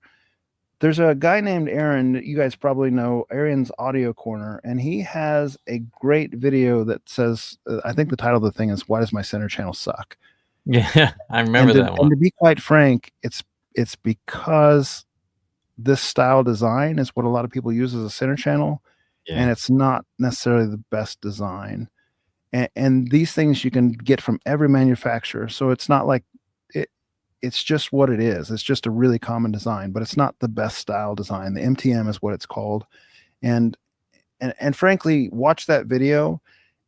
There's a guy named Aaron that you guys probably know, Aaron's Audio Corner, and he has a great video that says, I think the title of the thing is "Why Does My Center Channel Suck?" Yeah, I remember that one. And to be quite frank, it's because this style design is what a lot of people use as a center channel, and it's not necessarily the best design. And these things you can get from every manufacturer, so it's not like it's just what it is. It's just a really common design, but it's not the best style design. The MTM is what it's called. And frankly, watch that video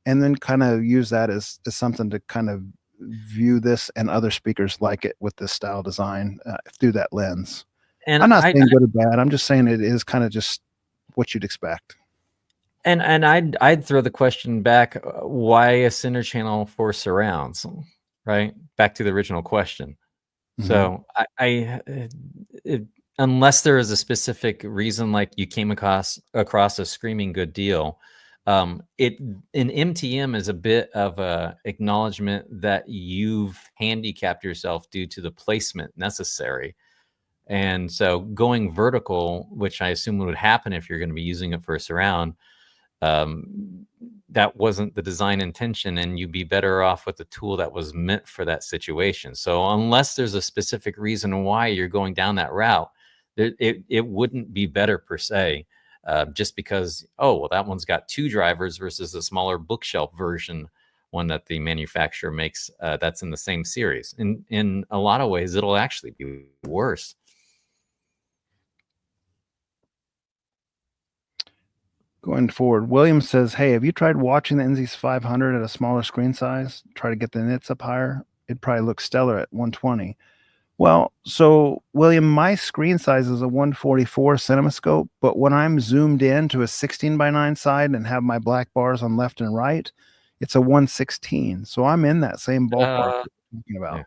and then kind of use that as something to kind of view this and other speakers like it with this style design through that lens. And I'm not saying good or bad. I'm just saying it is kind of just what you'd expect. And I'd throw the question back, why a center channel for surrounds, right? Back to the original question. So unless there is a specific reason, like you came across a screaming good deal, an MTM is a bit of a acknowledgement that you've handicapped yourself due to the placement necessary. And so going vertical, which I assume would happen if you're going to be using it for a surround, that wasn't the design intention, and you'd be better off with a tool that was meant for that situation. So unless there's a specific reason why you're going down that route, it wouldn't be better per se, just because, oh, well, that one's got 2 drivers versus a smaller bookshelf version, one that the manufacturer makes that's in the same series. In a lot of ways, it'll actually be worse. Going forward, William says, "Hey, have you tried watching the NZ 500 at a smaller screen size? Try to get the nits up higher. It probably looks stellar at 120." Well, so William, my screen size is a 144 CinemaScope, but when I'm zoomed in to a 16:9 side and have my black bars on left and right, it's a 116. So I'm in that same ballpark you're talking about.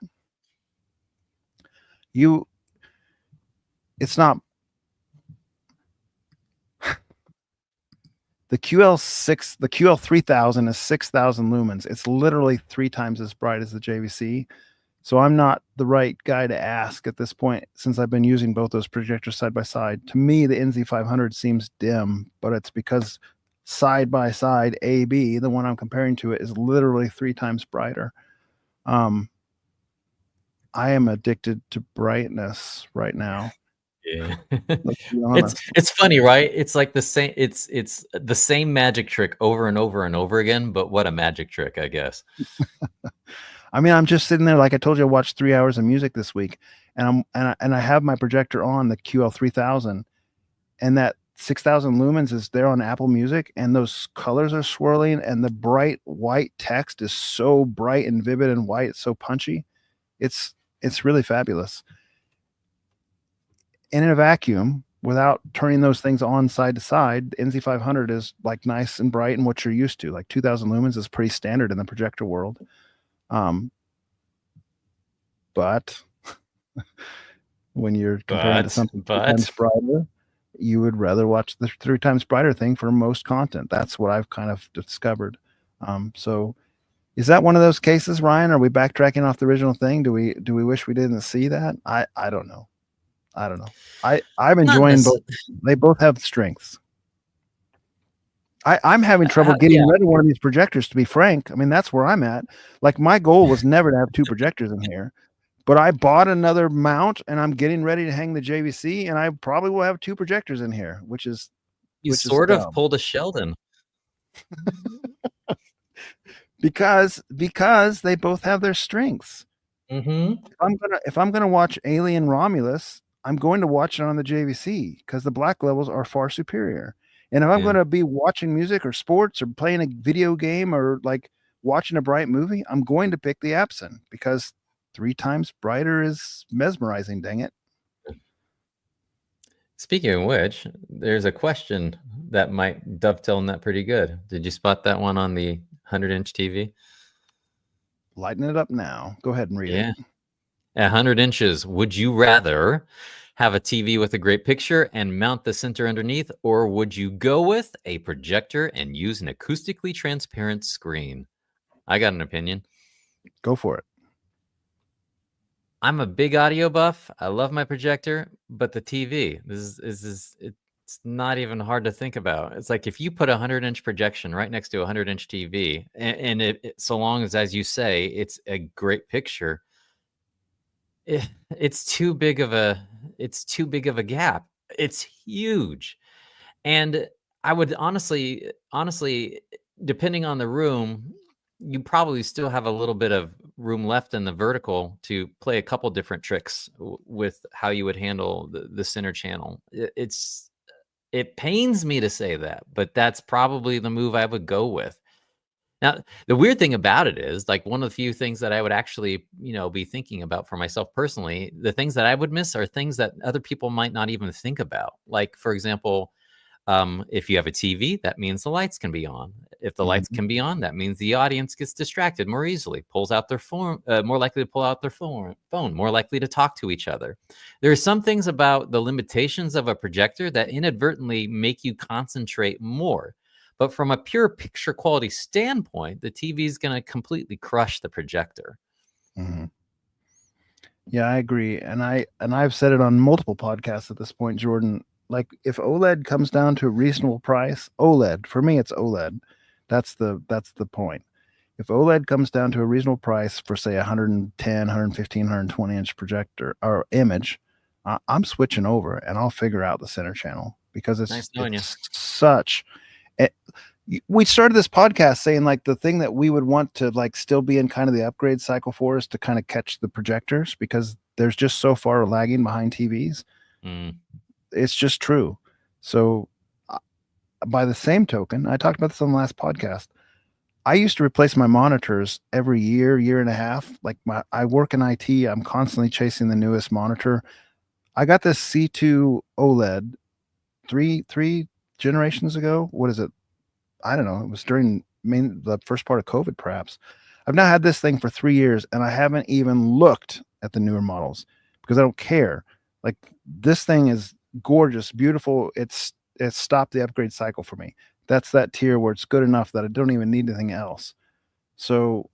Yeah. It's not the QL6, the QL3000 is 6,000 lumens. It's literally 3 times as bright as the JVC. So I'm not the right guy to ask at this point since I've been using both those projectors side by side. To me, the NZ500 seems dim, but it's because side by side AB, the one I'm comparing to it, is literally 3 times brighter. I am addicted to brightness right now. Yeah. Let's be honest. It's funny, right? It's like the same it's the same magic trick over and over and over again, but what a magic trick, I guess. I mean, I'm just sitting there, like I told you, I watched 3 hours of music this week, and I have my projector on the QL3000, and that 6,000 lumens is there on Apple Music, and those colors are swirling, and the bright white text is so bright and vivid and white, it's so punchy. It's really fabulous. And in a vacuum, without turning those things on side to side, the NZ500 is like nice and bright and what you're used to. Like 2,000 lumens is pretty standard in the projector world. But when you're comparing to something 3 times brighter, you would rather watch the 3 times brighter thing for most content. That's what I've kind of discovered. So is that one of those cases, Ryan? Are we backtracking off the original thing? Do we wish we didn't see that? I don't know. I'm enjoying both. They both have strengths. I'm having trouble getting rid of one of these projectors, to be frank. I mean, that's where I'm at. Like, my goal was never to have 2 projectors in here, but I bought another mount and I'm getting ready to hang the JVC, and I probably will have 2 projectors in here, which is sort of pulled a Sheldon. because they both have their strengths. If I'm gonna watch Alien Romulus, I'm going to watch it on the JVC because the black levels are far superior. And if I'm going to be watching music or sports or playing a video game or like watching a bright movie, I'm going to pick the Epson because 3 times brighter is mesmerizing, dang it. Speaking of which, there's a question that might dovetail in that pretty good. Did you spot that one on the 100-inch TV? Lighten it up now. Go ahead and read it. At 100 inches, would you rather have a TV with a great picture and mount the center underneath, or would you go with a projector and use an acoustically transparent screen? I got an opinion. Go for it. I'm a big audio buff. I love my projector, but the TV, it's not even hard to think about. It's like if you put a 100-inch projection right next to a 100-inch TV, and so long as you say, it's a great picture, it's too big of a gap. It's huge. And I would honestly, depending on the room, you probably still have a little bit of room left in the vertical to play a couple different tricks with how you would handle the center channel. It pains me to say that, but that's probably the move I would go with. Now, the weird thing about it is, like, one of the few things that I would actually, be thinking about for myself personally, the things that I would miss are things that other people might not even think about. Like, for example, if you have a TV, that means the lights can be on. If the lights can be on, that means the audience gets distracted more easily, pulls out their phone, more likely to pull out their phone, more likely to talk to each other. There are some things about the limitations of a projector that inadvertently make you concentrate more. But from a pure picture quality standpoint, the TV is going to completely crush the projector. Yeah, I agree. And I've said it on multiple podcasts at this point, Jordan. Like, if OLED comes down to a reasonable price, OLED, for me, it's OLED. That's the point. If OLED comes down to a reasonable price for, say, 110, 115, 120-inch projector or image, I'm switching over and I'll figure out the center channel because it's such. We started this podcast saying, like, the thing that we would want to, like, still be in kind of the upgrade cycle for is to kind of catch the projectors because there's just so far lagging behind TVs. It's just true. So by the same token, I talked about this on the last podcast. I used to replace my monitors every year and a half. Like I work in IT. I'm constantly chasing the newest monitor. I got this C2 OLED three generations ago. What is it? I don't know. It was during the first part of COVID, perhaps. I've now had this thing for 3 years, and I haven't even looked at the newer models because I don't care. Like, this thing is gorgeous, beautiful. It's stopped the upgrade cycle for me. That's that tier where it's good enough that I don't even need anything else. So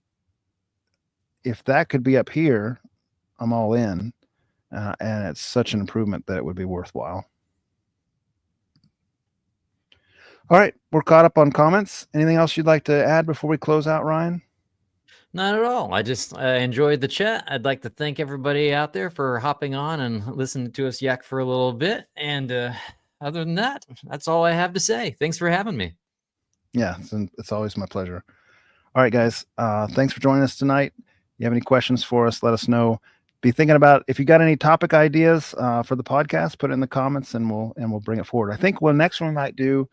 if that could be up here, I'm all in, and it's such an improvement that it would be worthwhile. All right, we're caught up on comments. Anything else you'd like to add before we close out, Ryan? Not at all. I enjoyed the chat. I'd like to thank everybody out there for hopping on and listening to us yak for a little bit. And other than that, that's all I have to say. Thanks for having me. Yeah, it's always my pleasure. All right, guys. Thanks for joining us tonight. You have any questions for us, let us know. Be thinking about if you got any topic ideas for the podcast, put it in the comments and we'll bring it forward. I think next one we might do,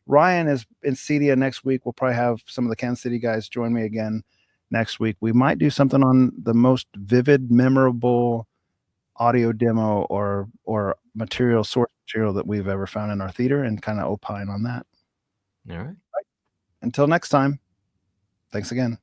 Ryan is in Cedia next week. We'll probably have some of the Kansas City guys join me again next week. We might do something on the most vivid, memorable audio demo or source material that we've ever found in our theater and kind of opine on that. All right. Until next time, thanks again.